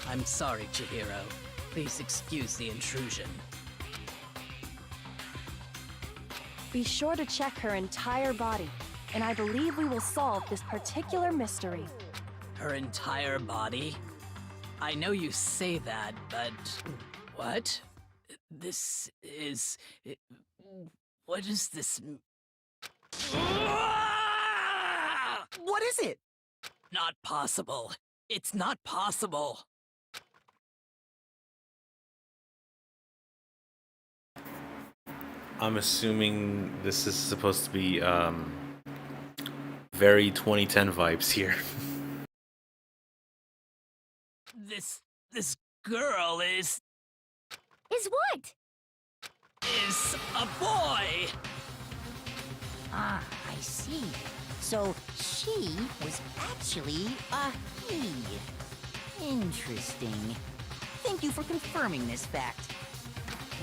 [SPEAKER 15] I'm sorry, Chihiro. Please excuse the intrusion.
[SPEAKER 9] Be sure to check her entire body, and I believe we will solve this particular mystery.
[SPEAKER 15] Her entire body? I know you say that, but... What? This is... What is this...
[SPEAKER 8] What is it?
[SPEAKER 15] Not possible. It's not possible.
[SPEAKER 5] I'm assuming this is supposed to be very 2010 vibes here.
[SPEAKER 15] This girl is
[SPEAKER 1] what?
[SPEAKER 15] Is a boy.
[SPEAKER 12] Ah, I see. So she was actually a he. Interesting. Thank you for confirming this fact.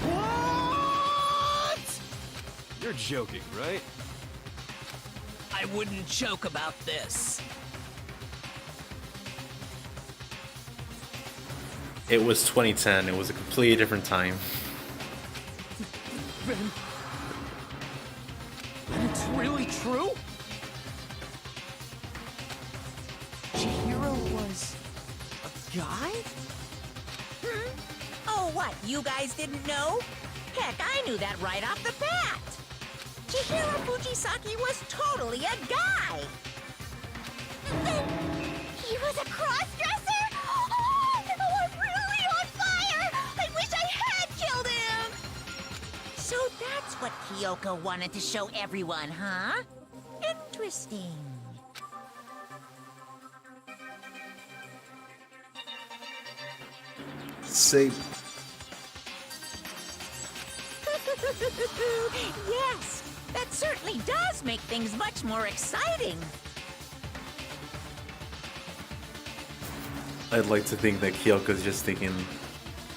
[SPEAKER 11] What? You're joking, right?
[SPEAKER 15] I wouldn't joke about this.
[SPEAKER 5] It was 2010. It was a completely different time.
[SPEAKER 10] Then it's really true?
[SPEAKER 8] Chihiro was a guy?
[SPEAKER 6] Oh, what? You guys didn't know? Heck, I knew that right off the bat. Chihiro Fujisaki was totally a guy.
[SPEAKER 1] He was a cross-dresser? Oh, I'm really on fire! I wish I had killed him!
[SPEAKER 6] So that's what Kyoko wanted to show everyone, huh? Interesting.
[SPEAKER 5] Say,
[SPEAKER 6] Yes, that certainly does make things much more exciting.
[SPEAKER 5] I'd like to think that Kyoko's just thinking,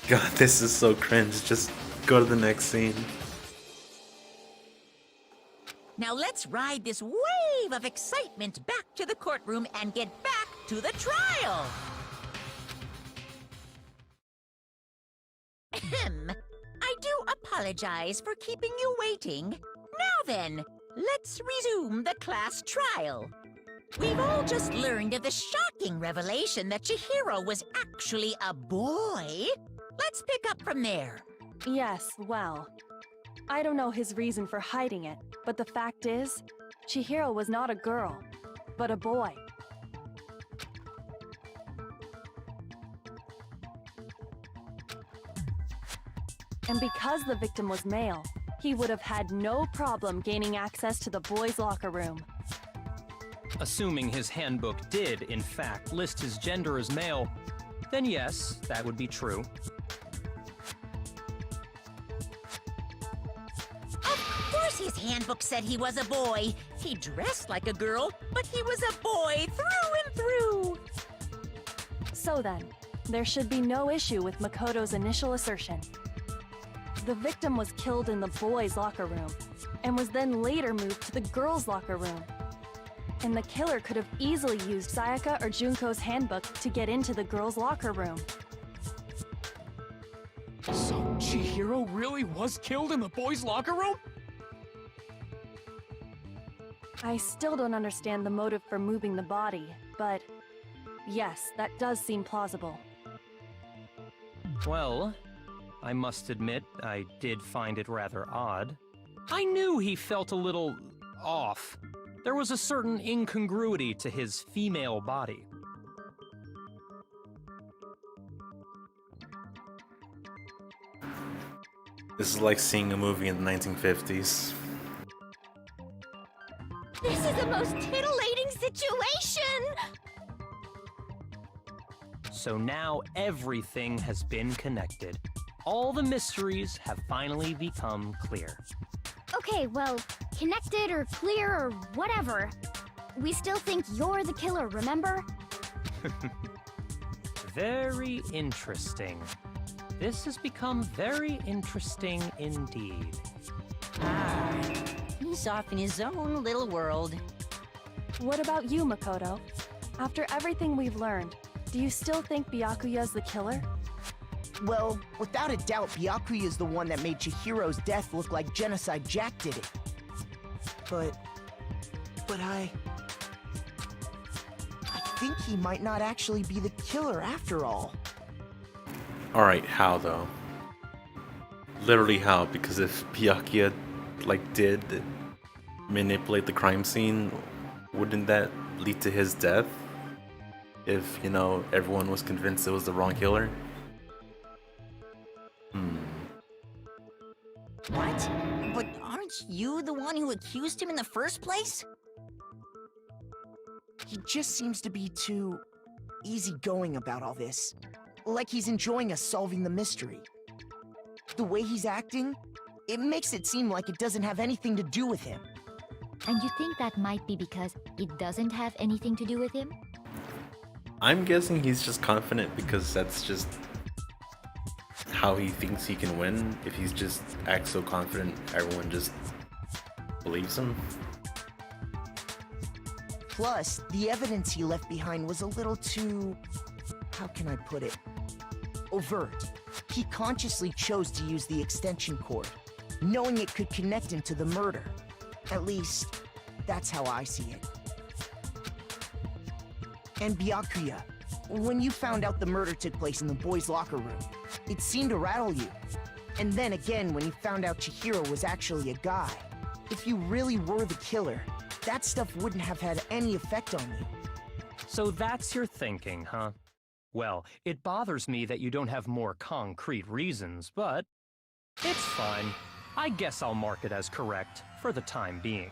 [SPEAKER 5] God, this is so cringe. Just go to the next scene.
[SPEAKER 6] Now let's ride this wave of excitement back to the courtroom and get back to the trial. Ahem. I do apologize for keeping you waiting. Now then, let's resume the class trial. We've all just learned of the shocking revelation that Chihiro was actually a boy. Let's pick up from there.
[SPEAKER 9] Yes, well, I don't know his reason for hiding it, but the fact is, Chihiro was not a girl, but a boy. And because the victim was male, he would have had no problem gaining access to the boys' locker room.
[SPEAKER 7] Assuming his handbook did, in fact, list his gender as male, then yes, that would be true.
[SPEAKER 6] Of course his handbook said he was a boy. He dressed like a girl, but he was a boy through and through.
[SPEAKER 9] So then, there should be no issue with Makoto's initial assertion. The victim was killed in the boys' locker room, and was then later moved to the girls' locker room. And the killer could have easily used Sayaka or Junko's handbook to get into the girls' locker room.
[SPEAKER 10] So Chihiro really was killed in the boys' locker room?
[SPEAKER 9] I still don't understand the motive for moving the body, but yes, that does seem plausible.
[SPEAKER 7] Well, I must admit, I did find it rather odd. I knew he felt a little off. There was a certain incongruity to his female body.
[SPEAKER 5] This is like seeing a movie in the 1950s.
[SPEAKER 1] This is the most titillating situation!
[SPEAKER 7] So now everything has been connected. All the mysteries have finally become clear.
[SPEAKER 1] Okay, well, connected or clear or whatever. We still think you're the killer, remember?
[SPEAKER 7] Very interesting. This has become very interesting indeed.
[SPEAKER 12] Ah, He's off in his own little world.
[SPEAKER 9] What about you, Makoto? After everything we've learned, do you still think Byakuya's the killer?
[SPEAKER 8] Well, without a doubt, Byakuya is the one that made Chihiro's death look like Genocide Jack did it. But I think he might not actually be the killer after all.
[SPEAKER 5] Alright, how though? Literally how? Because if Byakuya, did manipulate the crime scene, wouldn't that lead to his death? If, everyone was convinced it was the wrong killer?
[SPEAKER 12] What? But aren't you the one who accused him in the first place?
[SPEAKER 8] He just seems to be too easygoing about all this. Like he's enjoying us solving the mystery. The way he's acting, it makes it seem like it doesn't have anything to do with him.
[SPEAKER 13] And you think that might be because it doesn't have anything to do with him?
[SPEAKER 5] I'm guessing he's just confident because that's just how he thinks he can win. If he's just acts so confident, everyone just believes him.
[SPEAKER 8] Plus, the evidence he left behind was a little too... how can I put it? Overt. He consciously chose to use the extension cord, knowing it could connect him to the murder. At least, that's how I see it. And Byakuya, when you found out the murder took place in the boys' locker room, it seemed to rattle you. And then again, when you found out Chihiro was actually a guy, if you really were the killer, that stuff wouldn't have had any effect on you.
[SPEAKER 7] So that's your thinking, huh? Well, it bothers me that you don't have more concrete reasons, but it's fine. I guess I'll mark it as correct for the time being.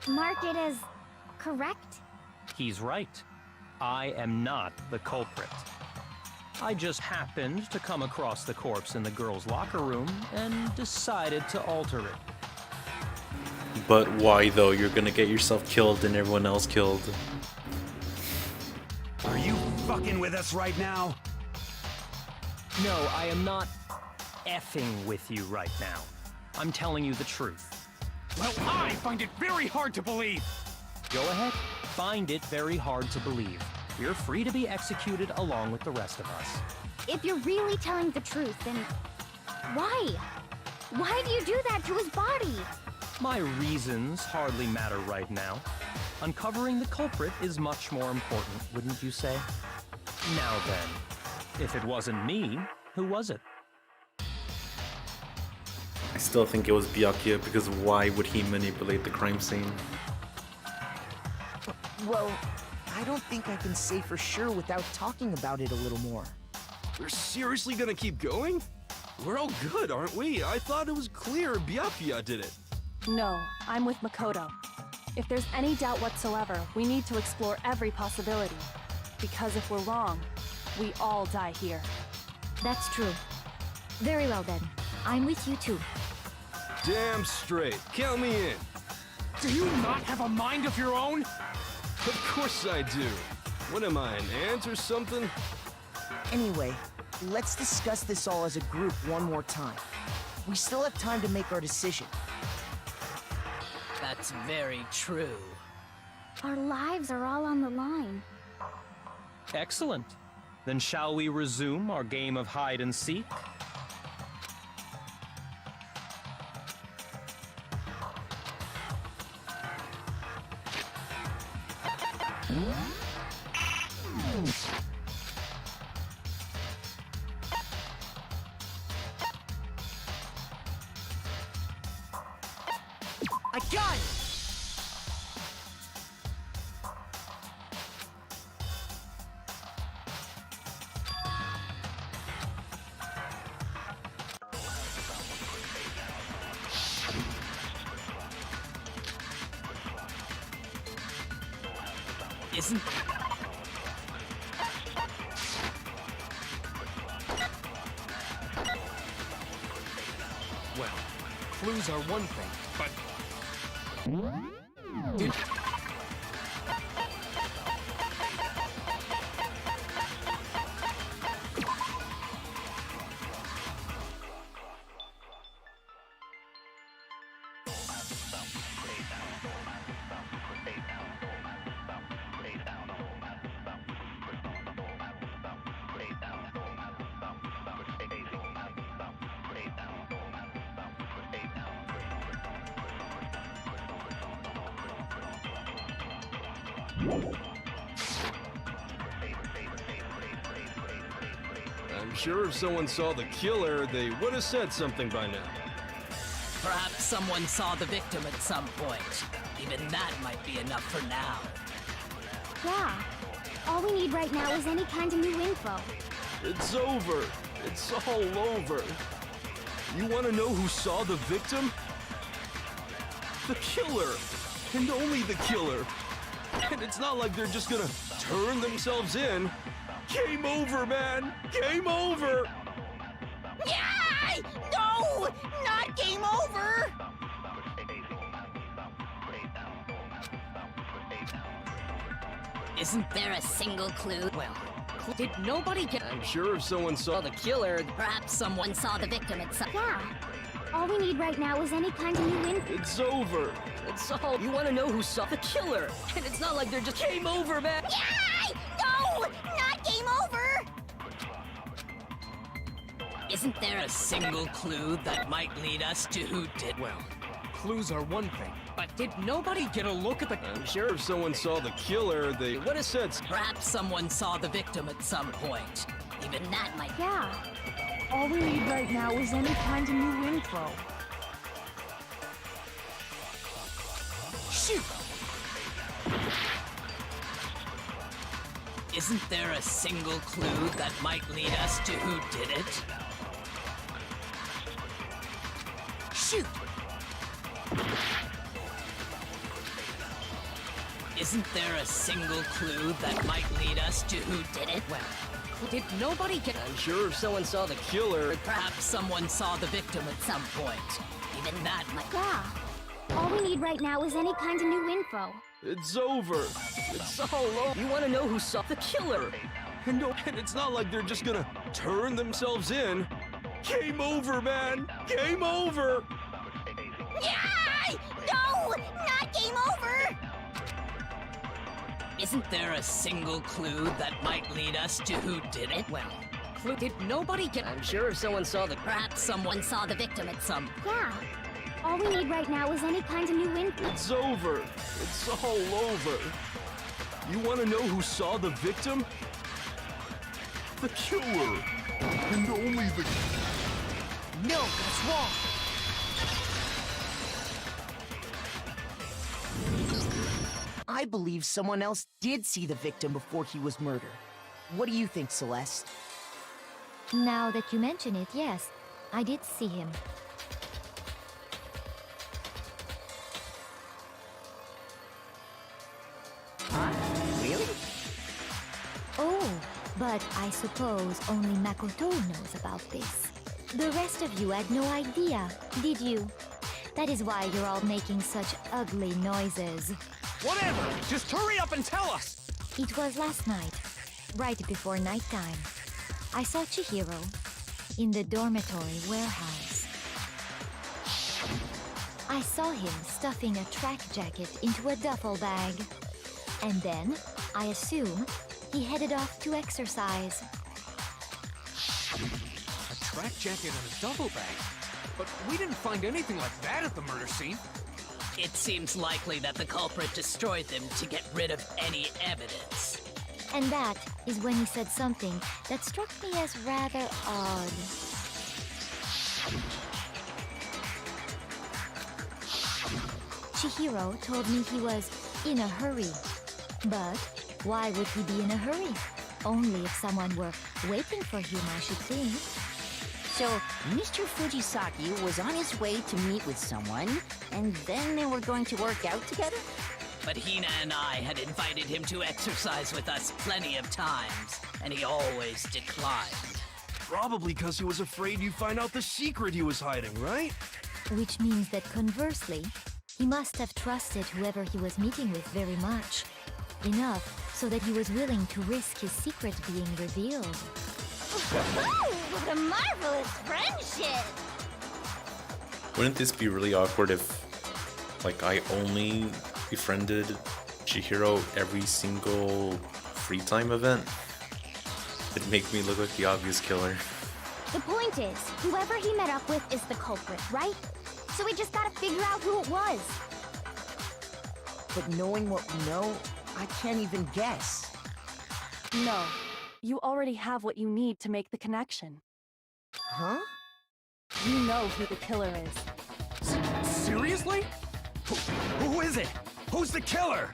[SPEAKER 1] Mark it as correct?
[SPEAKER 7] He's right. I am not the culprit. I just happened to come across the corpse in the girls' locker room and decided to alter it.
[SPEAKER 5] But why though? You're gonna get yourself killed and everyone else killed.
[SPEAKER 4] Are you fucking with us right now?
[SPEAKER 7] No, I am not effing with you right now. I'm telling you the truth.
[SPEAKER 10] Well, I find it very hard to believe.
[SPEAKER 7] Go ahead, find it very hard to believe. You're free to be executed along with the rest of us.
[SPEAKER 1] If you're really telling the truth, then why? Why do you do that to his body?
[SPEAKER 7] My reasons hardly matter right now. Uncovering the culprit is much more important, wouldn't you say? Now then, if it wasn't me, who was it?
[SPEAKER 5] I still think it was Byakuya because why would he manipulate the crime scene?
[SPEAKER 8] Well, I don't think I can say for sure without talking about it a little more.
[SPEAKER 11] We're seriously gonna keep going? We're all good, aren't we? I thought it was clear Byakuya did it.
[SPEAKER 9] No, I'm with Makoto. If there's any doubt whatsoever, we need to explore every possibility. Because if we're wrong, we all die here.
[SPEAKER 13] That's true. Very well then. I'm with you too.
[SPEAKER 11] Damn straight. Count me in.
[SPEAKER 10] Do you not have a mind of your own?
[SPEAKER 11] Of course I do. What am I, an ant or something?
[SPEAKER 8] Anyway, let's discuss this all as a group one more time. We still have time to make our decision.
[SPEAKER 15] That's very true.
[SPEAKER 1] Our lives are all on the line.
[SPEAKER 7] Excellent. Then shall we resume our game of hide and seek?
[SPEAKER 8] I got it!
[SPEAKER 15] Isn't...
[SPEAKER 10] Well, clues are one thing, but...
[SPEAKER 11] I'm sure if someone saw the killer, they would have said something by now.
[SPEAKER 15] Perhaps someone saw the victim at some point. Even that might be enough for now.
[SPEAKER 1] Yeah. All we need right now is any kind of new info.
[SPEAKER 11] It's over. It's all over. You want to know who saw the victim? The killer. And only the killer. And it's not like they're just gonna turn themselves in. Game over, man! Game over!
[SPEAKER 6] Yay! No! Not game over!
[SPEAKER 12] Isn't there a single clue? Well, did nobody get...
[SPEAKER 11] I'm sure if someone saw the
[SPEAKER 12] killer, perhaps someone saw the victim at some...
[SPEAKER 1] Yeah. All we need right now is any kind of new info.
[SPEAKER 11] It's over.
[SPEAKER 12] It's all... You want to know who saw the killer? And it's not like they're just... Game over, man!
[SPEAKER 1] Yay! No! Not game over!
[SPEAKER 15] Isn't there a single clue that might lead us to who did...
[SPEAKER 10] Well, clues are one thing, but did nobody get a look at the...
[SPEAKER 11] I'm sure if someone saw the killer, they would have said...
[SPEAKER 15] Perhaps someone saw the victim at some point. Even that might...
[SPEAKER 1] Yeah. All we need right now is any kind of new info.
[SPEAKER 15] Shoot! Isn't there a single clue that might lead us to who did it? Shoot! Isn't there a single clue that might lead us to who did it? Well,
[SPEAKER 12] did nobody get...
[SPEAKER 11] I'm sure if someone saw the killer...
[SPEAKER 15] Perhaps someone saw the victim at some point. Even that might...
[SPEAKER 1] Yeah. All we need right now is any kind of new info.
[SPEAKER 11] It's over. It's all over.
[SPEAKER 12] You want to know who saw the killer?
[SPEAKER 11] And it's not like they're just gonna turn themselves in. Game over, man! Game over!
[SPEAKER 1] Yay! No! Not game over!
[SPEAKER 15] Isn't there a single clue that might lead us to who did it? Well,
[SPEAKER 12] Did nobody get... I'm sure if someone saw the...
[SPEAKER 15] perhaps someone saw the victim at some...
[SPEAKER 1] Yeah. All we need right now is any kind of new info.
[SPEAKER 11] It's over. It's all over. You want to know who saw the victim? The killer. And only the...
[SPEAKER 8] No, that's wrong. I believe someone else did see the victim before he was murdered. What do you think, Celeste?
[SPEAKER 13] Now that you mention it, yes, I did see him.
[SPEAKER 8] Really?
[SPEAKER 13] Oh, but I suppose only Makoto knows about this. The rest of you had no idea, did you? That is why you're all making such ugly noises.
[SPEAKER 10] Whatever! Just hurry up and tell us!
[SPEAKER 13] It was last night, right before nighttime. I saw Chihiro in the dormitory warehouse. I saw him stuffing a track jacket into a duffel bag. And then, I assume, he headed off to exercise.
[SPEAKER 10] A track jacket and a duffel bag? But we didn't find anything like that at the murder scene.
[SPEAKER 15] It seems likely that the culprit destroyed them to get rid of any evidence.
[SPEAKER 13] And that is when he said something that struck me as rather odd. Chihiro told me he was in a hurry. But why would he be in a hurry? Only if someone were waiting for him, I should think.
[SPEAKER 12] So, Mr. Fujisaki was on his way to meet with someone, and then they were going to work out together?
[SPEAKER 15] But Hina and I had invited him to exercise with us plenty of times, and he always declined.
[SPEAKER 11] Probably because he was afraid you'd find out the secret he was hiding, right?
[SPEAKER 13] Which means that conversely, he must have trusted whoever he was meeting with very much. Enough so that he was willing to risk his secret being revealed.
[SPEAKER 1] Oh, what a marvelous friendship!
[SPEAKER 5] Wouldn't this be really awkward if, like, I only befriended Chihiro every single free time event? It'd make me look like the obvious killer.
[SPEAKER 1] The point is, whoever he met up with is the culprit, right? So we just gotta figure out who it was.
[SPEAKER 8] But knowing what we know, I can't even guess.
[SPEAKER 9] No, you already have what you need to make the connection.
[SPEAKER 8] Huh?
[SPEAKER 9] You know who the killer is.
[SPEAKER 10] Seriously?
[SPEAKER 4] Who is it? Who's the killer?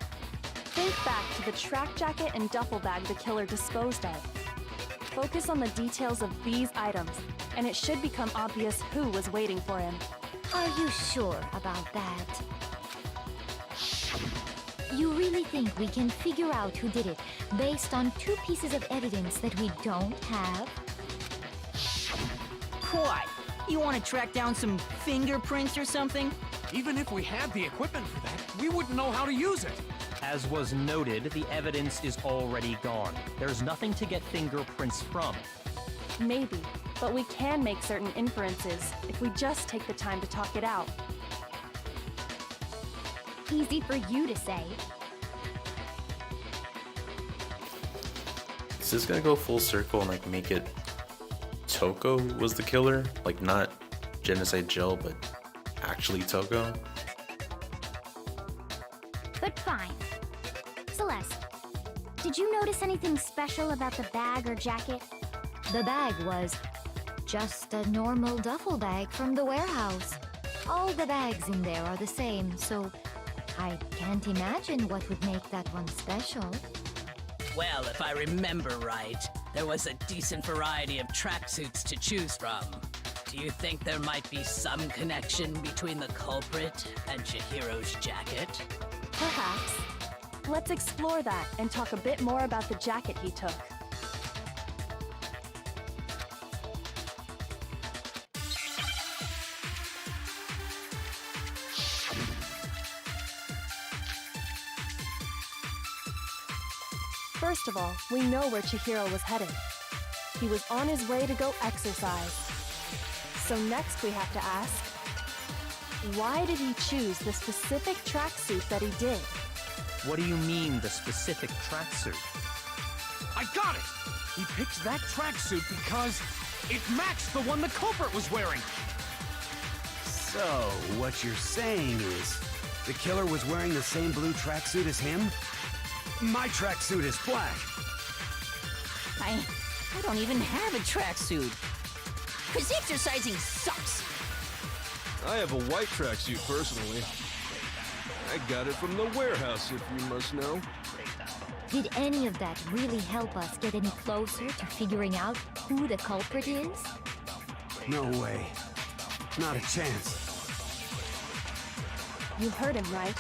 [SPEAKER 9] Think back to the track jacket and duffel bag the killer disposed of. Focus on the details of these items, and it should become obvious who was waiting for him.
[SPEAKER 13] Are you sure about that? You really think we can figure out who did it based on 2 pieces of evidence that we don't have?
[SPEAKER 12] What? You want to track down some fingerprints or something?
[SPEAKER 10] Even if we had the equipment for that, we wouldn't know how to use it.
[SPEAKER 7] As was noted, the evidence is already gone. There's nothing to get fingerprints from.
[SPEAKER 9] Maybe, but we can make certain inferences if we just take the time to talk it out.
[SPEAKER 1] Easy for you to say.
[SPEAKER 5] Is this gonna go full circle and like make it Toko was the killer? Like not Genocide Jill, but actually Toko?
[SPEAKER 1] But fine. Celeste, did you notice anything special about the bag or jacket?
[SPEAKER 13] The bag was just a normal duffel bag from the warehouse. All the bags in there are the same, so I can't imagine what would make that one special.
[SPEAKER 15] Well, if I remember right, there was a decent variety of tracksuits to choose from. Do you think there might be some connection between the culprit and Chihiro's jacket?
[SPEAKER 9] Perhaps. Let's explore that and talk a bit more about the jacket he took. First of all, we know where Chihiro was headed. He was on his way to go exercise. So next we have to ask, why did he choose the specific tracksuit that he did?
[SPEAKER 7] What do you mean, the specific tracksuit?
[SPEAKER 10] I got it! He picked that tracksuit because it matched the one the culprit was wearing.
[SPEAKER 4] So, what you're saying is, the killer was wearing the same blue tracksuit as him? My tracksuit is black.
[SPEAKER 12] I don't even have a tracksuit. 'Cause exercising sucks.
[SPEAKER 11] I have a white tracksuit personally. I got it from the warehouse, if you must know.
[SPEAKER 13] Did any of that really help us get any closer to figuring out who the culprit is?
[SPEAKER 4] No way. Not a chance.
[SPEAKER 9] You heard him, right?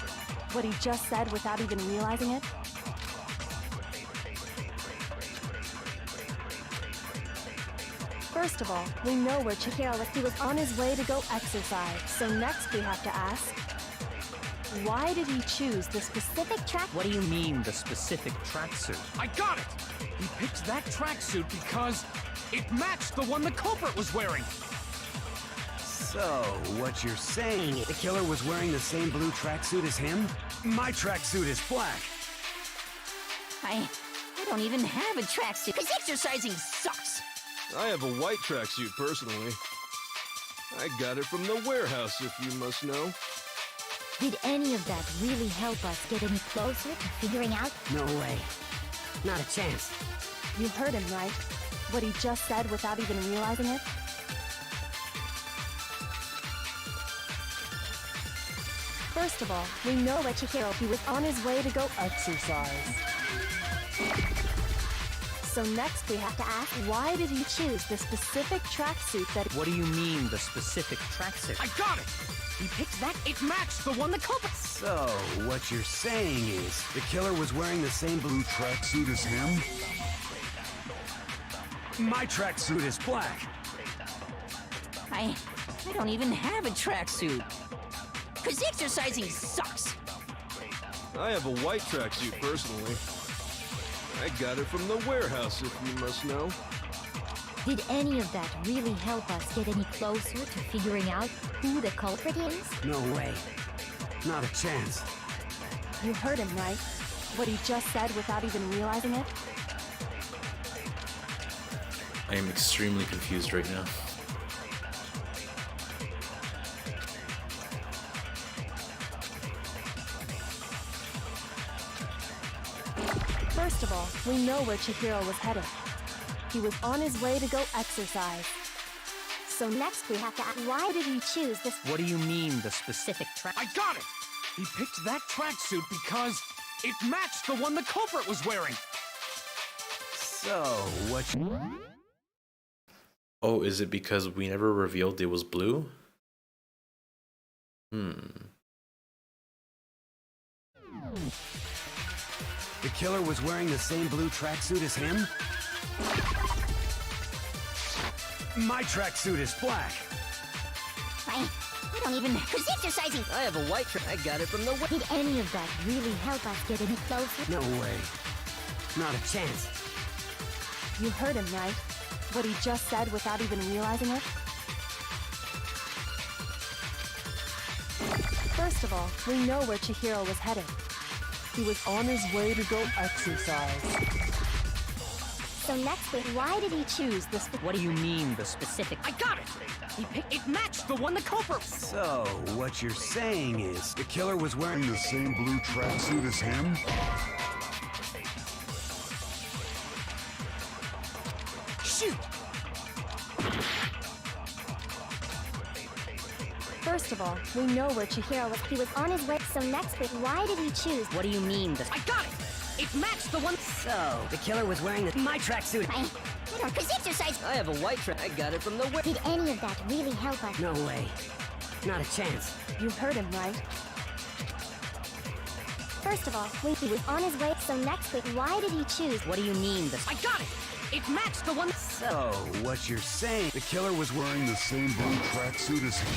[SPEAKER 9] What he just said without even realizing it? First of all, we know where Chihiro was. He was on his way to go exercise. So next we have to ask, why did he choose the specific track?
[SPEAKER 7] What do you mean, the specific tracksuit?
[SPEAKER 10] I got it! He picked that tracksuit because it matched the one the culprit was wearing.
[SPEAKER 4] So, what you're saying is the killer was wearing the same blue tracksuit as him? My tracksuit is black.
[SPEAKER 12] I don't even have a tracksuit. 'Cause exercising sucks.
[SPEAKER 11] I have a white tracksuit personally. I got it from the warehouse, if you must know.
[SPEAKER 13] Did any of that really help us get any closer to figuring out?
[SPEAKER 4] No way. Not a chance.
[SPEAKER 9] You heard him, right? What he just said without even realizing it? First of all, we know that Chihiro, he was on his way to go exercise. So next we have to ask, why did he choose the specific tracksuit that...
[SPEAKER 7] What do you mean, the specific tracksuit?
[SPEAKER 10] I got it! He picked that, it matched the one the culprit...
[SPEAKER 4] So, what you're saying is the killer was wearing the same blue tracksuit as him? My tracksuit is black.
[SPEAKER 12] I don't even have a tracksuit. 'Cause exercising sucks.
[SPEAKER 11] I have a white tracksuit personally. I got it from the warehouse, if you must know.
[SPEAKER 13] Did any of that really help us get any closer to figuring out who the culprit is?
[SPEAKER 4] No way. Not a chance.
[SPEAKER 9] You heard him, right? What he just said without even realizing it?
[SPEAKER 5] I am extremely confused right now.
[SPEAKER 9] First of all, we know where Chihiro was headed. He was on his way to go exercise.
[SPEAKER 13] So next we have to ask, why did he choose this?
[SPEAKER 7] What do you mean, the specific track?
[SPEAKER 10] I got it! He picked that tracksuit because it matched the one the culprit was wearing.
[SPEAKER 4] So, what you...
[SPEAKER 5] Oh, is it because we never revealed it was blue?
[SPEAKER 4] The killer was wearing the same blue tracksuit as him? My tracksuit is black.
[SPEAKER 1] I don't even... Who's exercising?
[SPEAKER 8] I have a white track. I got it from the...
[SPEAKER 13] Did any of that really help us get any closer?
[SPEAKER 4] No way. Not a chance.
[SPEAKER 9] You heard him, right? What he just said without even realizing it? First of all, we know where Chihiro was headed. He was on his way to go exercise.
[SPEAKER 13] So next we...
[SPEAKER 9] Why did he choose this?
[SPEAKER 8] What do you mean, the specific...
[SPEAKER 10] I got it! He picked... It matched the one the culprit...
[SPEAKER 4] So, what you're saying is, the killer was wearing
[SPEAKER 14] The same blue tracksuit as him?
[SPEAKER 8] Shoot!
[SPEAKER 9] First of all, we know where Chihiro was.
[SPEAKER 13] He was on his way. So next we... Why did he choose...
[SPEAKER 8] What do you mean, the...
[SPEAKER 10] I got it! It matched the one...
[SPEAKER 8] So, the killer was wearing my tracksuit.
[SPEAKER 1] I don't... Who's exercising?
[SPEAKER 8] I have a white track. I got it from the...
[SPEAKER 13] Did any of that really help us?
[SPEAKER 8] No way. Not a chance.
[SPEAKER 9] You heard him, right?
[SPEAKER 13] First of all, he was on his way. So next we... Why did he choose...
[SPEAKER 8] What do you mean, the...
[SPEAKER 10] I got it! It matched the one...
[SPEAKER 4] So, what you're saying, the killer was
[SPEAKER 14] Wearing the same blue tracksuit as him?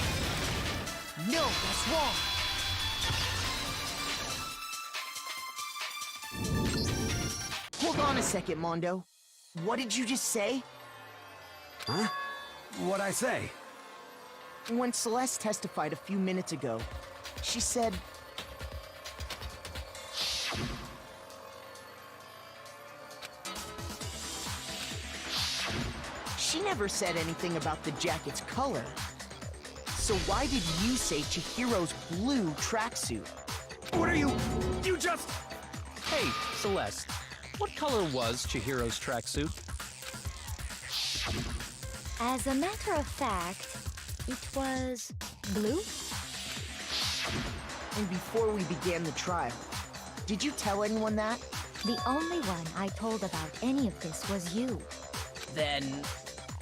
[SPEAKER 8] No, that's wrong. Hold on a second, Mondo. What did you just say?
[SPEAKER 4] Huh? What'd I say?
[SPEAKER 8] When Celeste testified a few minutes ago, she said... She never said anything about the jacket's color. So why did you say Chihiro's blue tracksuit?
[SPEAKER 4] What are you... You just...
[SPEAKER 7] Hey, Celeste. What color was Chihiro's tracksuit?
[SPEAKER 13] As a matter of fact, it was... blue?
[SPEAKER 8] And before we began the trial, did you tell anyone that?
[SPEAKER 13] The only one I told about any of this was you.
[SPEAKER 15] Then,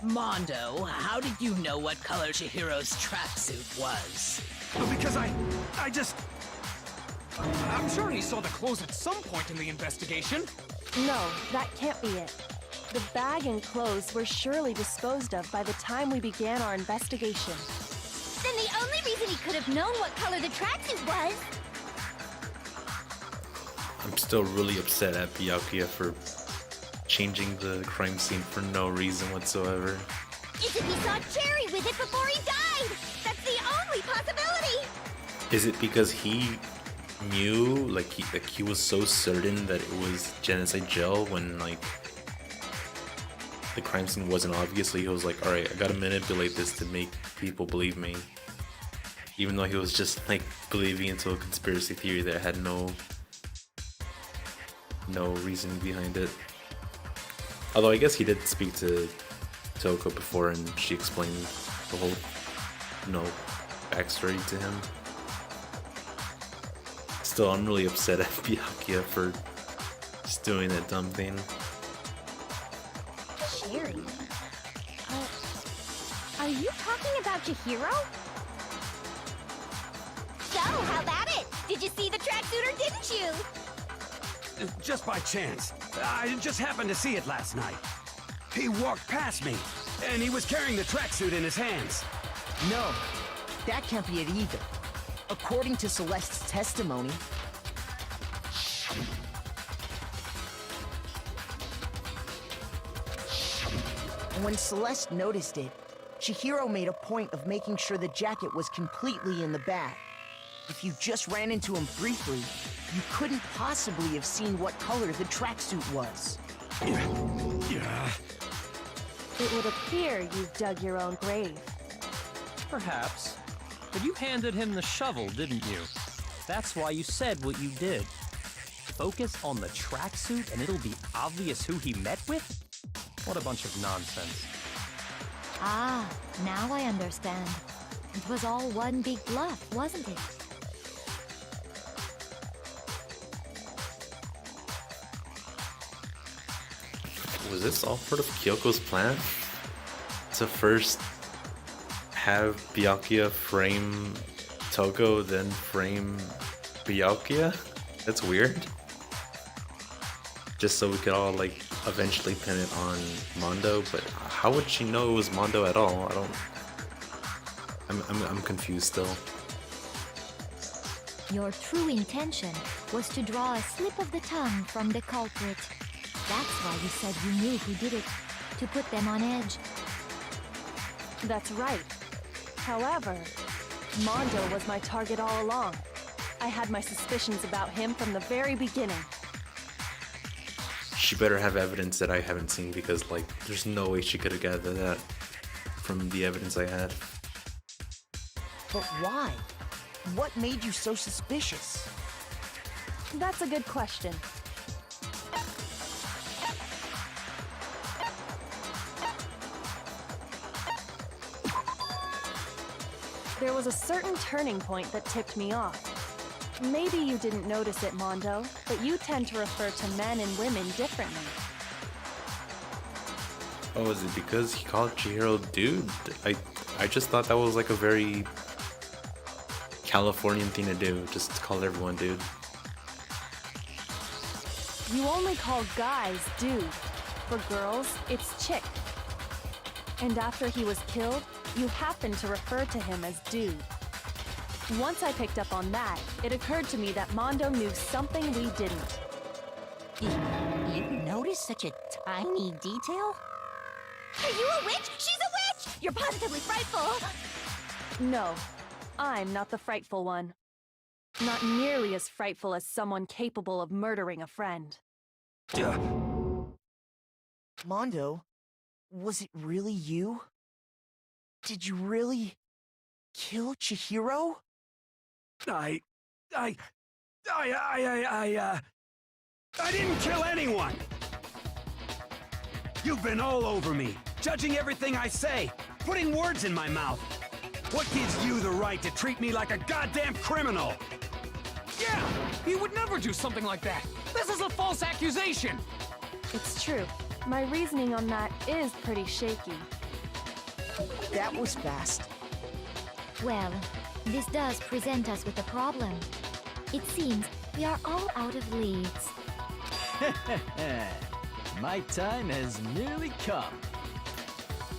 [SPEAKER 15] Mondo, how did you know what color Chihiro's tracksuit was?
[SPEAKER 10] Because I just... I'm sure he saw the clothes at some point in the investigation.
[SPEAKER 9] No, that can't be it. The bag and clothes were surely disposed of by the time we began our investigation.
[SPEAKER 1] Then the only reason he could have known what color the tracksuit was...
[SPEAKER 5] I'm still really upset at Byakuya for changing the crime scene for no reason whatsoever.
[SPEAKER 1] is if he saw Cherry with it before he died! That's the only possibility!
[SPEAKER 5] Is it because he knew, like he was so certain that it was Genocide Gel when like the crime scene wasn't obvious, so he was like, alright, I gotta manipulate this to make people believe me. Even though he was just like believing into a conspiracy theory that had no reason behind it. Although I guess he did speak to Toko before and she explained the whole, backstory to him. Still, I'm really upset at Byakuya for just doing that dumb thing.
[SPEAKER 1] Cherry? Are you talking about Chihiro? So, how about it? Did you see the tracksuit or didn't you?
[SPEAKER 4] Just by chance. I just happened to see it last night. He walked past me, and he was carrying the tracksuit in his hands.
[SPEAKER 8] No, that can't be it either. According to Celeste's testimony, when Celeste noticed it, Chihiro made a point of making sure the jacket was completely in the bag. If you just ran into him briefly, you couldn't possibly have seen what color the tracksuit was.
[SPEAKER 4] Yeah.
[SPEAKER 9] It would appear you've dug your own grave.
[SPEAKER 7] Perhaps. But you handed him the shovel, didn't you? That's why you said what you did. focus on the tracksuit and it'll be obvious who he met with? What a bunch of nonsense.
[SPEAKER 13] Ah, now I understand. It was all one big bluff, wasn't it?
[SPEAKER 5] Was this all part of Kyoko's plan? To first have Byakuya frame Toko, then frame Byakuya? That's weird. Just so we could all like eventually pin it on Mondo, but how would she know it was Mondo at all? I'm confused still.
[SPEAKER 13] Your true intention was to draw a slip of the tongue from the culprit. That's why you said you knew who did it, to put them on edge.
[SPEAKER 9] That's right. However, Mondo was my target all along. I had my suspicions about him from the very beginning.
[SPEAKER 5] She better have evidence that I haven't seen, because like there's no way she could have gathered that from the evidence I had.
[SPEAKER 8] But why? What made you so suspicious?
[SPEAKER 9] That's a good question. There was a certain turning point that tipped me off. Maybe you didn't notice it, Mondo, but you tend to refer to men and women differently.
[SPEAKER 5] Oh, is it because he called Chihiro dude? I just thought that was like a very Californian thing to do, just to call everyone dude.
[SPEAKER 9] You only call guys dude. For girls, it's chick. And after he was killed, you happened to refer to him as dude. Once I picked up on that, it occurred to me that Mondo knew something we didn't.
[SPEAKER 12] You noticed such a tiny detail?
[SPEAKER 1] Are you a witch? She's a witch! You're positively frightful!
[SPEAKER 9] No, I'm not the frightful one. Not nearly as frightful as someone capable of murdering a friend.
[SPEAKER 8] Mondo, was it really you? Did you really kill Chihiro?
[SPEAKER 4] I didn't kill anyone! You've been all over me, judging everything I say, putting words in my mouth. What gives you the right to treat me like a goddamn criminal?
[SPEAKER 10] Yeah, he would never do something like that. This is a false accusation.
[SPEAKER 9] It's true. My reasoning on that is pretty shaky.
[SPEAKER 8] That was fast.
[SPEAKER 13] Well, this does present us with a problem. It seems we are all out of leads.
[SPEAKER 16] My time has nearly come.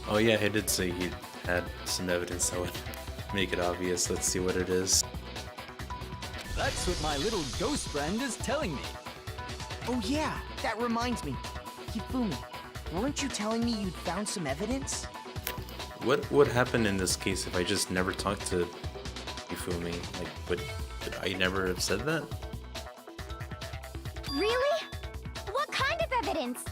[SPEAKER 5] Oh yeah, he did say he had some evidence that would make it obvious. Let's see what it is.
[SPEAKER 16] That's what my little ghost friend is telling me.
[SPEAKER 8] Oh yeah, that reminds me. Hifumi, weren't you telling me you'd found some evidence?
[SPEAKER 5] What would happen in this case if I just never talked to Hifumi? Like, would I never have said that?
[SPEAKER 1] Really? What kind of evidence?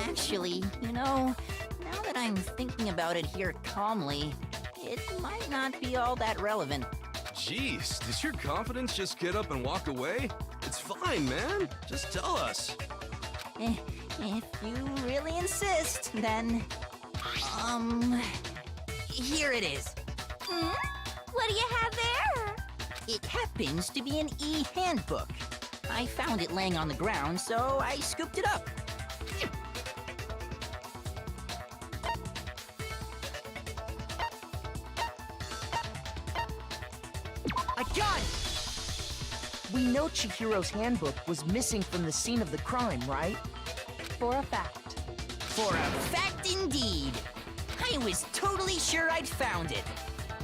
[SPEAKER 12] Actually, you know, now that I'm thinking about it here calmly, it might not be all that relevant.
[SPEAKER 11] Jeez, does your confidence just get up and walk away? It's fine, man. Just tell us.
[SPEAKER 12] If you really insist, then... Here it is.
[SPEAKER 1] What do you have there?
[SPEAKER 12] It happens to be an e-handbook. I found it laying on the ground, so I scooped it up.
[SPEAKER 8] I got it! We know Chihiro's handbook was missing from the scene of the crime, right?
[SPEAKER 9] For a fact.
[SPEAKER 12] For a fact indeed. I was totally sure I'd found it.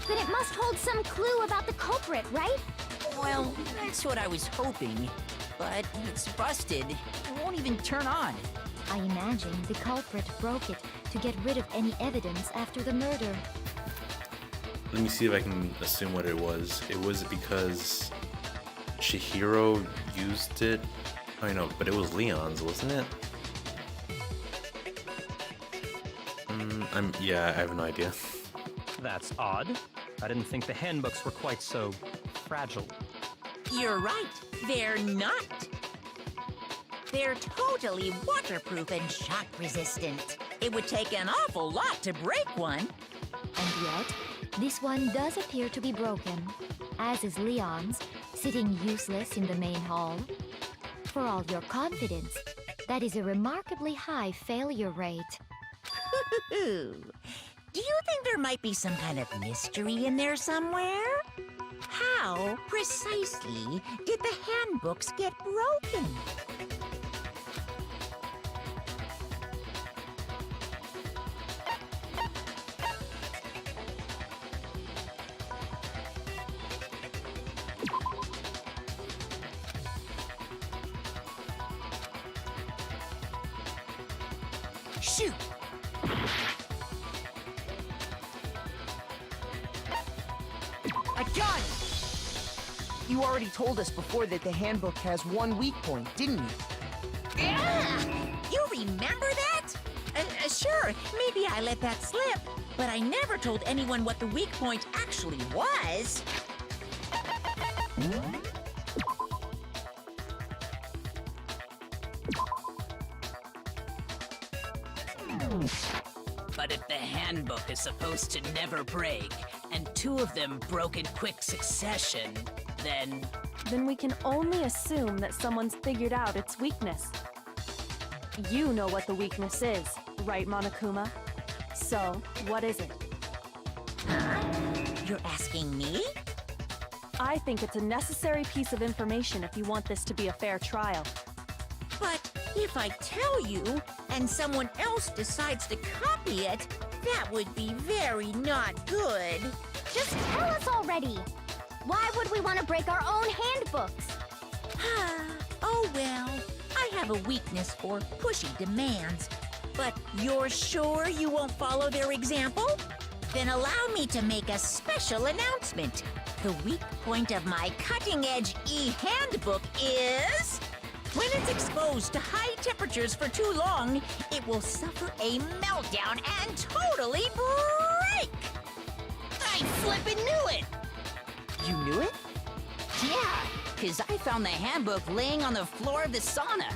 [SPEAKER 1] Then it must hold some clue about the culprit, right?
[SPEAKER 12] Well, that's what I was hoping. But it's busted. It won't even turn on.
[SPEAKER 13] I imagine the culprit broke it to get rid of any evidence after the murder.
[SPEAKER 5] Let me see if I can assume what it was. It was because Chihiro used it. I know, but it was Leon's, wasn't it? Yeah, I have no idea.
[SPEAKER 7] That's odd. I didn't think the handbooks were quite so fragile.
[SPEAKER 6] You're right, they're not. They're totally waterproof and shock resistant. It would take an awful lot to break one.
[SPEAKER 13] And yet, this one does appear to be broken, as is Leon's, sitting useless in the main hall. For all your confidence, that is a remarkably high failure rate.
[SPEAKER 6] Do you think there might be some kind of mystery in there somewhere? How precisely did the handbooks get broken? Shoot!
[SPEAKER 8] I got it! You already told us before that the handbook has one weak point, didn't you?
[SPEAKER 6] Yeah! You remember that? Sure, maybe I let that slip, but I never told anyone what the weak point actually was.
[SPEAKER 15] But if the handbook is supposed to never break, and two of them broke in quick succession, then...
[SPEAKER 9] Then we can only assume that someone's figured out its weakness. You know what the weakness is, right, Monokuma? So, what is it?
[SPEAKER 6] You're asking me?
[SPEAKER 9] I think it's a necessary piece of information if you want this to be a fair trial.
[SPEAKER 6] But if I tell you, and someone else decides to copy it, that would be very not good.
[SPEAKER 1] Just tell us already! Why would we want to break our own handbooks?
[SPEAKER 6] Oh well, I have a weakness for pushy demands. But you're sure you won't follow their example? Then allow me to make a special announcement. The weak point of my cutting-edge e-handbook is... when it's exposed to high temperatures for too long, it will suffer a meltdown and totally break!
[SPEAKER 12] I flippin' knew it!
[SPEAKER 8] You knew it?
[SPEAKER 12] Yeah, because I found the handbook laying on the floor of the sauna.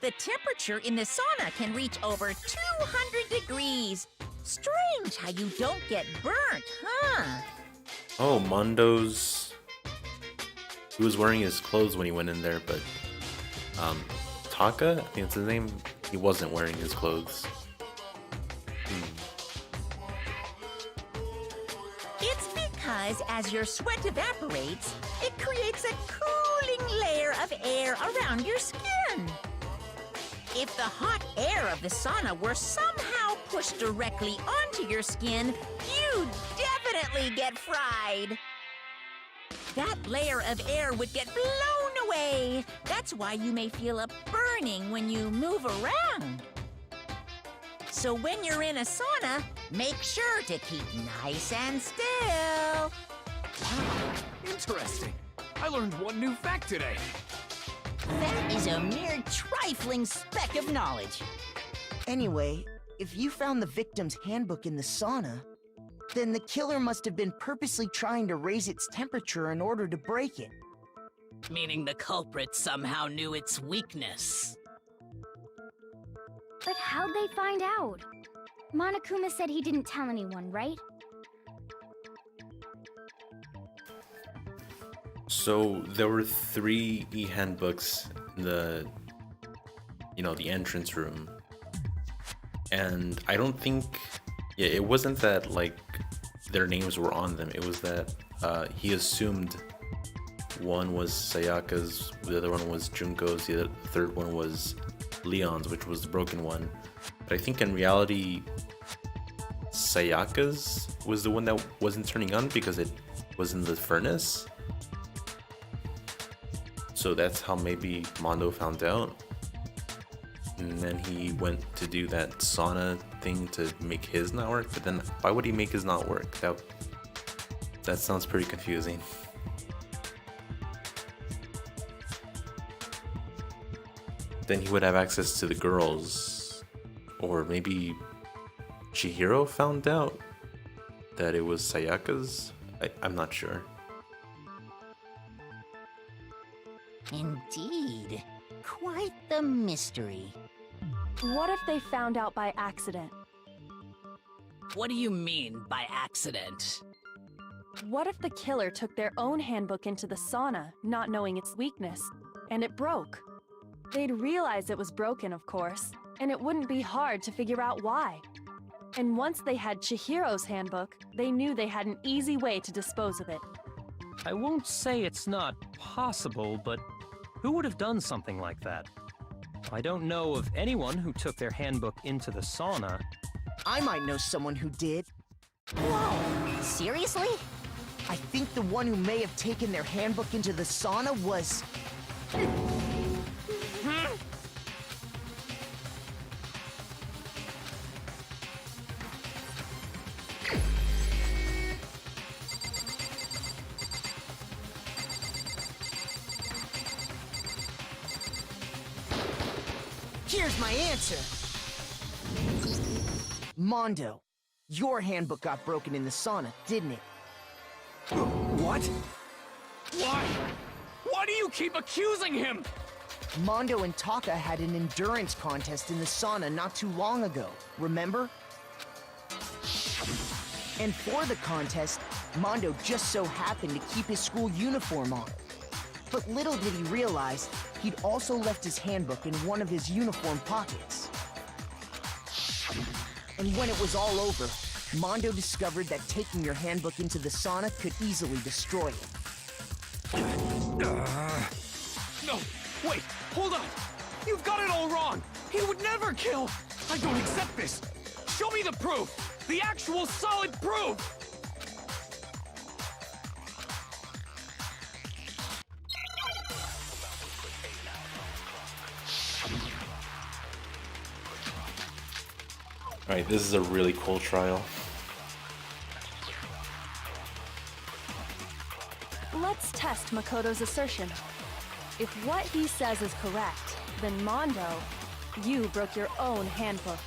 [SPEAKER 6] The temperature in the sauna can reach over 200 degrees. Strange how you don't get burnt, huh?
[SPEAKER 5] Oh, Mondo's... He was wearing his clothes when he went in there, but... Taka? I think that's his name. He wasn't wearing his clothes.
[SPEAKER 6] It's because as your sweat evaporates, it creates a cooling layer of air around your skin. If the hot air of the sauna were somehow pushed directly onto your skin, you'd definitely get fried. That layer of air would get blown away. That's why you may feel a burning when you move around. So when you're in a sauna, make sure to keep nice and still.
[SPEAKER 10] Wow, interesting. I learned one new fact today.
[SPEAKER 12] That is a mere trifling speck of knowledge.
[SPEAKER 8] Anyway, if you found the victim's handbook in the sauna, then the killer must have been purposely trying to raise its temperature in order to break it.
[SPEAKER 15] Meaning the culprit somehow knew its weakness.
[SPEAKER 1] But how'd they find out? Monokuma said he didn't tell anyone, right?
[SPEAKER 5] So there were 3 e-handbooks in the, the entrance room. And I don't think, it wasn't that like their names were on them. It was that he assumed one was Sayaka's, the other one was Junko's, the third one was Leon's, which was the broken one. But I think in reality, Sayaka's was the one that wasn't turning on because it was in the furnace. So that's how maybe Mondo found out. And then he went to do that sauna thing to make his not work. But then why would he make his not work? That sounds pretty confusing. Then he would have access to the girls. Or maybe Chihiro found out that it was Sayaka's? I'm not sure.
[SPEAKER 12] Indeed. Quite the mystery.
[SPEAKER 9] What if they found out by accident?
[SPEAKER 15] What do you mean by accident?
[SPEAKER 9] What if the killer took their own handbook into the sauna, not knowing its weakness, and it broke? They'd realize it was broken, of course, and it wouldn't be hard to figure out why. And once they had Chihiro's handbook, they knew they had an easy way to dispose of it.
[SPEAKER 7] I won't say it's not possible, but who would have done something like that? I don't know of anyone who took their handbook into the sauna.
[SPEAKER 8] I might know someone who did.
[SPEAKER 12] Whoa! Seriously?
[SPEAKER 8] I think the one who may have taken their handbook into the sauna was... Here's my answer! Mondo, your handbook got broken in the sauna, didn't it?
[SPEAKER 4] What?
[SPEAKER 10] Why? Why do you keep accusing him?
[SPEAKER 8] Mondo and Taka had an endurance contest in the sauna not too long ago, remember? And for the contest, Mondo just so happened to keep his school uniform on. But little did he realize, he'd also left his handbook in one of his uniform pockets. And when it was all over, Mondo discovered that taking your handbook into the sauna could easily destroy it.
[SPEAKER 10] No, wait, hold on. You've got it all wrong. He would never kill. I don't accept this. Show me the proof. The actual solid proof.
[SPEAKER 5] Alright, this is a really cool trial.
[SPEAKER 9] Let's test Makoto's assertion. If what he says is correct, then Mondo, you broke your own handbook.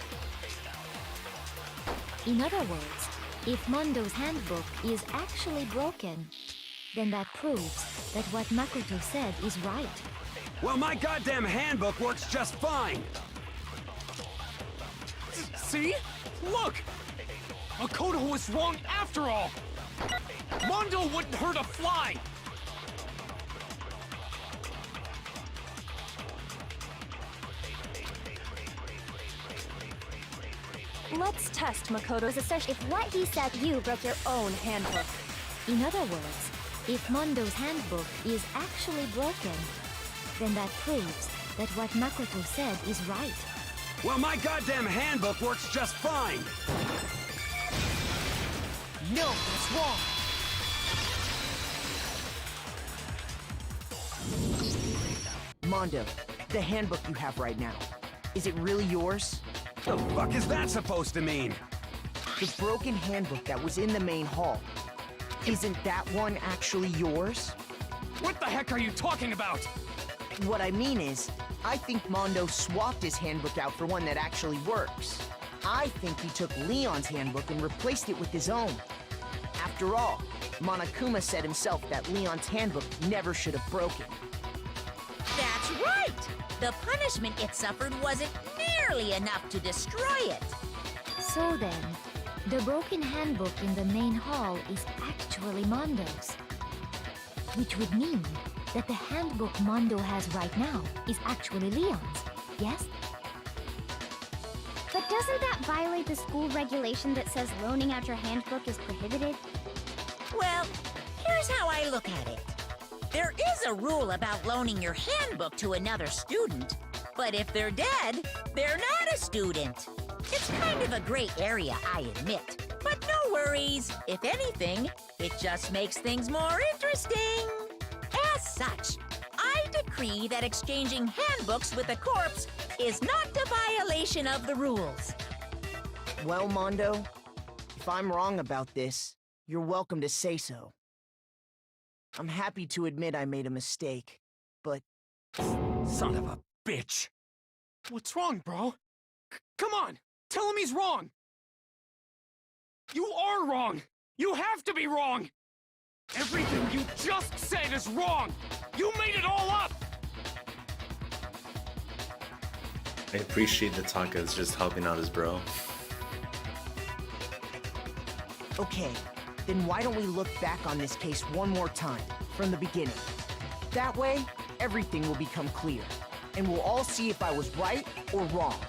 [SPEAKER 13] In other words, if Mondo's handbook is actually broken, then that proves that what Makoto said is right.
[SPEAKER 4] Well, my goddamn handbook works just fine!
[SPEAKER 10] See? Look! Makoto was wrong after all! Mondo wouldn't hurt a fly!
[SPEAKER 9] Let's test Makoto's assertion.
[SPEAKER 1] If what he said,
[SPEAKER 9] You broke your own handbook.
[SPEAKER 13] In other words, if Mondo's handbook is actually broken, then that proves that what Makoto said is right.
[SPEAKER 4] Well, my goddamn handbook works just fine!
[SPEAKER 8] No, that's wrong! Mondo, the handbook you have right now, is it really yours?
[SPEAKER 4] The fuck is that supposed to mean?
[SPEAKER 8] The broken handbook that was in the main hall, isn't that one actually yours?
[SPEAKER 10] What the heck are you talking about?
[SPEAKER 8] What I mean is, I think Mondo swapped his handbook out for one that actually works. I think he took Leon's handbook and replaced it with his own. After all, Monokuma said himself that Leon's handbook never should have broken.
[SPEAKER 6] That's right! The punishment it suffered wasn't nearly enough to destroy it.
[SPEAKER 13] So then, the broken handbook in the main hall is actually Mondo's. Which would mean that the handbook Mondo has right now is actually Leon's, yes?
[SPEAKER 1] But doesn't that violate the school regulation that says loaning out your handbook is prohibited?
[SPEAKER 6] Well, here's how I look at it. There is a rule about loaning your handbook to another student, but if they're dead, they're not a student. It's kind of a gray area, I admit. But no worries. If anything, it just makes things more interesting. As such, I decree that exchanging handbooks with a corpse is not a violation of the rules.
[SPEAKER 8] Well, Mondo, if I'm wrong about this, you're welcome to say so. I'm happy to admit I made a mistake, but...
[SPEAKER 10] Son of a bitch! What's wrong, bro? Come on! Tell him he's wrong! You are wrong! You have to be wrong! Everything you just said is wrong! You made it all up!
[SPEAKER 5] I appreciate that Taka is just helping out his bro.
[SPEAKER 8] Okay, then why don't we look back on this case one more time, from the beginning? That way, everything will become clear, and we'll all see if I was right or wrong.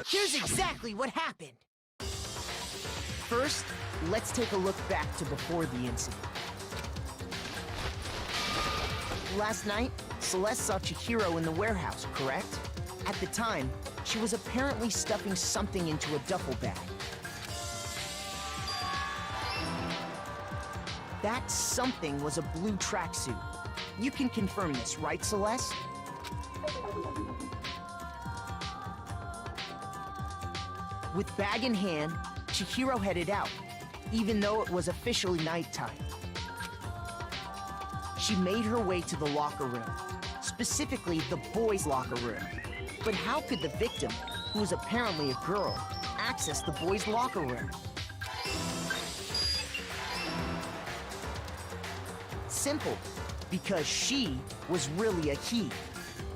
[SPEAKER 8] Here's exactly what happened. First, let's take a look back to before the incident. Last night, Celeste saw Chihiro in the warehouse, correct? At the time, she was apparently stuffing something into a duffel bag. That something was a blue tracksuit. You can confirm this, right, Celeste? With bag in hand, Chihiro headed out, even though it was officially nighttime. She made her way to the locker room, specifically the boys' locker room. But how could the victim, who was apparently a girl, access the boys' locker room? Simple, because she was really a he,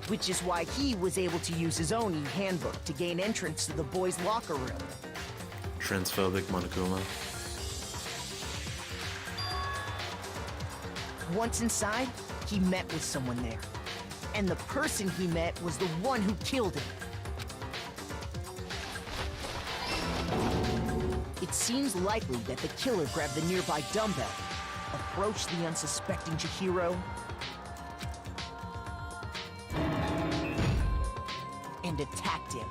[SPEAKER 8] which is why he was able to use his own e-handbook to gain entrance to the boys' locker room.
[SPEAKER 5] Transphobic Monokuma.
[SPEAKER 8] Once inside, he met with someone there. And the person he met was the one who killed him. It seems likely that the killer grabbed the nearby dumbbell, approached the unsuspecting Chihiro, and attacked him.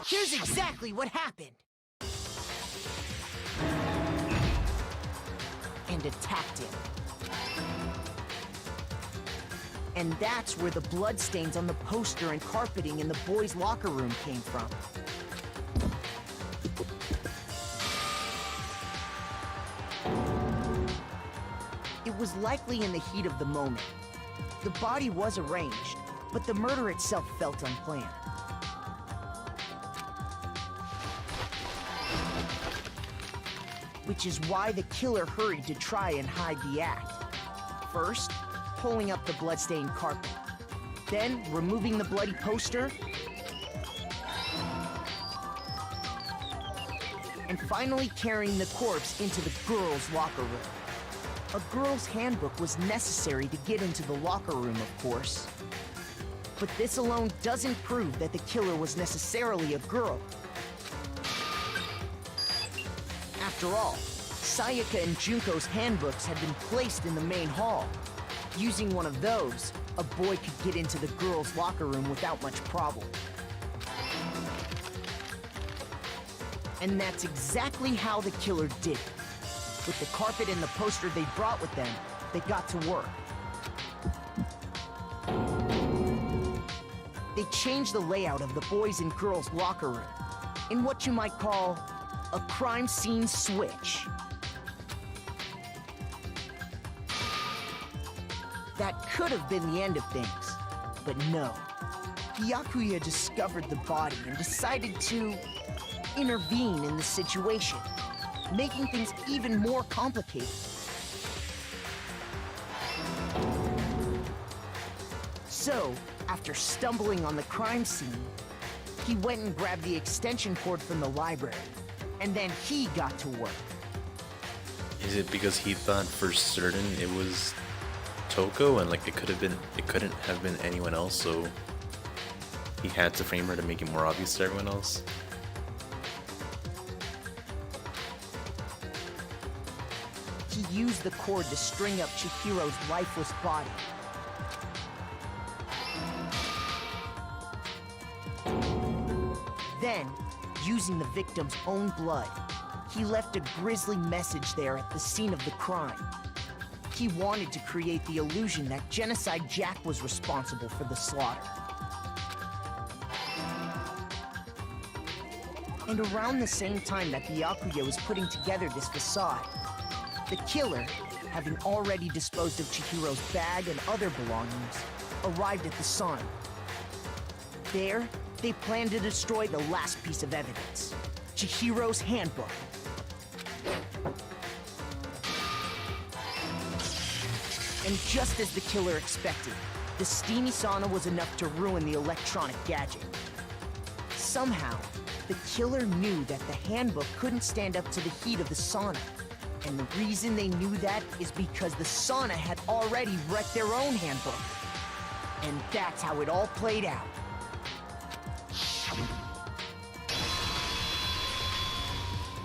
[SPEAKER 8] Here's exactly what happened. And attacked him. And that's where the bloodstains on the poster and carpeting in the boys' locker room came from. It was likely in the heat of the moment. The body was arranged, but the murder itself felt unplanned. Which is why the killer hurried to try and hide the act. First, pulling up the bloodstained carpet. Then, removing the bloody poster. And finally carrying the corpse into the girls' locker room. A girl's handbook was necessary to get into the locker room, of course. But this alone doesn't prove that the killer was necessarily a girl. After all, Sayaka and Junko's handbooks had been placed in the main hall. Using one of those, a boy could get into the girls' locker room without much problem. And that's exactly how the killer did it. With the carpet and the poster they brought with them, they got to work. They changed the layout of the boys' and girls' locker room in what you might call a crime scene switch. That could have been the end of things, but no. Byakuya discovered the body and decided to intervene in the situation, making things even more complicated. So, after stumbling on the crime scene, he went and grabbed the extension cord from the library, and then he got to work.
[SPEAKER 5] Is it because he thought for certain it was Toko and like it couldn't have been anyone else, so he had to frame her to make it more obvious to everyone else?
[SPEAKER 8] He used the cord to string up Chihiro's lifeless body. Then, using the victim's own blood, he left a grisly message there at the scene of the crime. He wanted to create the illusion that Genocide Jack was responsible for the slaughter. And around the same time that Byakuya was putting together this facade, the killer, having already disposed of Chihiro's bag and other belongings, arrived at the sauna. There, they planned to destroy the last piece of evidence, Chihiro's handbook. And just as the killer expected, the steamy sauna was enough to ruin the electronic gadget. Somehow, the killer knew that the handbook couldn't stand up to the heat of the sauna. And the reason they knew that is because the sauna had already wrecked their own handbook. And that's how it all played out.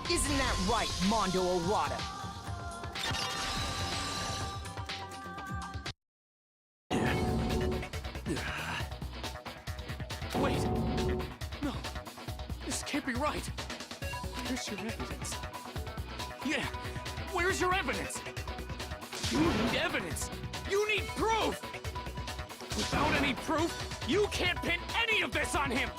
[SPEAKER 8] Isn't that right, Mondo Arata?
[SPEAKER 10] Wait! No! This can't be right! Where's your evidence? Yeah! Where's your evidence? You need evidence! You need proof! Without any proof, you can't pin any of this on him!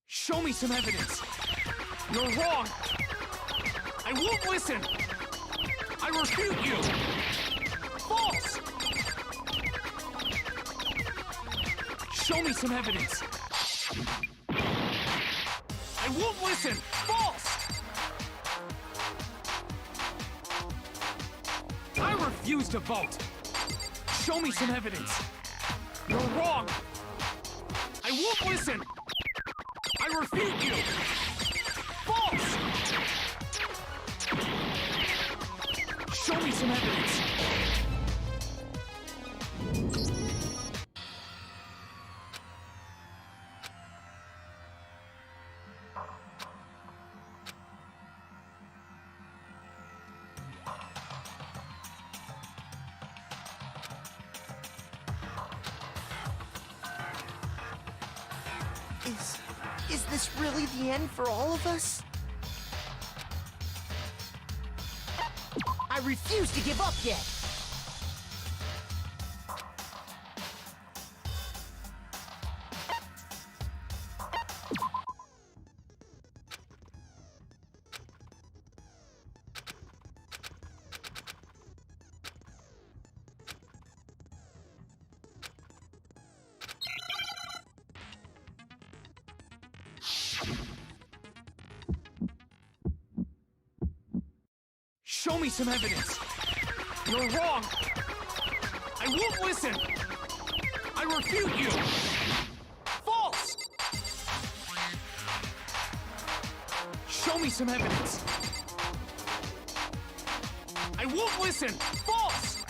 [SPEAKER 10] Show me some evidence! You're wrong! I won't listen! I refute you! False! Show me some evidence! I won't listen! False! I refuse to vote! Show me some evidence! You're wrong! I won't listen! I refute you! False! Show me some evidence!
[SPEAKER 8] Is this really the end for all of us? I refuse to give up yet!
[SPEAKER 10] Show me some evidence! You're wrong! I won't listen! I refute you! False! Show me some evidence! I won't listen! False!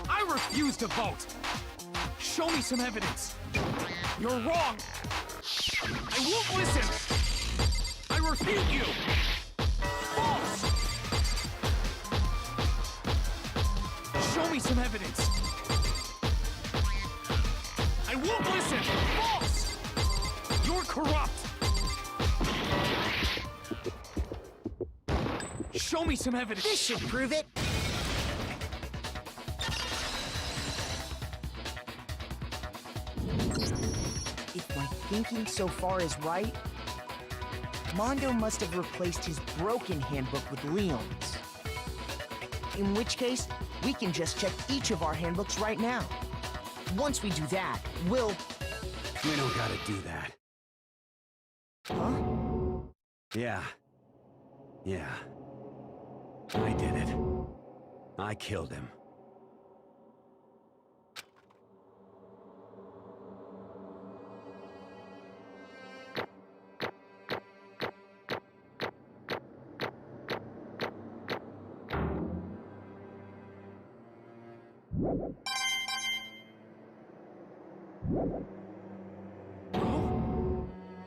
[SPEAKER 10] I refuse to vote! Show me some evidence! You're wrong! I won't listen! I refute you! False! Show me me some evidence! I won't listen! False! You're corrupt! Show me some evidence!
[SPEAKER 8] This should prove it! If my thinking so far is right, Mondo must have replaced his broken handbook with Leon's. In which case, we can just check each of our handbooks right now. Once we do that, we'll...
[SPEAKER 4] We don't gotta do that.
[SPEAKER 8] Huh?
[SPEAKER 4] Yeah. I did it. I killed him.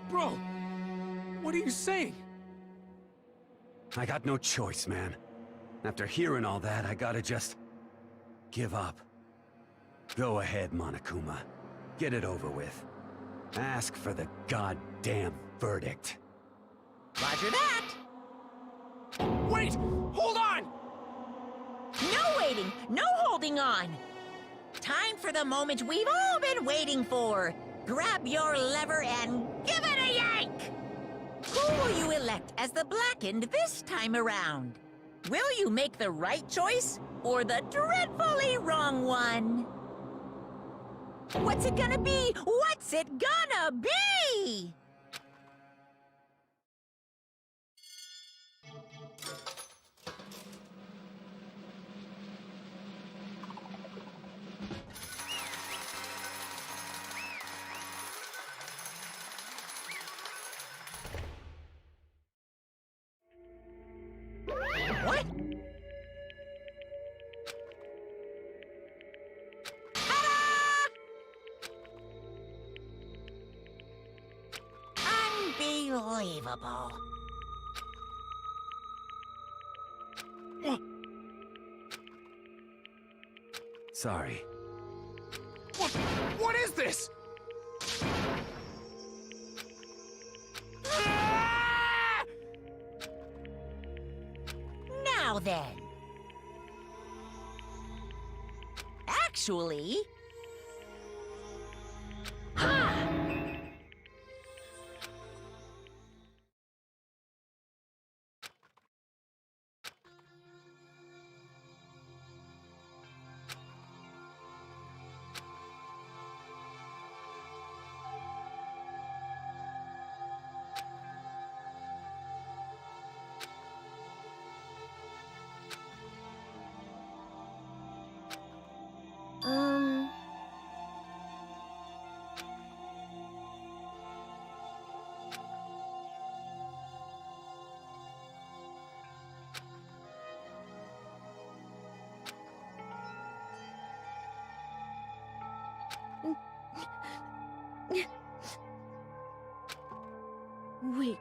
[SPEAKER 10] Bro! What are you saying?
[SPEAKER 4] I got no choice, man. After hearing all that, I gotta just... give up. Go ahead, Monokuma. Get it over with. Ask for the goddamn verdict.
[SPEAKER 6] Roger that!
[SPEAKER 10] Wait! Hold on!
[SPEAKER 6] No waiting! No holding on! Time for the moment we've all been waiting for! Grab your lever and give it a yank! Who will you elect as the Blackened this time around? Will you make the right choice, or the dreadfully wrong one? What's it gonna be? What's it gonna be? What? Unbelievable.
[SPEAKER 4] Sorry.
[SPEAKER 10] What is this?
[SPEAKER 6] Now then. Actually... Ha!
[SPEAKER 3] Weak.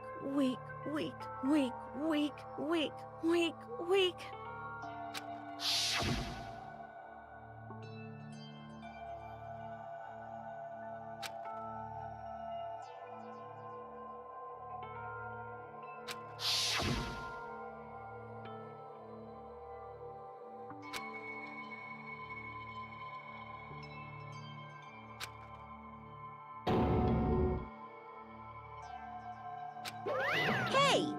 [SPEAKER 6] Hey,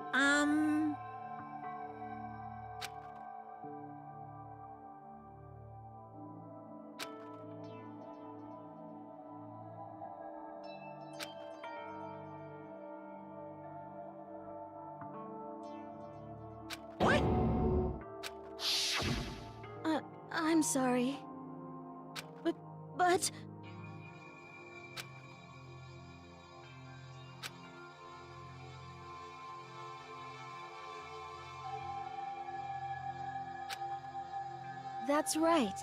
[SPEAKER 6] What?
[SPEAKER 3] I'm sorry. But... That's right.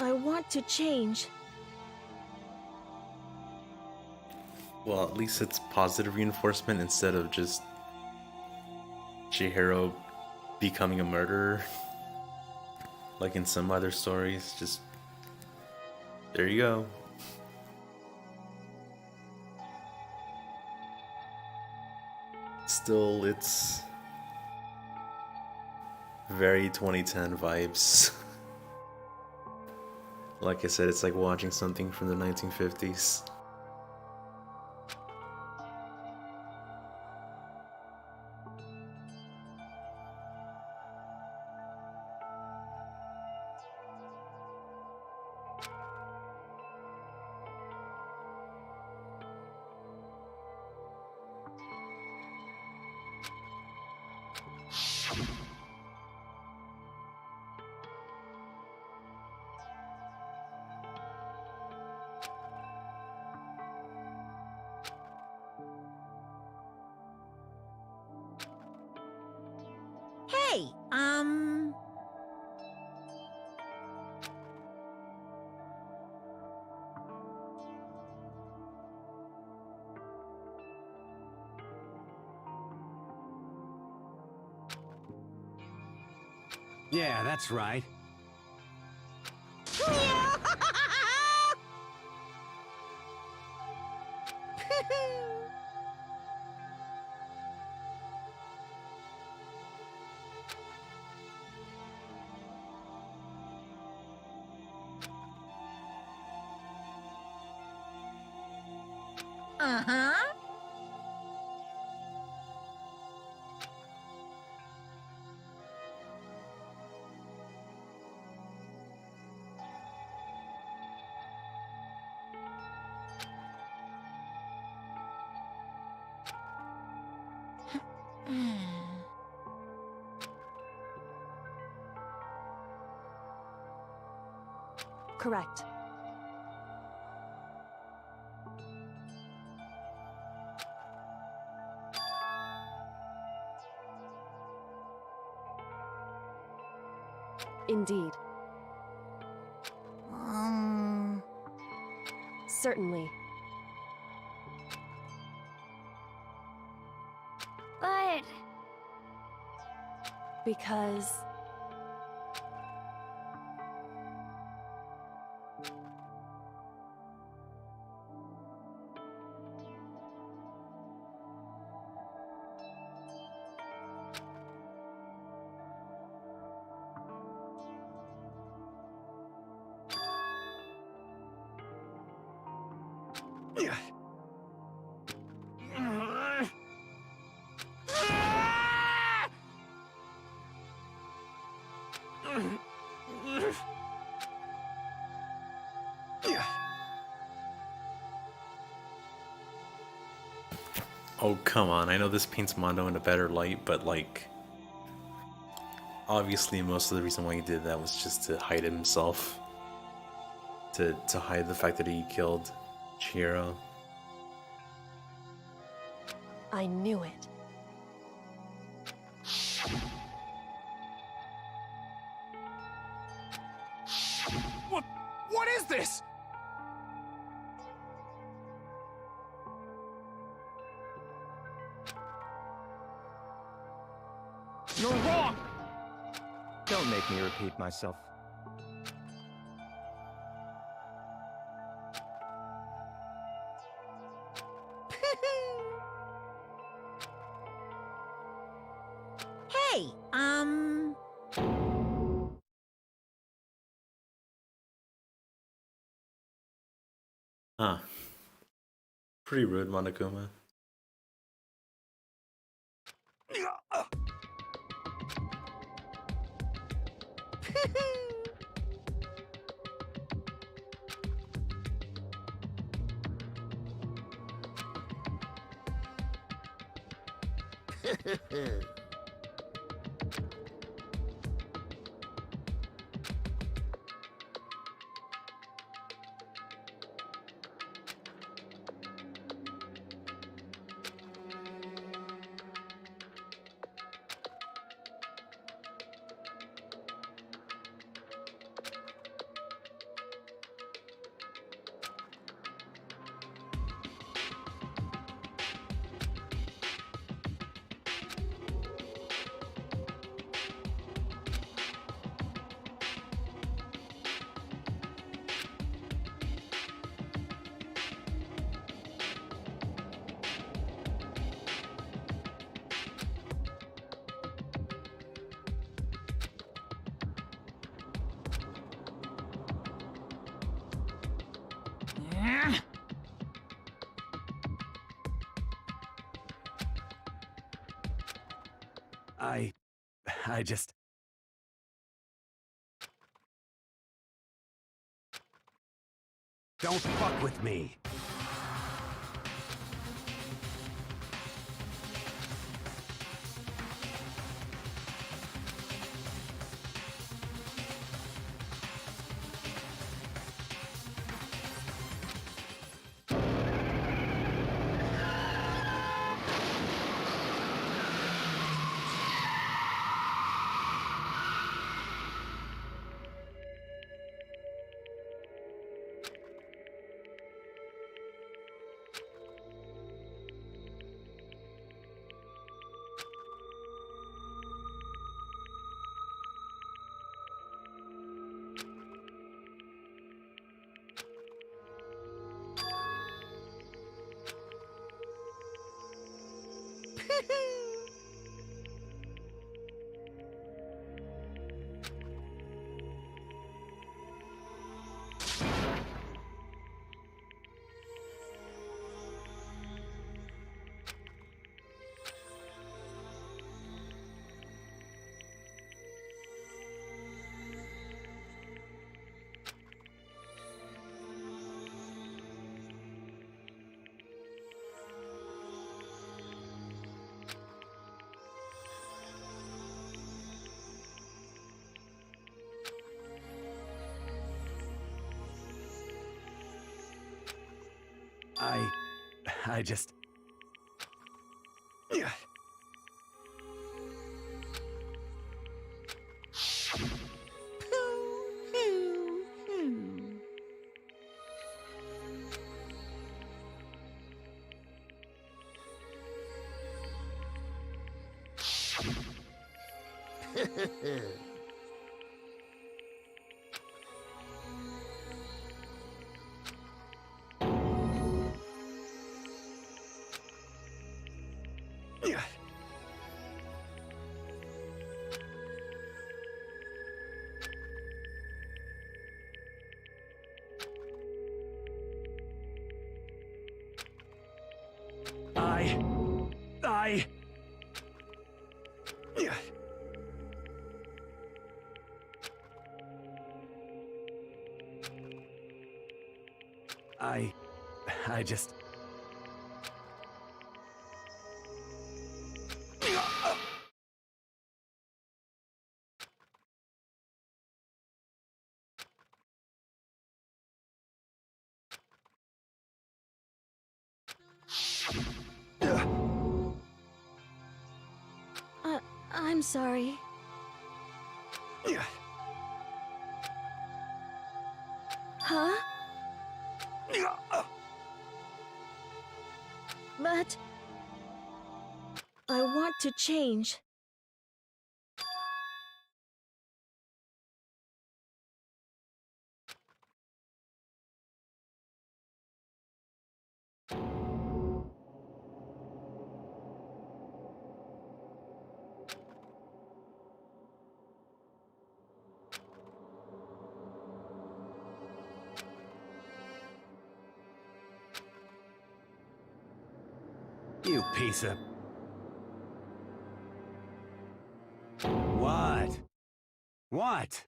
[SPEAKER 3] I want to change.
[SPEAKER 5] Well, at least it's positive reinforcement instead of just Chihiro becoming a murderer. like in some other stories. Just there you go. Still, it's very 2010 vibes. Like I said, it's like watching something from the 1950s.
[SPEAKER 6] Hey,
[SPEAKER 4] Yeah, that's right.
[SPEAKER 6] Uh-huh.
[SPEAKER 9] Correct. Indeed. Certainly.
[SPEAKER 1] But...
[SPEAKER 9] Because...
[SPEAKER 5] Oh, come on. I know this paints Mondo in a better light, but like... Obviously, most of the reason why he did that was just to hide himself. To hide the fact that he killed Chihiro.
[SPEAKER 9] I knew it.
[SPEAKER 10] What is this?
[SPEAKER 7] You're wrong! Don't make me repeat myself.
[SPEAKER 6] Hey,
[SPEAKER 5] Huh. Pretty rude, Monokuma.
[SPEAKER 4] I just... Don't fuck with me! I just... I just...
[SPEAKER 3] I'm sorry. Huh? But... I want to change.
[SPEAKER 4] You piece of... What? What?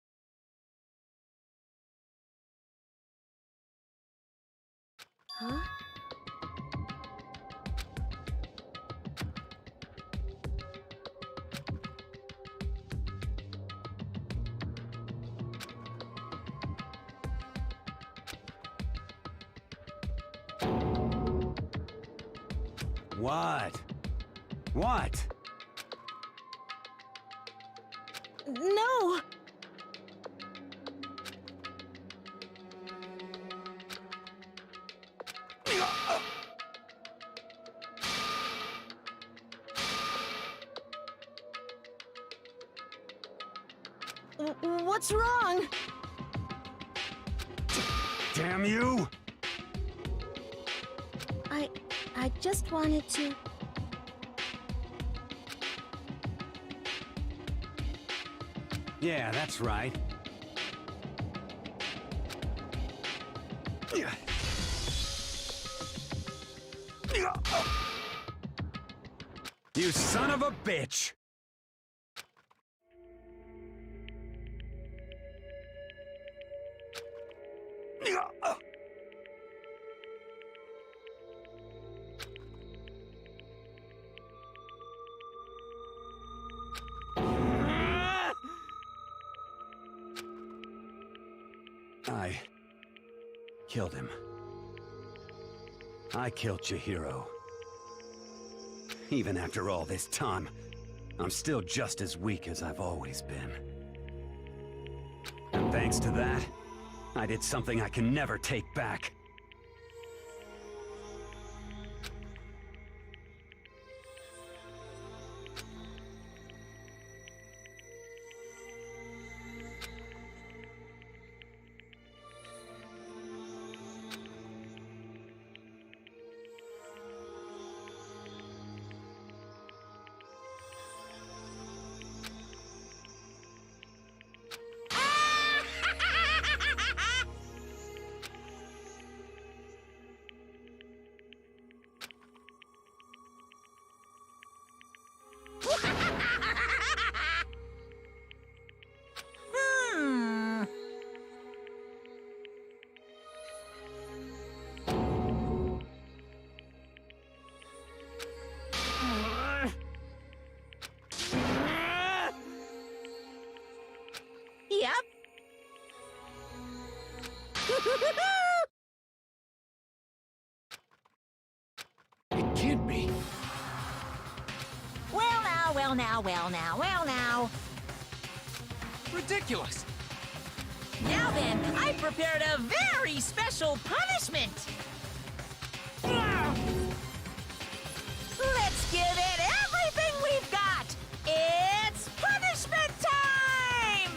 [SPEAKER 3] Huh?
[SPEAKER 4] What? What?
[SPEAKER 3] No! What's wrong?
[SPEAKER 4] Damn you!
[SPEAKER 3] I just wanted to...
[SPEAKER 4] Yeah, that's right. You son of a bitch! I killed him. I killed Chihiro. Even after all this time, I'm still just as weak as I've always been. And thanks to that, I did something I can never take back.
[SPEAKER 6] Yep.
[SPEAKER 10] It can't be.
[SPEAKER 6] Well now, well now, well now, well now.
[SPEAKER 10] Ridiculous.
[SPEAKER 6] Now then, I prepared a very special punishment. Let's give it everything we've got. It's punishment time!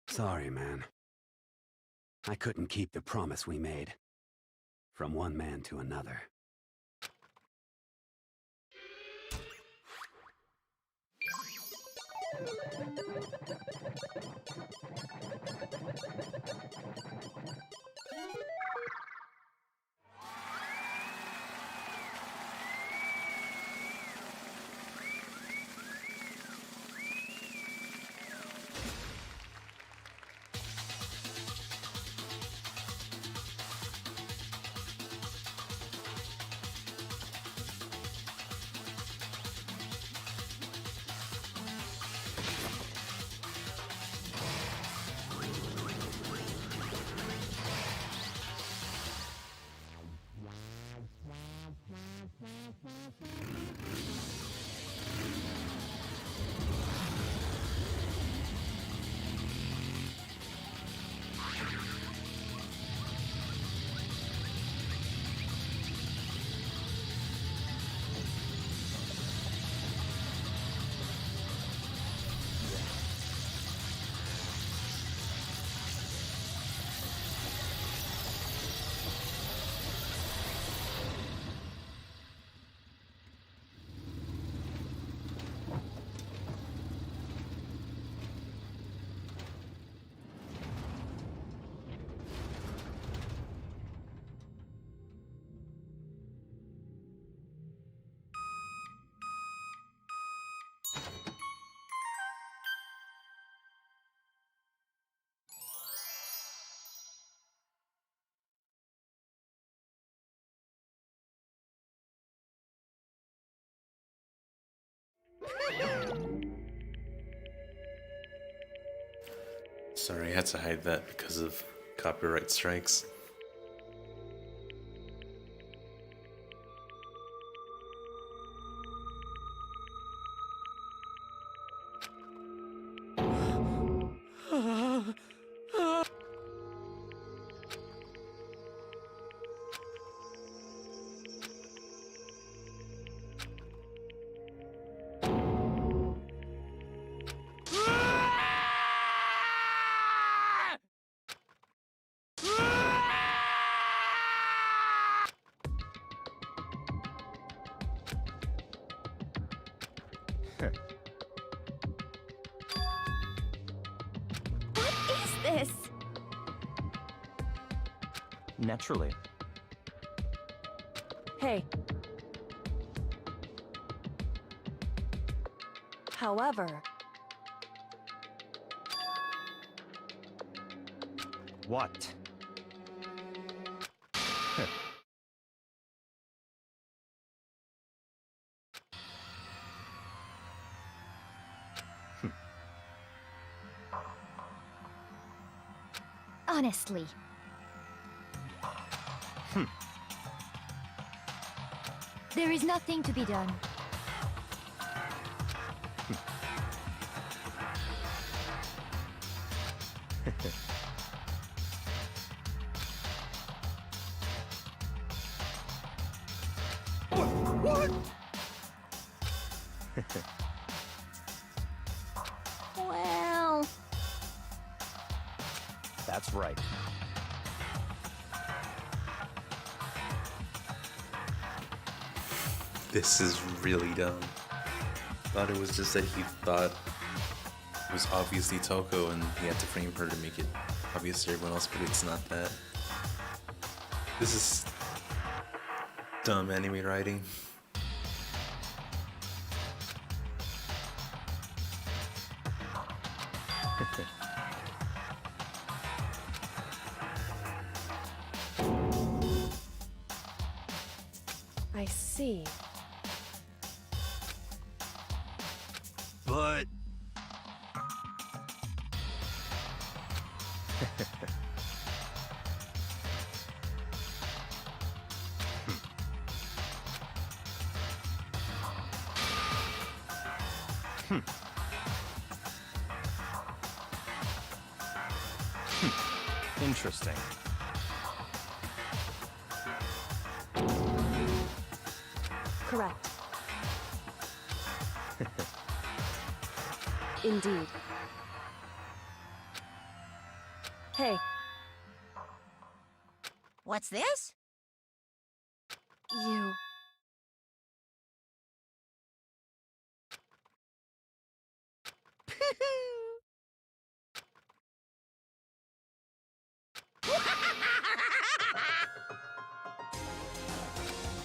[SPEAKER 4] Sorry, man. I couldn't keep the promise we made. From one man to another.
[SPEAKER 5] Sorry, I had to hide that because of copyright strikes.
[SPEAKER 7] Naturally.
[SPEAKER 9] Hey. However,
[SPEAKER 7] What?
[SPEAKER 1] Honestly. There is nothing to be done.
[SPEAKER 11] What?
[SPEAKER 1] Well...
[SPEAKER 7] That's right.
[SPEAKER 5] This is really dumb. Thought it was just that he thought it was obviously Toko and he had to frame her to make it obvious to everyone else, but it's not that. This is dumb anime writing.
[SPEAKER 9] I see.
[SPEAKER 11] But...
[SPEAKER 7] Interesting.
[SPEAKER 9] Correct. Indeed. Hey,
[SPEAKER 12] What's this?
[SPEAKER 9] you.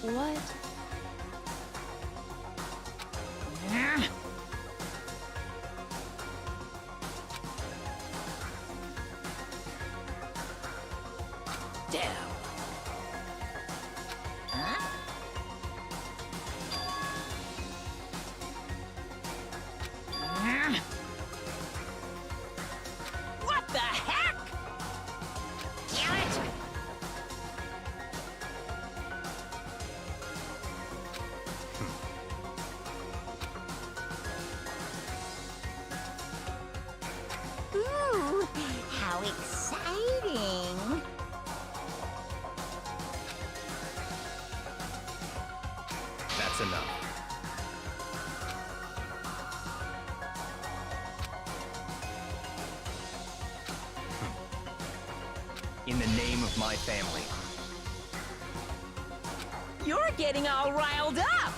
[SPEAKER 9] What?
[SPEAKER 12] Damn. Huh?
[SPEAKER 2] What the heck?
[SPEAKER 12] Damn it! Ooh, how exciting!
[SPEAKER 7] That's enough. In the name of my family.
[SPEAKER 2] You're getting all riled up.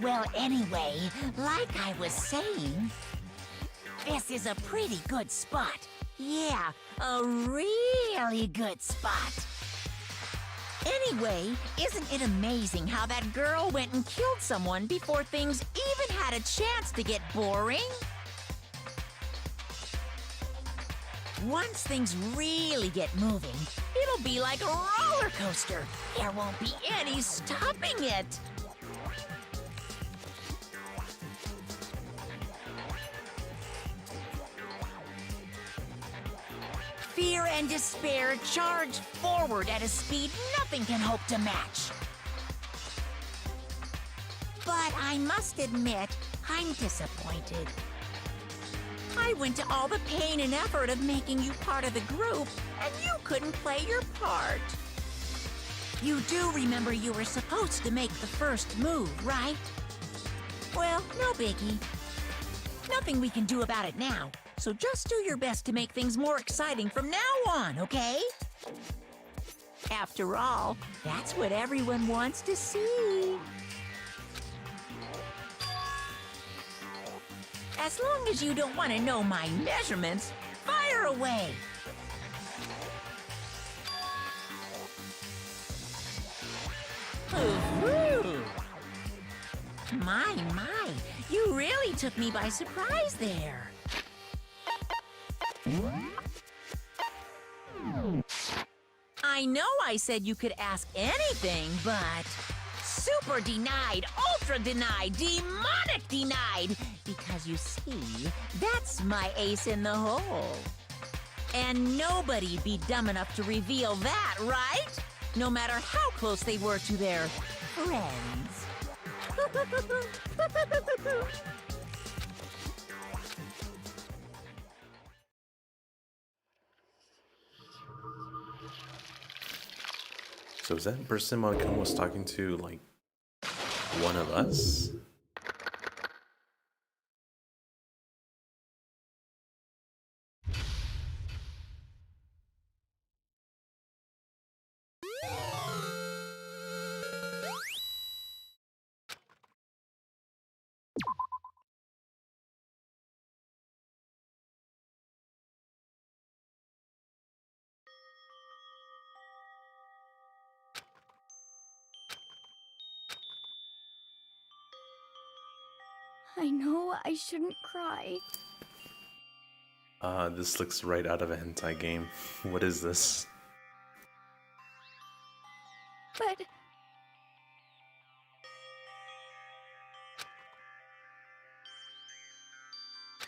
[SPEAKER 12] Well, anyway, like I was saying, this is a pretty good spot. Yeah, a really good spot. Anyway, isn't it amazing how that girl went and killed someone before things even had a chance to get boring? Once things really get moving, it'll be like a roller coaster. There won't be any stopping it. Fear and despair charge forward at a speed nothing can hope to match. But I must admit, I'm disappointed. I went to all the pain and effort of making you part of the group, and you couldn't play your part. You do remember you were supposed to make the first move, right? Well, no biggie. Nothing we can do about it now, so just do your best to make things more exciting from now on, okay? After all, that's what everyone wants to see. As long as you don't want to know my measurements, fire away! Ooh. My, you really took me by surprise there. I know I said you could ask anything, but... Super denied, ultra denied, demonic denied! Because you see, that's my ace in the hole. And nobody'd be dumb enough to reveal that, right? No matter how close they were to their friends.
[SPEAKER 5] So is that person Monokuma was talking to, like, one of us?
[SPEAKER 1] I know I shouldn't cry.
[SPEAKER 5] This looks right out of a hentai game. What is this?
[SPEAKER 1] But...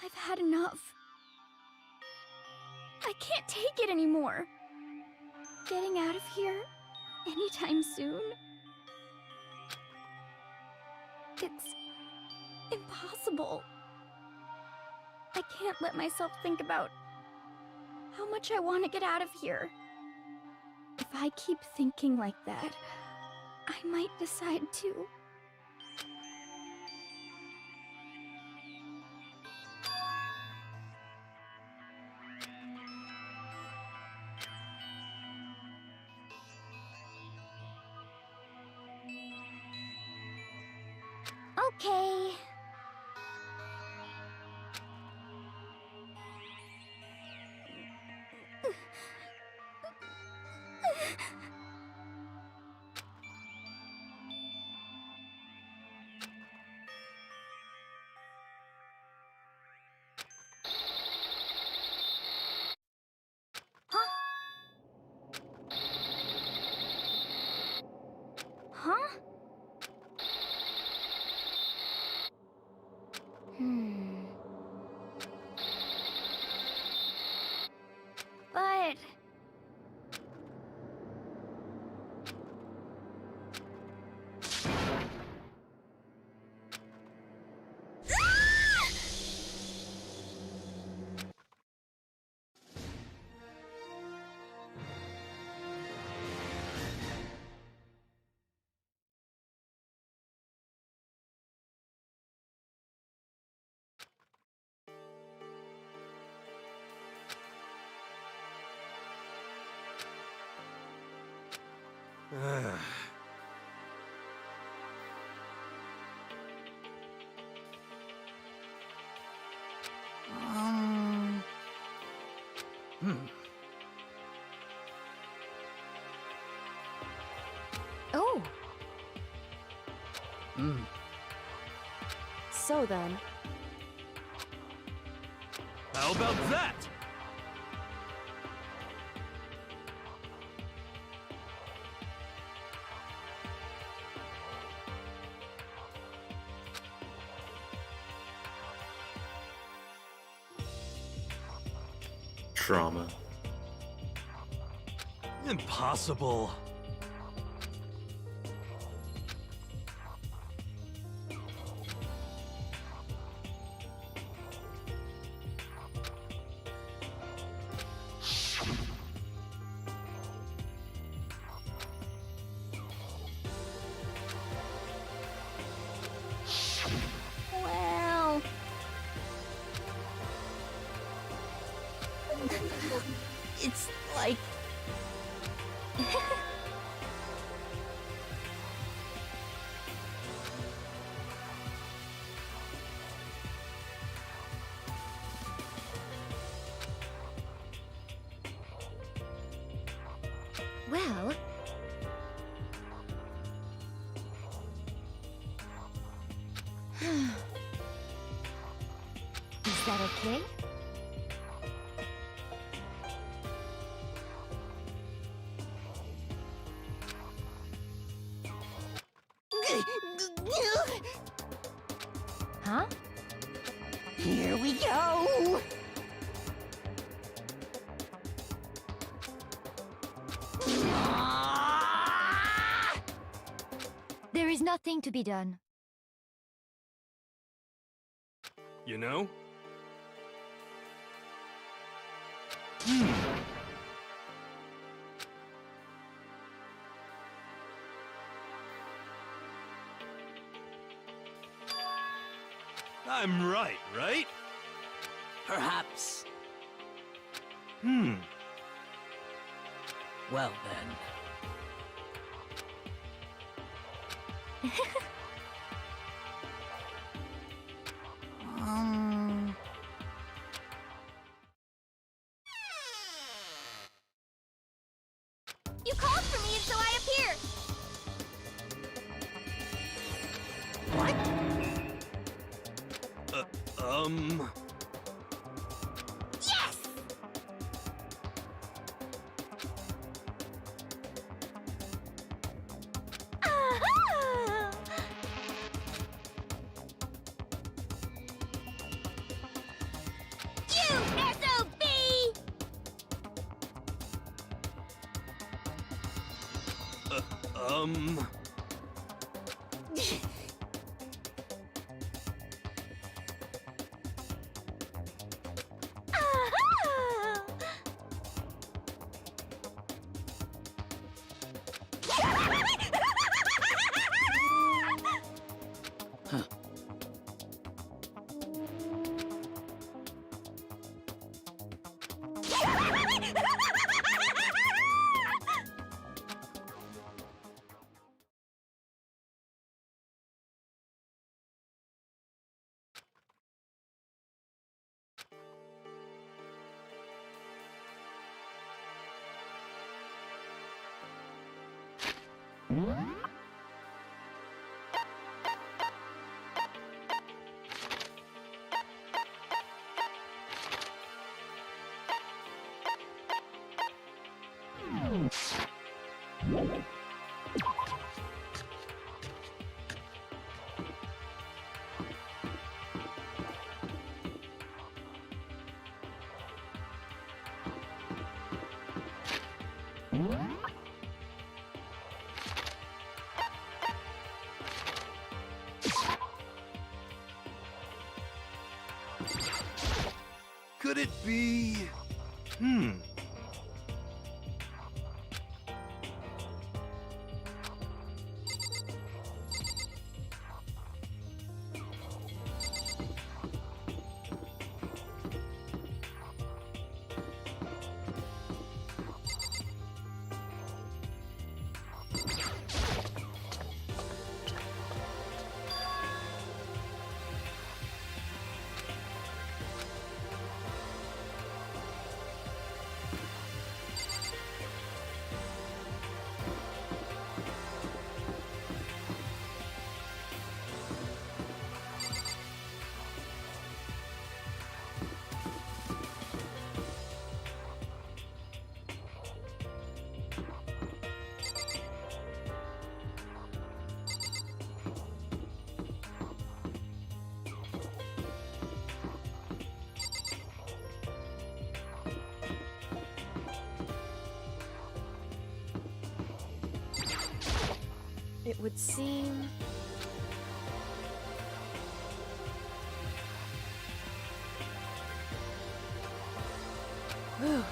[SPEAKER 1] I've had enough. I can't take it anymore. Getting out of here anytime soon. It's impossible. I can't let myself think about how much I want to get out of here. If I keep thinking like that, I might decide to. Okay. Huh? But... Oh.
[SPEAKER 9] So then,
[SPEAKER 11] How about that?
[SPEAKER 5] Trauma.
[SPEAKER 11] Impossible.
[SPEAKER 1] Well...
[SPEAKER 6] It's like...
[SPEAKER 13] Well, is that okay? Huh?
[SPEAKER 12] Here we go!
[SPEAKER 13] There is nothing to be done.
[SPEAKER 11] You know? I'm right, right?
[SPEAKER 15] Perhaps.
[SPEAKER 11] Hmm.
[SPEAKER 15] Well then.
[SPEAKER 1] You called for me, and so I appeared! Yes! Aha! You SOB! Aha!
[SPEAKER 11] Could it be...
[SPEAKER 9] it would seem... Whew.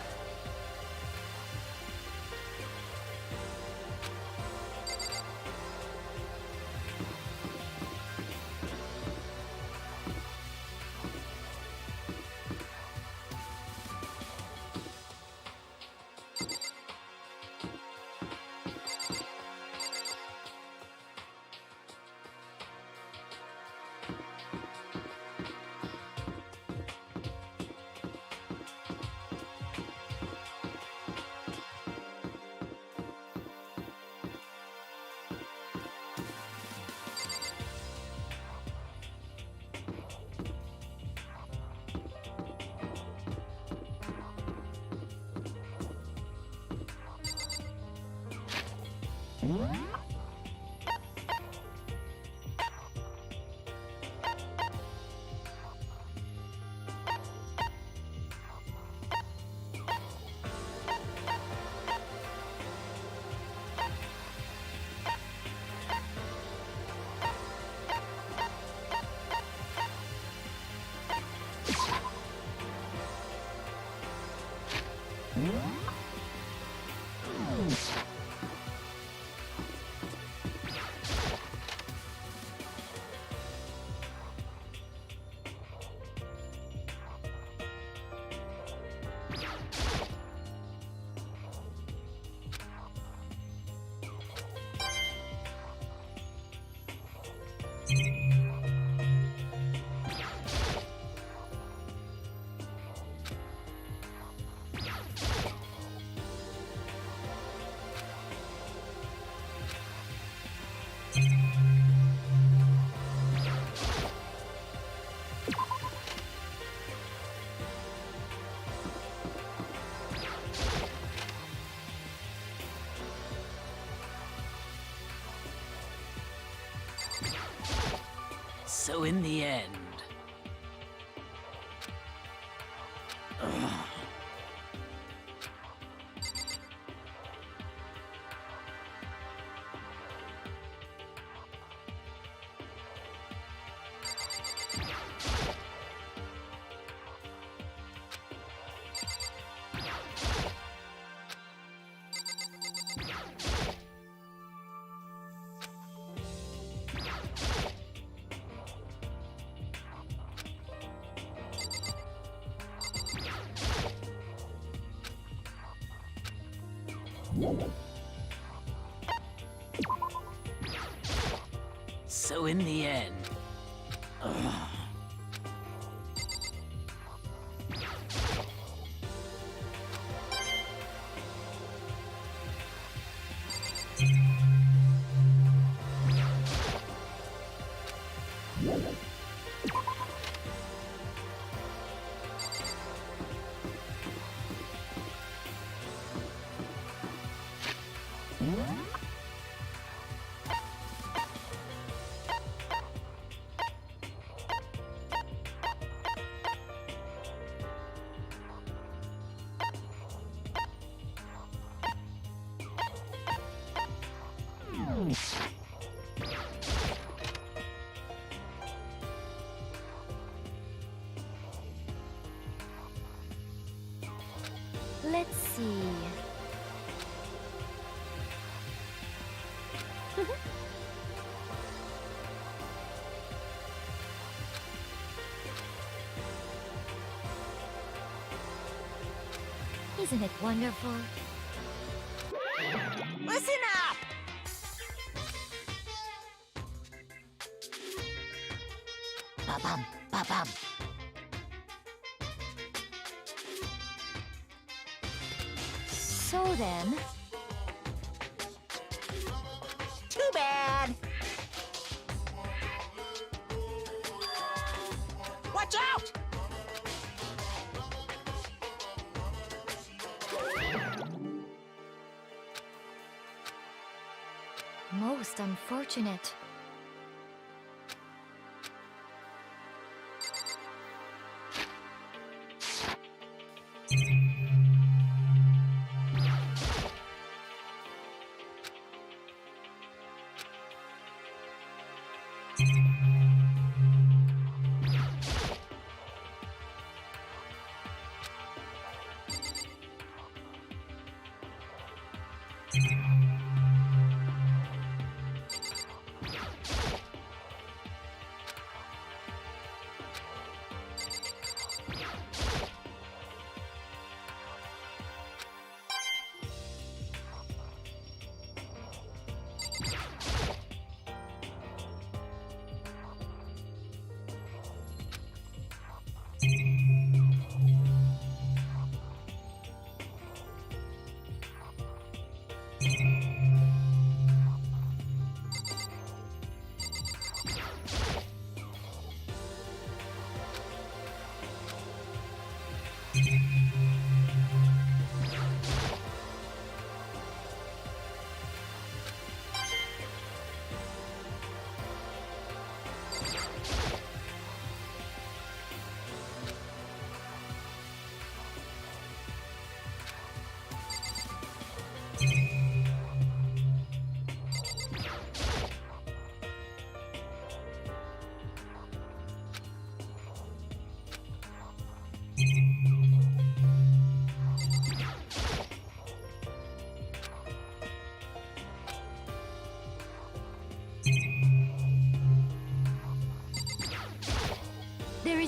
[SPEAKER 15] So in the end... Ugh. So in the end... Ugh.
[SPEAKER 13] Let's see. Isn't it wonderful?
[SPEAKER 12] Listen up! Ba-bum, ba-bum.
[SPEAKER 13] So then...
[SPEAKER 12] Too bad! Watch out!
[SPEAKER 13] Most unfortunate.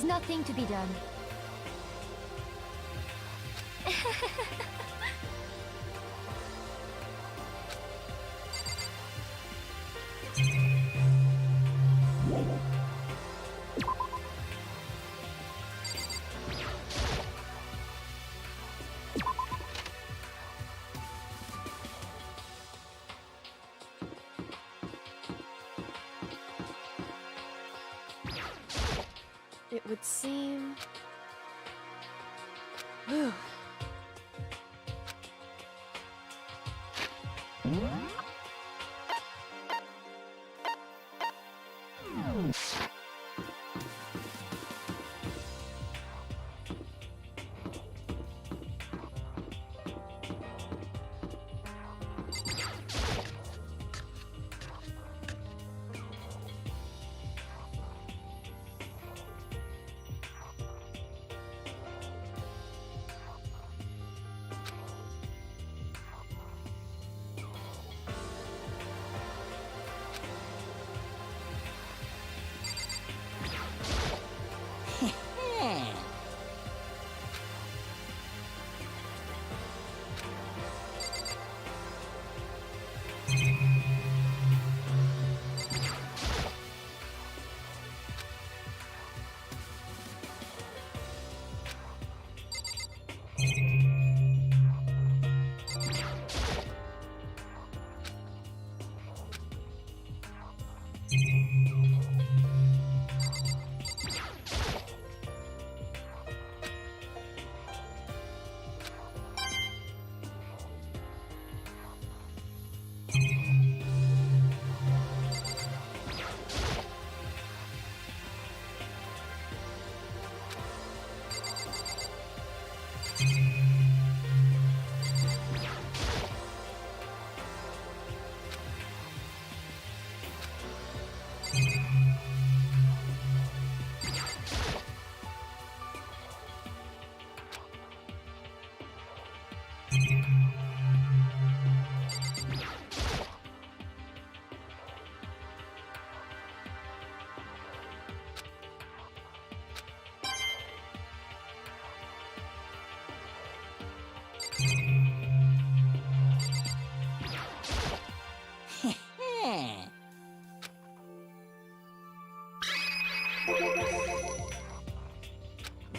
[SPEAKER 13] is nothing to be done.
[SPEAKER 9] It would seem... Whew.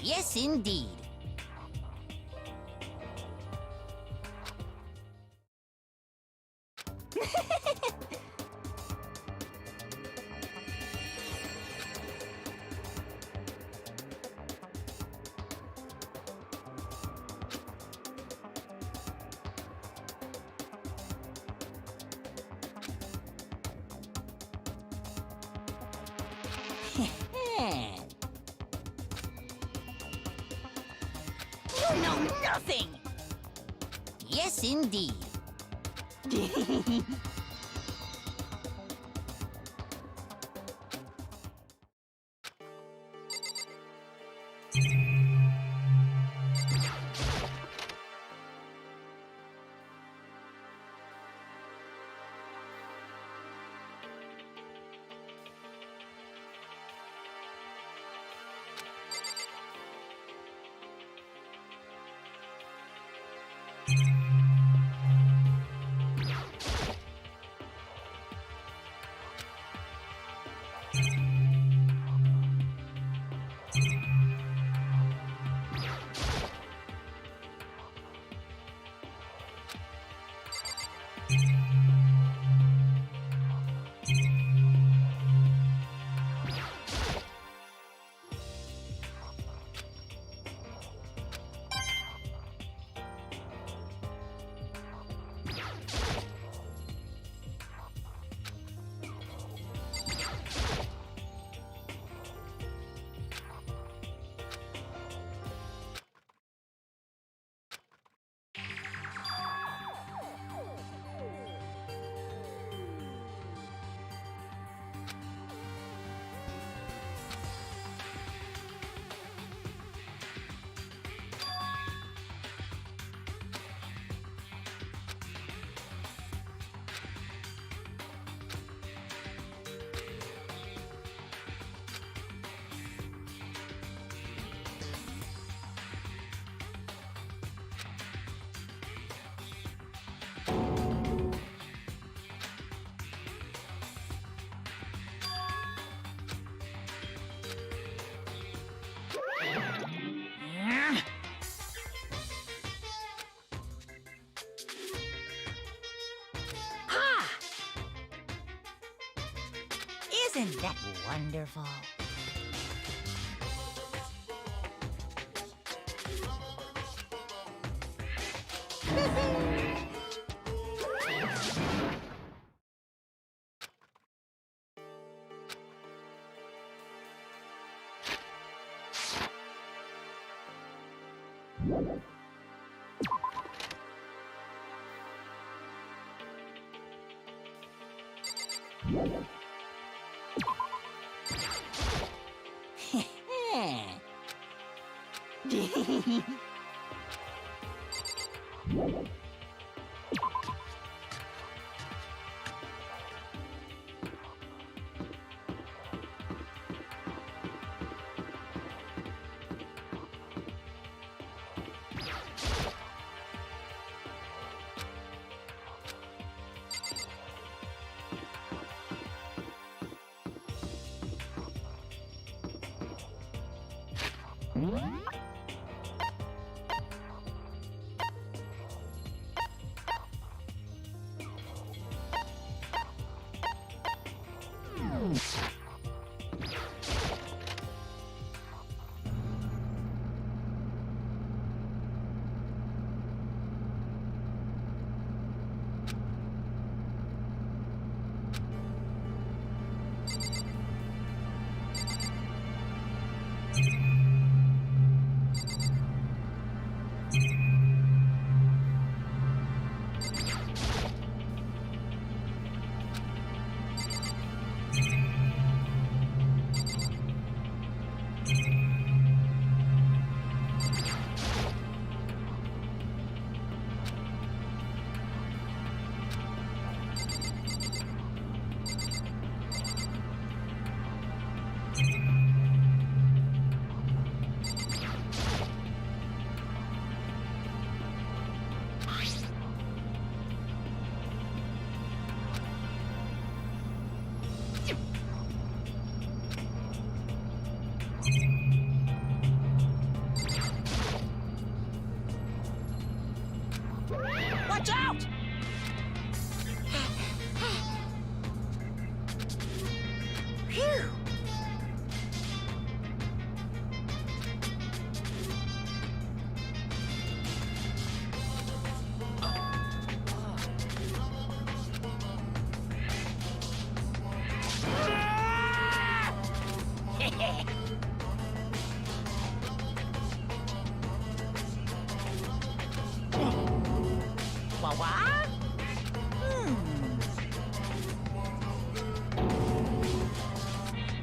[SPEAKER 12] Yes, indeed. You know nothing! Yes, indeed. Isn't that wonderful? Watch out! Phew! What?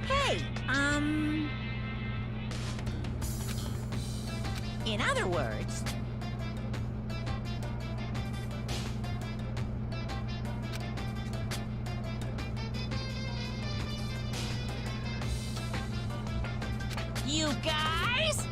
[SPEAKER 12] Hey, in other words, you guys?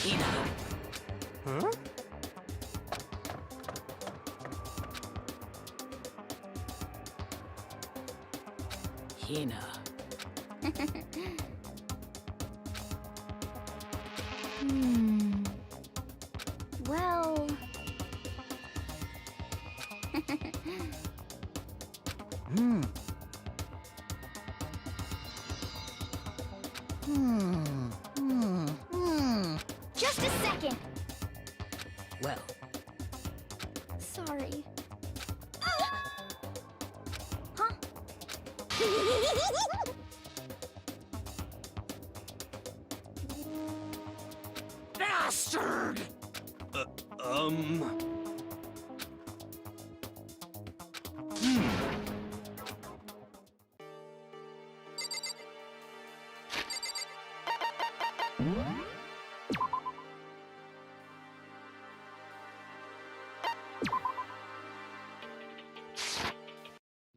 [SPEAKER 15] Hina.
[SPEAKER 7] Huh?
[SPEAKER 15] Hina.
[SPEAKER 1] Well... Just a second!
[SPEAKER 15] Well,
[SPEAKER 1] Sorry. Huh?
[SPEAKER 10] Bastard!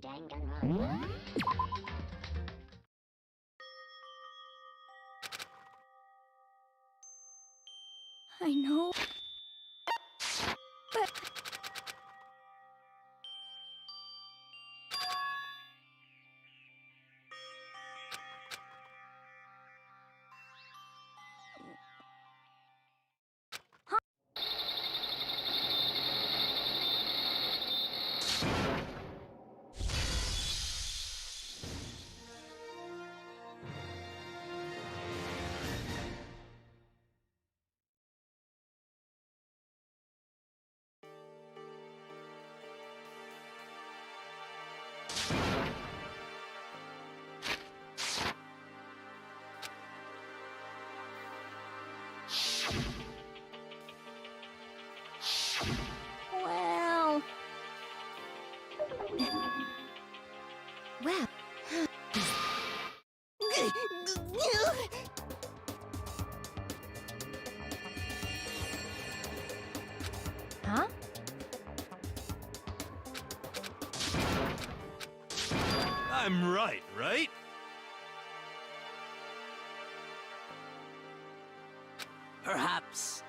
[SPEAKER 1] Danganronpa. I know. But... Well... Well... Huh?
[SPEAKER 11] I'm right, right?
[SPEAKER 15] perhaps.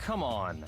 [SPEAKER 7] Come on.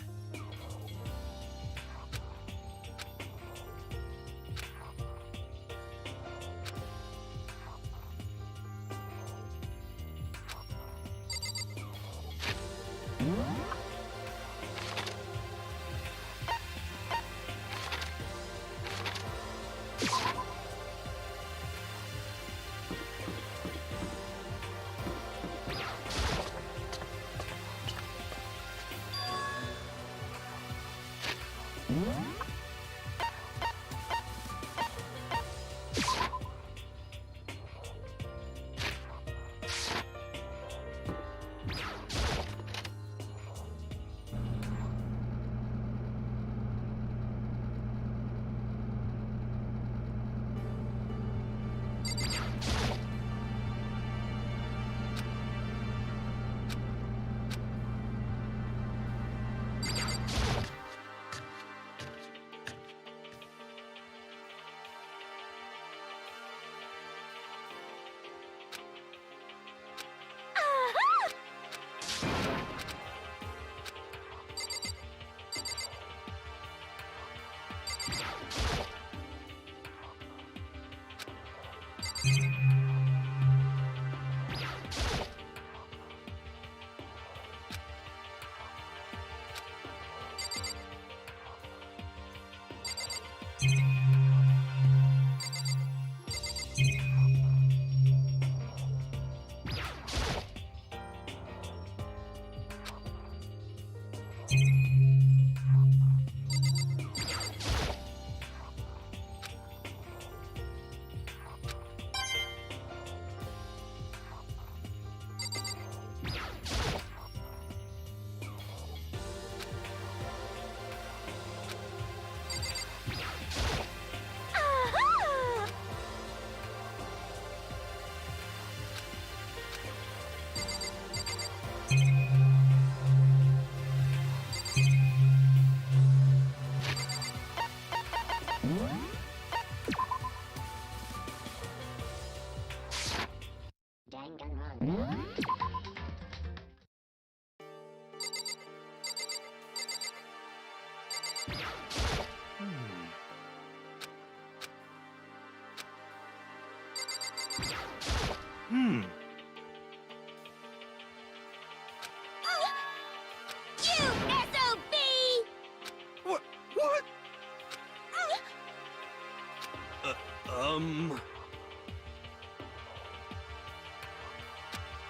[SPEAKER 1] No,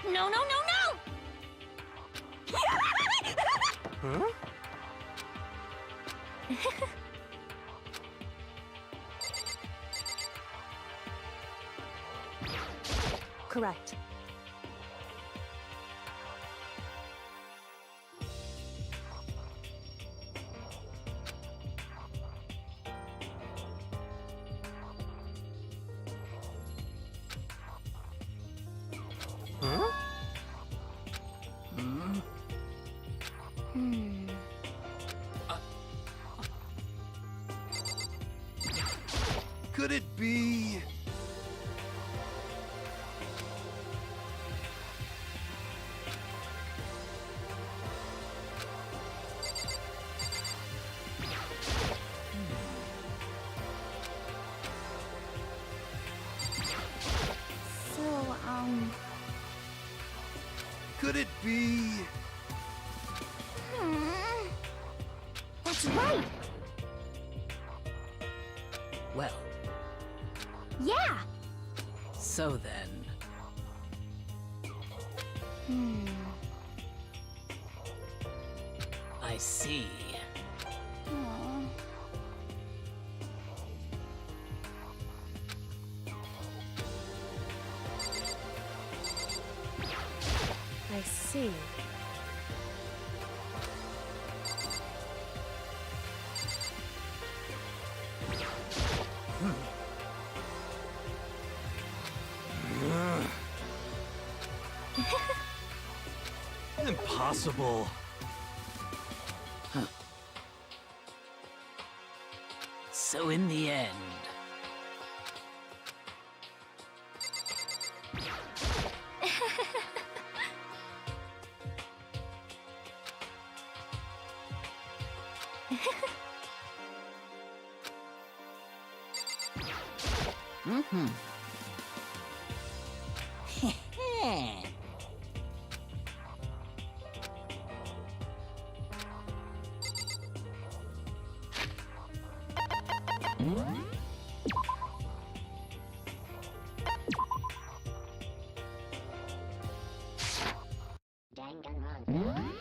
[SPEAKER 1] no, no, no!
[SPEAKER 11] Huh?
[SPEAKER 9] Correct.
[SPEAKER 11] Huh? Could it be...
[SPEAKER 1] So,
[SPEAKER 11] Could it be...
[SPEAKER 1] That's right!
[SPEAKER 15] Well,
[SPEAKER 1] Yeah!
[SPEAKER 15] so then. I see.
[SPEAKER 1] Aw.
[SPEAKER 9] I see.
[SPEAKER 11] Impossible.
[SPEAKER 15] So in the end,
[SPEAKER 1] Danganronpa.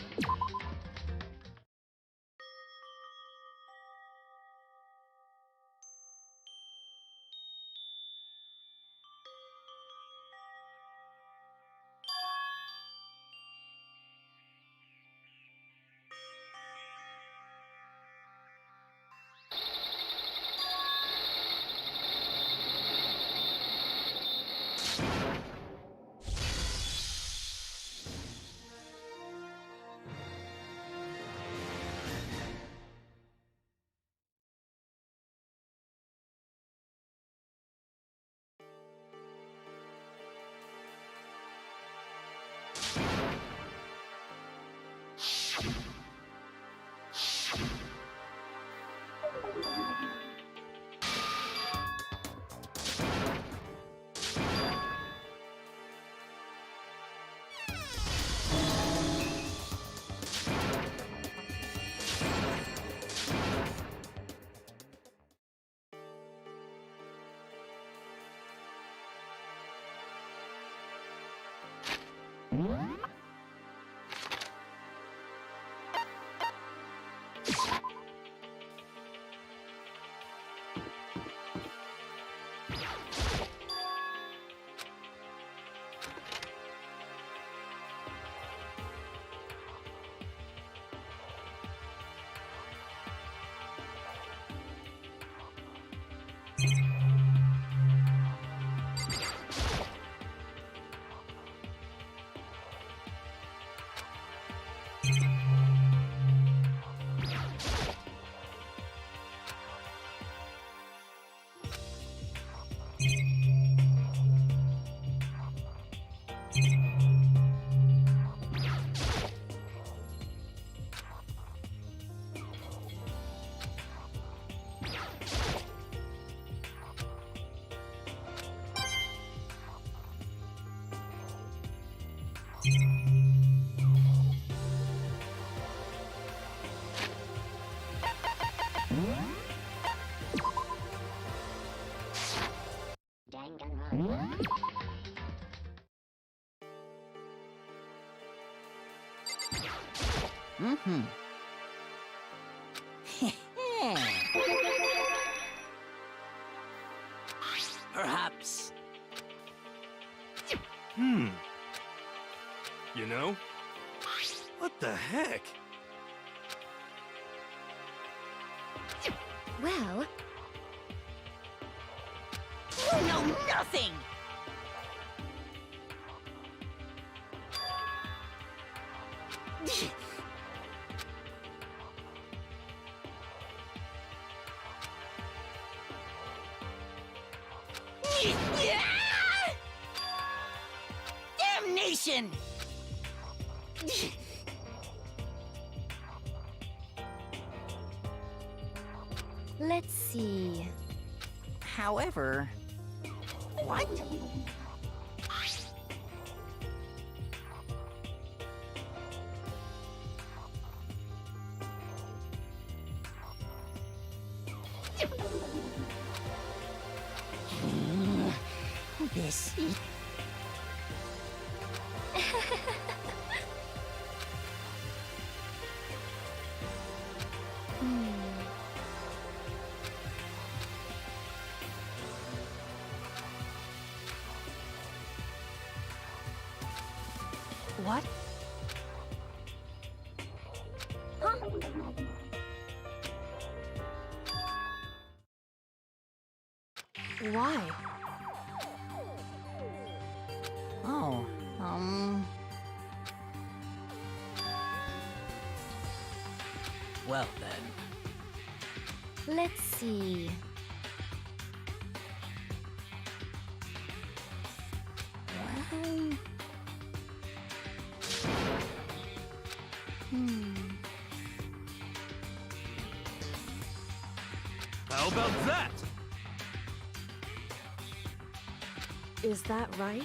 [SPEAKER 15] Perhaps.
[SPEAKER 11] You know? What the heck?
[SPEAKER 1] Well,
[SPEAKER 12] You know nothing! Damnation!
[SPEAKER 1] let's see.
[SPEAKER 12] However... What? This...
[SPEAKER 9] What? Why?
[SPEAKER 12] Oh,
[SPEAKER 15] Well then.
[SPEAKER 1] Let's see.
[SPEAKER 12] Well...
[SPEAKER 11] How about that?
[SPEAKER 9] Is that right?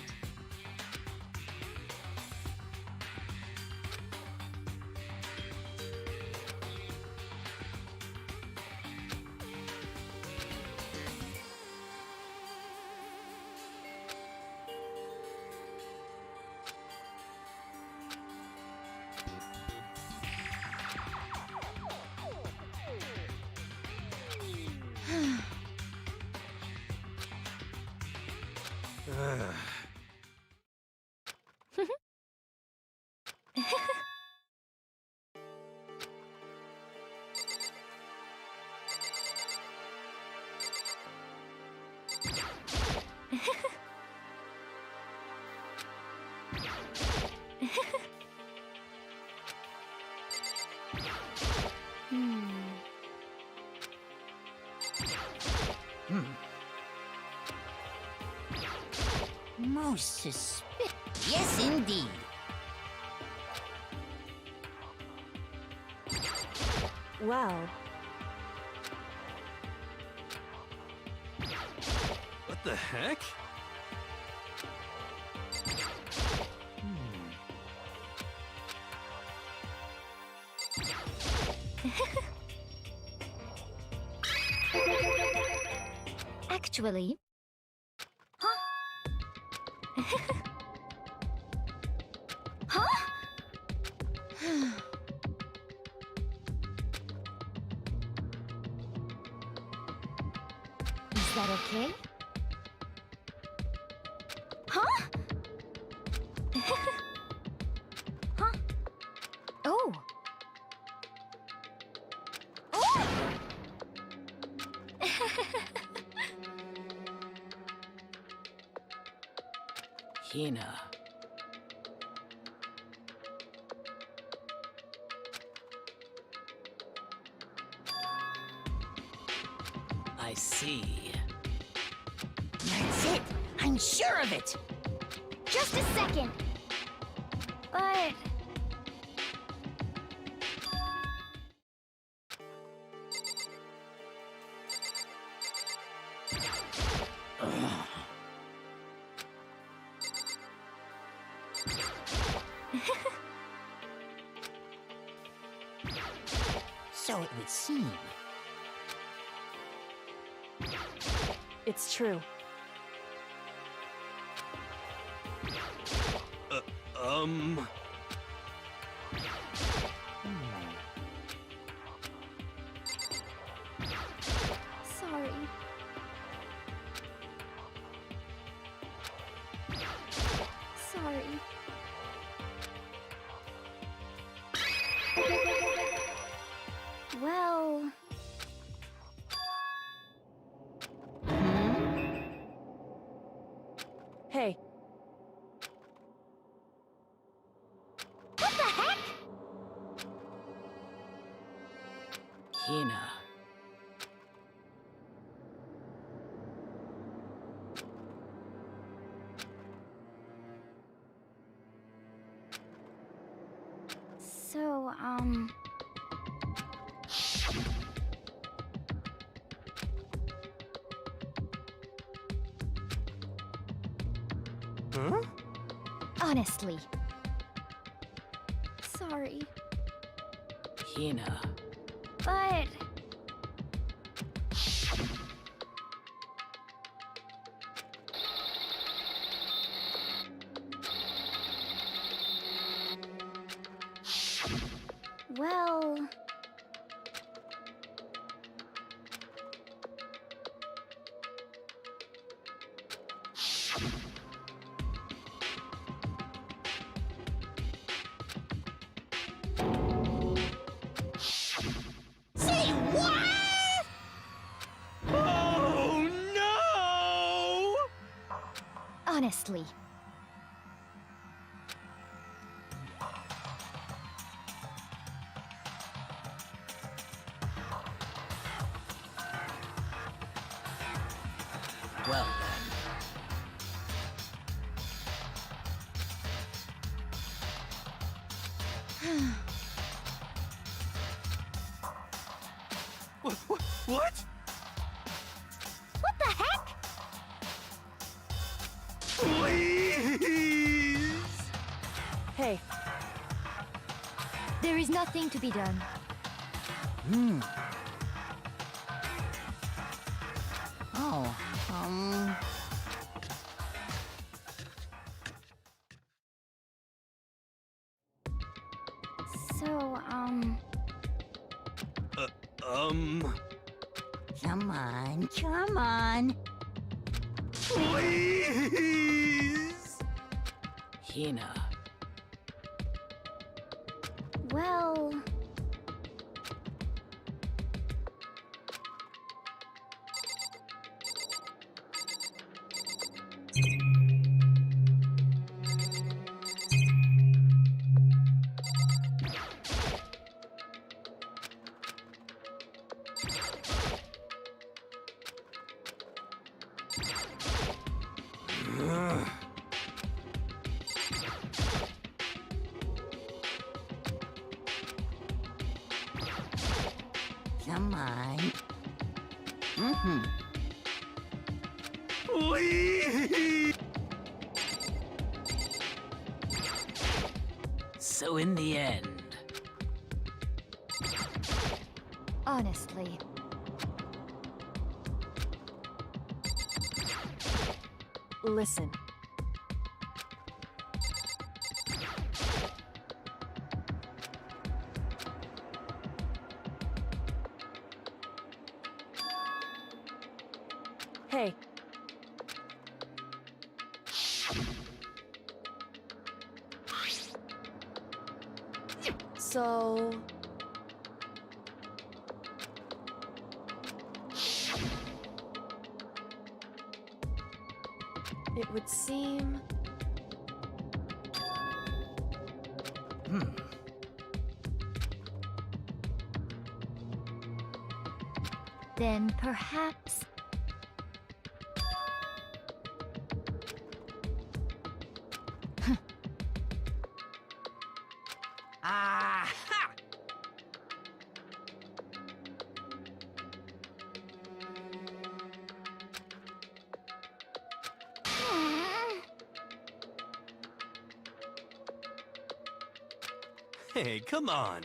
[SPEAKER 12] Most suspicious. Yes, indeed.
[SPEAKER 9] Well,
[SPEAKER 11] What the heck?
[SPEAKER 1] Actually... Huh? Huh? Is that okay? Huh? Huh? Oh. Oh!
[SPEAKER 15] Hina. I see.
[SPEAKER 12] That's it. I'm sure of it.
[SPEAKER 1] Just a second. But...
[SPEAKER 12] So it would seem.
[SPEAKER 9] it's true.
[SPEAKER 1] Well...
[SPEAKER 9] Hey,
[SPEAKER 1] What the heck?
[SPEAKER 15] Hina.
[SPEAKER 1] So,
[SPEAKER 11] Huh?
[SPEAKER 1] honestly. Sorry.
[SPEAKER 15] Hina.
[SPEAKER 1] But... Well...
[SPEAKER 12] Say what?
[SPEAKER 11] Oh no!
[SPEAKER 1] Honestly.
[SPEAKER 15] Well then.
[SPEAKER 11] What?
[SPEAKER 1] What the heck?
[SPEAKER 11] Please!
[SPEAKER 9] hey,
[SPEAKER 13] There is nothing to be done.
[SPEAKER 12] Oh,
[SPEAKER 1] So,
[SPEAKER 12] come on, come on.
[SPEAKER 11] Please!
[SPEAKER 15] Hina.
[SPEAKER 1] well...
[SPEAKER 12] Come on.
[SPEAKER 11] Please!
[SPEAKER 15] So in the end,
[SPEAKER 13] Honestly.
[SPEAKER 9] listen. Hey, so... It would seem...
[SPEAKER 13] Then perhaps...
[SPEAKER 11] Aha! Hey, come on.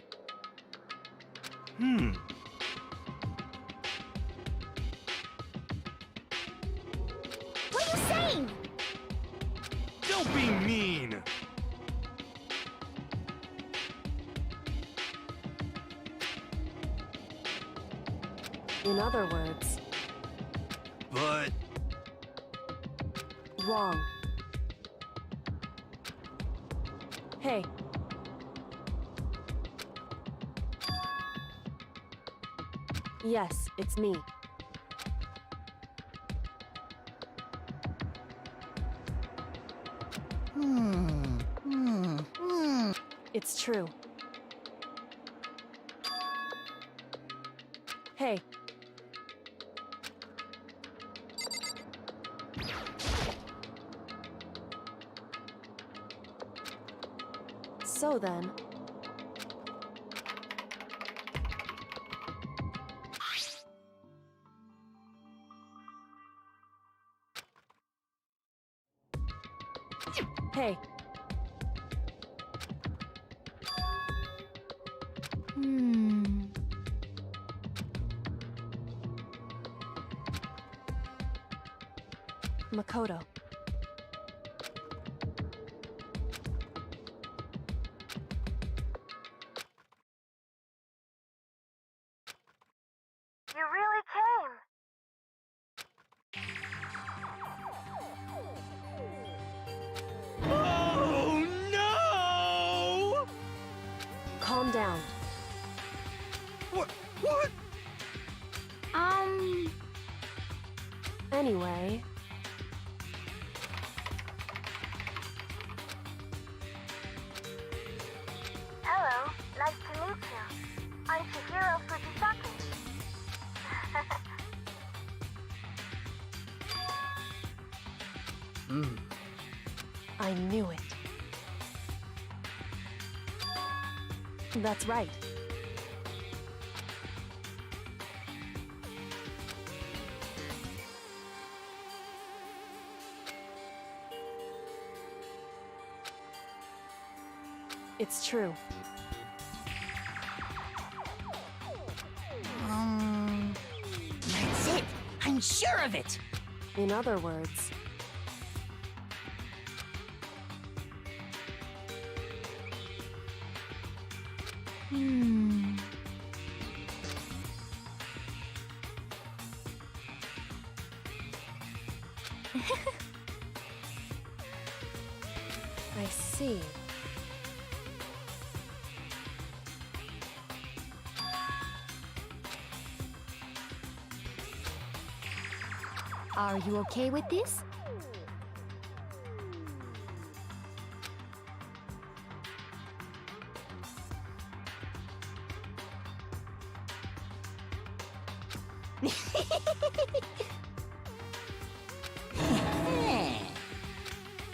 [SPEAKER 1] What are you saying?
[SPEAKER 11] Don't be mean!
[SPEAKER 9] In other words,
[SPEAKER 11] But...
[SPEAKER 9] wrong. Hey, Yes, it's me. It's true. Hey. So then... Hey. Makoto.
[SPEAKER 1] You really came.
[SPEAKER 11] Oh no!
[SPEAKER 9] Calm down.
[SPEAKER 11] What?
[SPEAKER 9] Anyway...
[SPEAKER 1] Hello, nice to meet you. I'm Chihiro Fujisaki.
[SPEAKER 9] I knew it. That's right. It's true.
[SPEAKER 12] That's it. I'm sure of it.
[SPEAKER 9] In other words... I see.
[SPEAKER 13] Are you okay with this?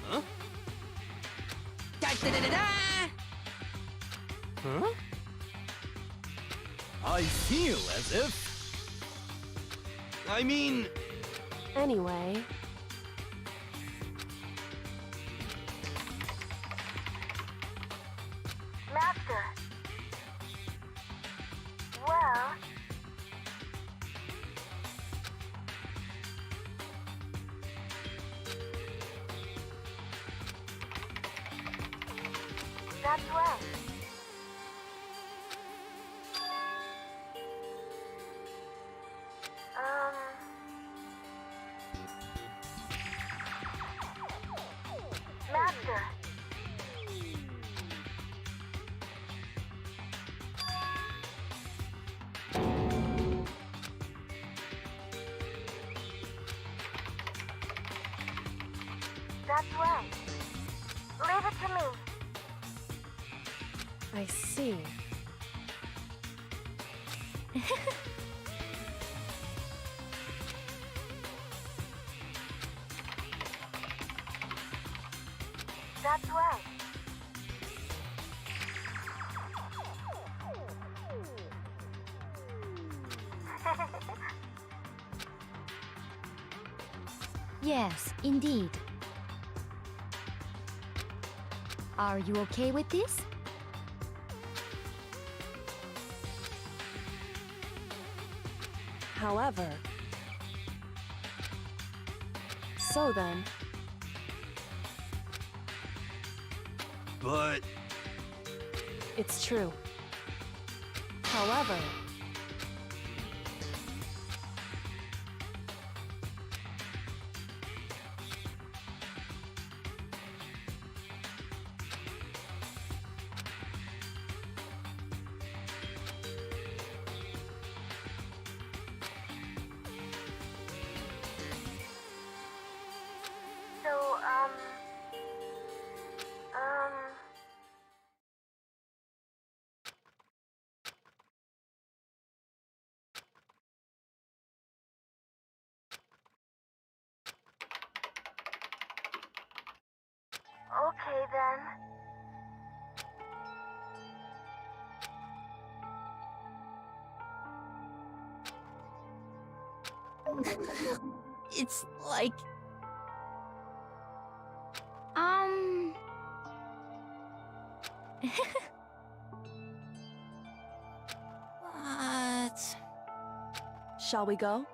[SPEAKER 11] Huh?
[SPEAKER 12] Da-da-da-da-da!
[SPEAKER 11] Huh? I feel as if... I mean...
[SPEAKER 9] Anyway...
[SPEAKER 1] Master. Well... That's right. Master. That's right. Leave it to me.
[SPEAKER 9] I see.
[SPEAKER 1] That's right.
[SPEAKER 13] Yes, indeed. Are you okay with this?
[SPEAKER 9] However... So then...
[SPEAKER 11] But...
[SPEAKER 9] It's true. However...
[SPEAKER 12] It's like... What?
[SPEAKER 9] Shall we go?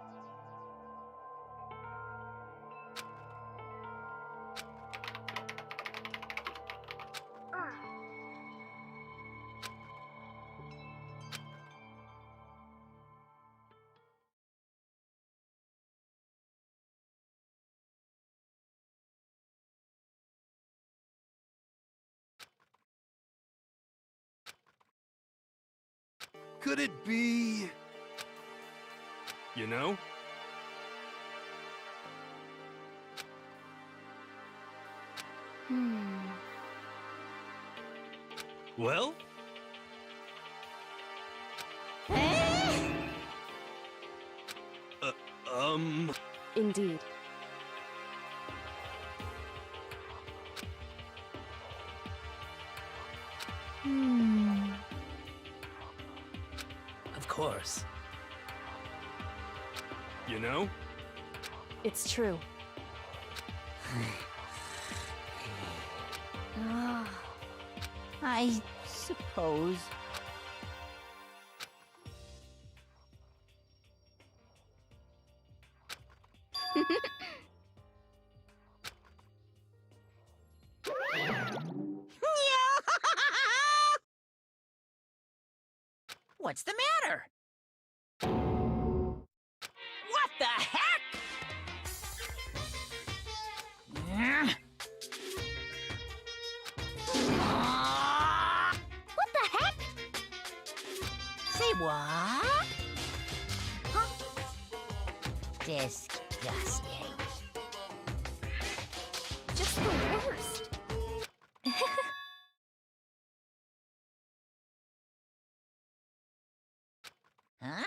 [SPEAKER 11] Could it be... You know? Well?
[SPEAKER 9] Indeed.
[SPEAKER 15] Of course.
[SPEAKER 11] You know?
[SPEAKER 9] It's true.
[SPEAKER 12] I suppose.
[SPEAKER 6] What's the matter? What the heck?
[SPEAKER 1] What the heck?
[SPEAKER 12] Say what? Huh? Disgusting.
[SPEAKER 1] Just the worst.
[SPEAKER 12] Huh?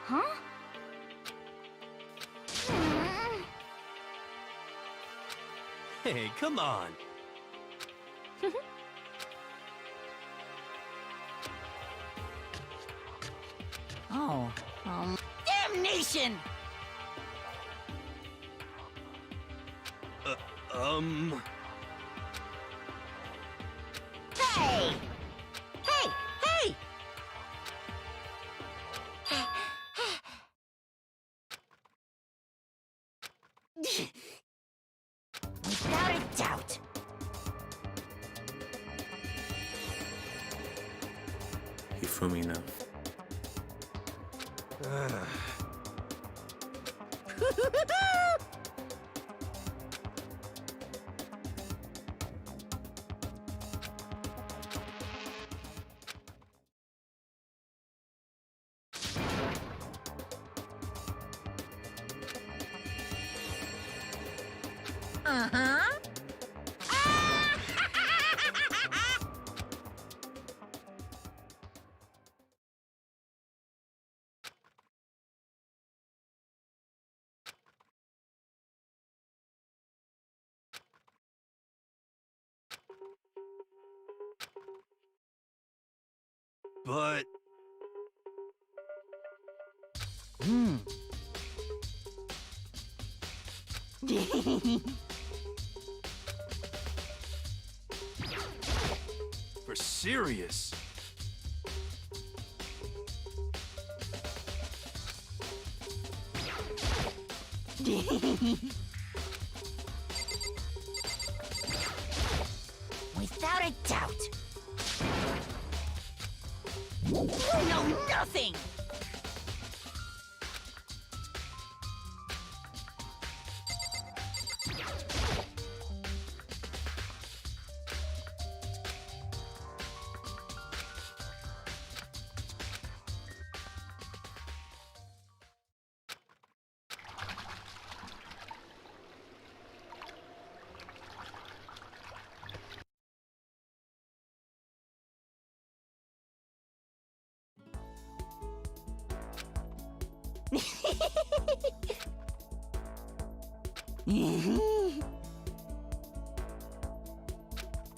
[SPEAKER 1] Huh?
[SPEAKER 11] Hey, come on.
[SPEAKER 12] Oh, damnation! Hey! Hey! Hey! Without a doubt.
[SPEAKER 5] Hifumi now.
[SPEAKER 12] Uh-huh.
[SPEAKER 11] But... For serious.
[SPEAKER 12] Without a doubt. You know nothing!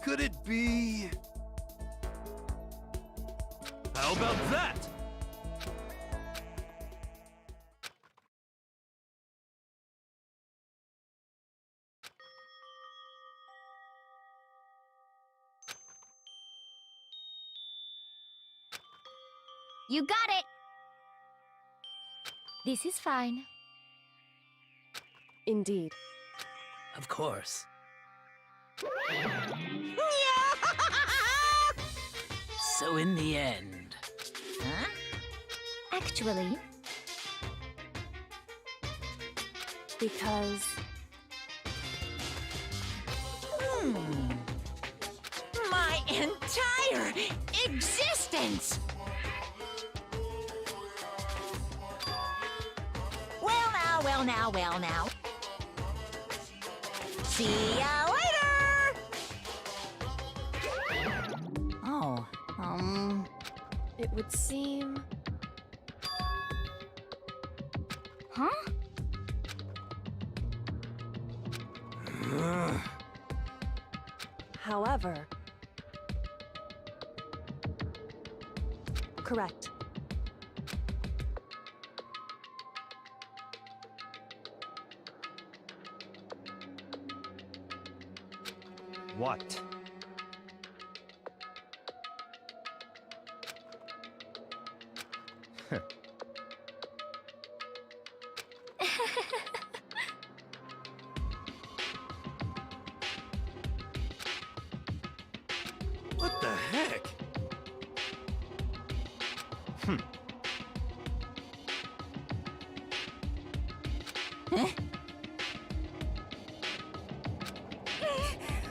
[SPEAKER 11] Could it be... How about that?
[SPEAKER 1] You got it!
[SPEAKER 13] This is fine.
[SPEAKER 9] Indeed.
[SPEAKER 15] Of course. So in the end...
[SPEAKER 12] Huh?
[SPEAKER 13] Actually,
[SPEAKER 9] Because...
[SPEAKER 12] My entire existence! Well now. See ya later! Oh,
[SPEAKER 9] It would seem...
[SPEAKER 1] Huh?
[SPEAKER 9] However... Correct.
[SPEAKER 7] What?
[SPEAKER 11] What the heck?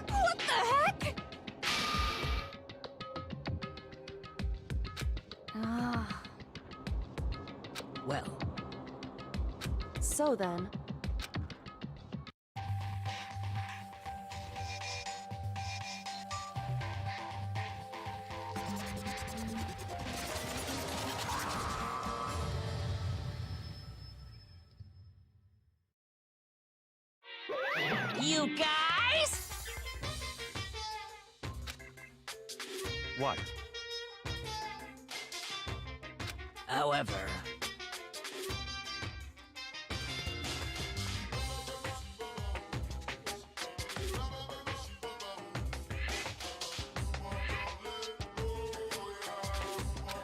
[SPEAKER 12] what the heck?
[SPEAKER 9] Ah.
[SPEAKER 15] Well,
[SPEAKER 9] So then...
[SPEAKER 12] You guys?
[SPEAKER 7] What?
[SPEAKER 15] however...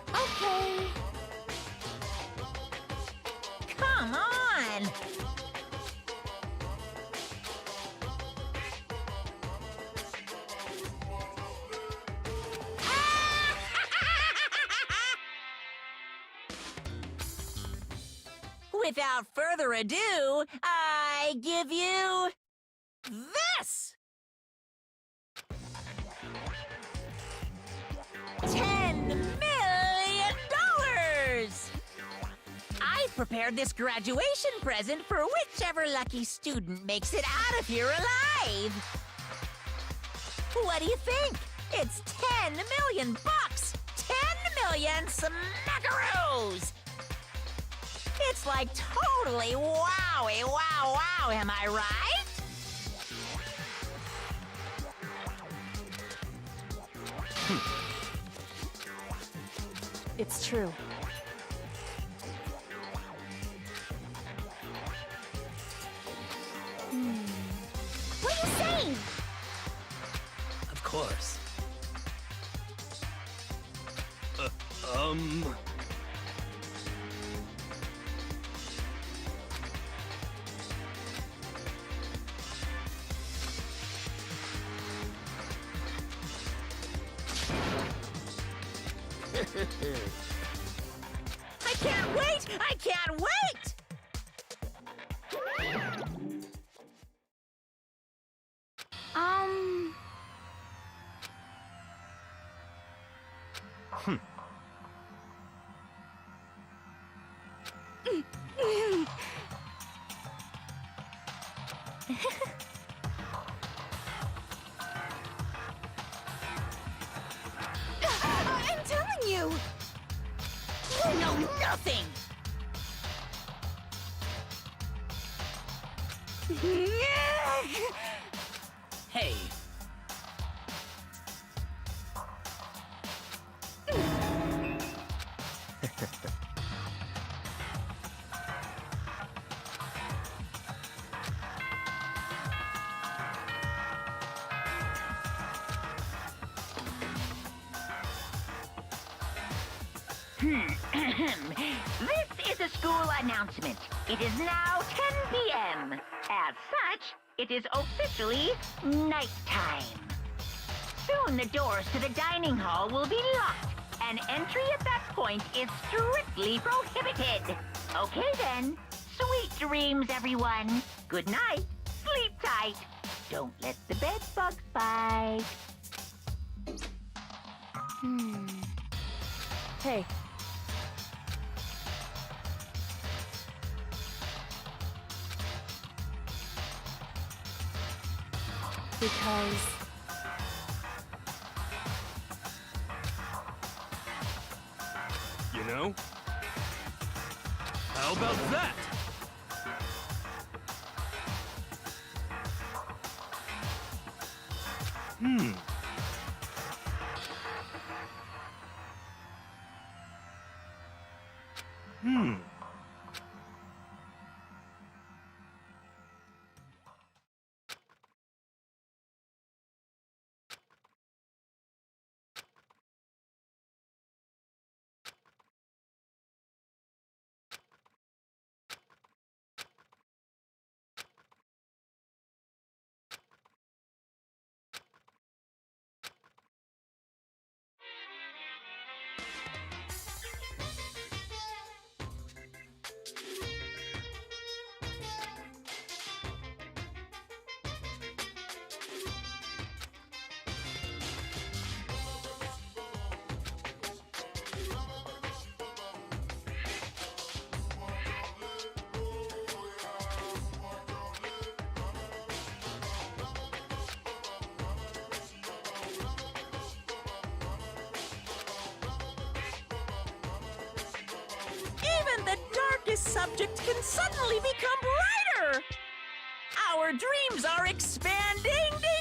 [SPEAKER 1] Okay.
[SPEAKER 12] Come on! Without further ado, I give you this! $10 million! I prepared this graduation present for whichever lucky student makes it out of here alive. What do you think? It's 10 million bucks! 10 million smackaroos! It's like totally wowie, wow, am I right?
[SPEAKER 9] It's true.
[SPEAKER 1] What are you saying?
[SPEAKER 15] Of course.
[SPEAKER 12] I can't wait! I can't wait!
[SPEAKER 1] I'm telling you!
[SPEAKER 12] You know nothing!
[SPEAKER 15] Hey.
[SPEAKER 2] This is a school announcement. It is now 10 p.m. As such, it is officially nighttime. Soon the doors to the dining hall will be locked, and entry at that point is strictly prohibited. Okay then. Sweet dreams, everyone. Good night. Sleep tight. Don't let the bed bugs bite.
[SPEAKER 9] Hey. Because
[SPEAKER 11] You know? How about that? Hmm.
[SPEAKER 6] Even the darkest subject can suddenly become brighter! Our dreams are expanding, ding ding!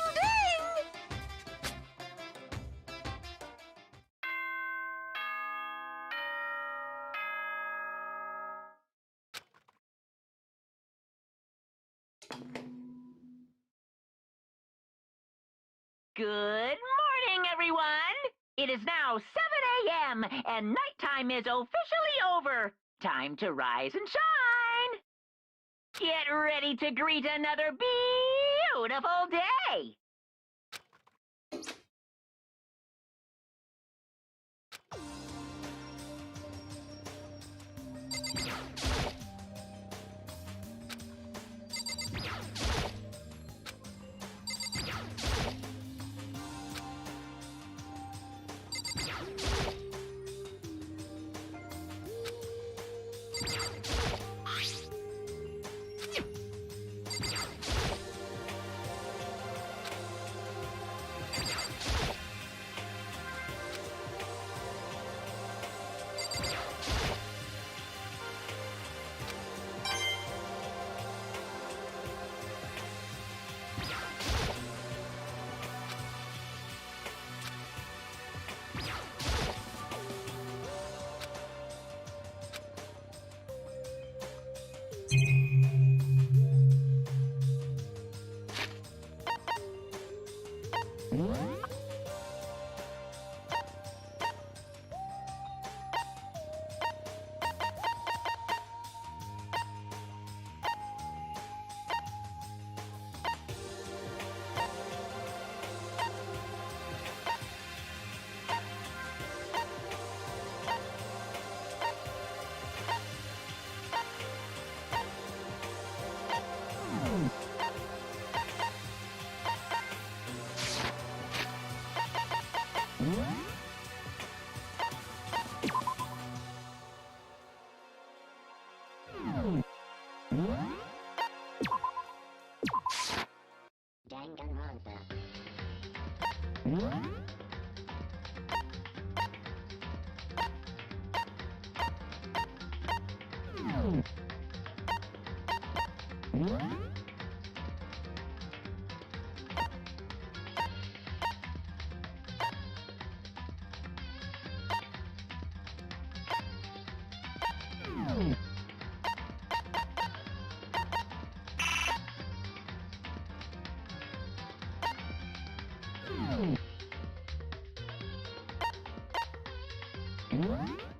[SPEAKER 2] Good morning, everyone! It is now 7 a.m., and nighttime is officially over. Time to rise and shine! Get ready to greet another beautiful day!
[SPEAKER 13] Danganronpa.
[SPEAKER 1] Huh?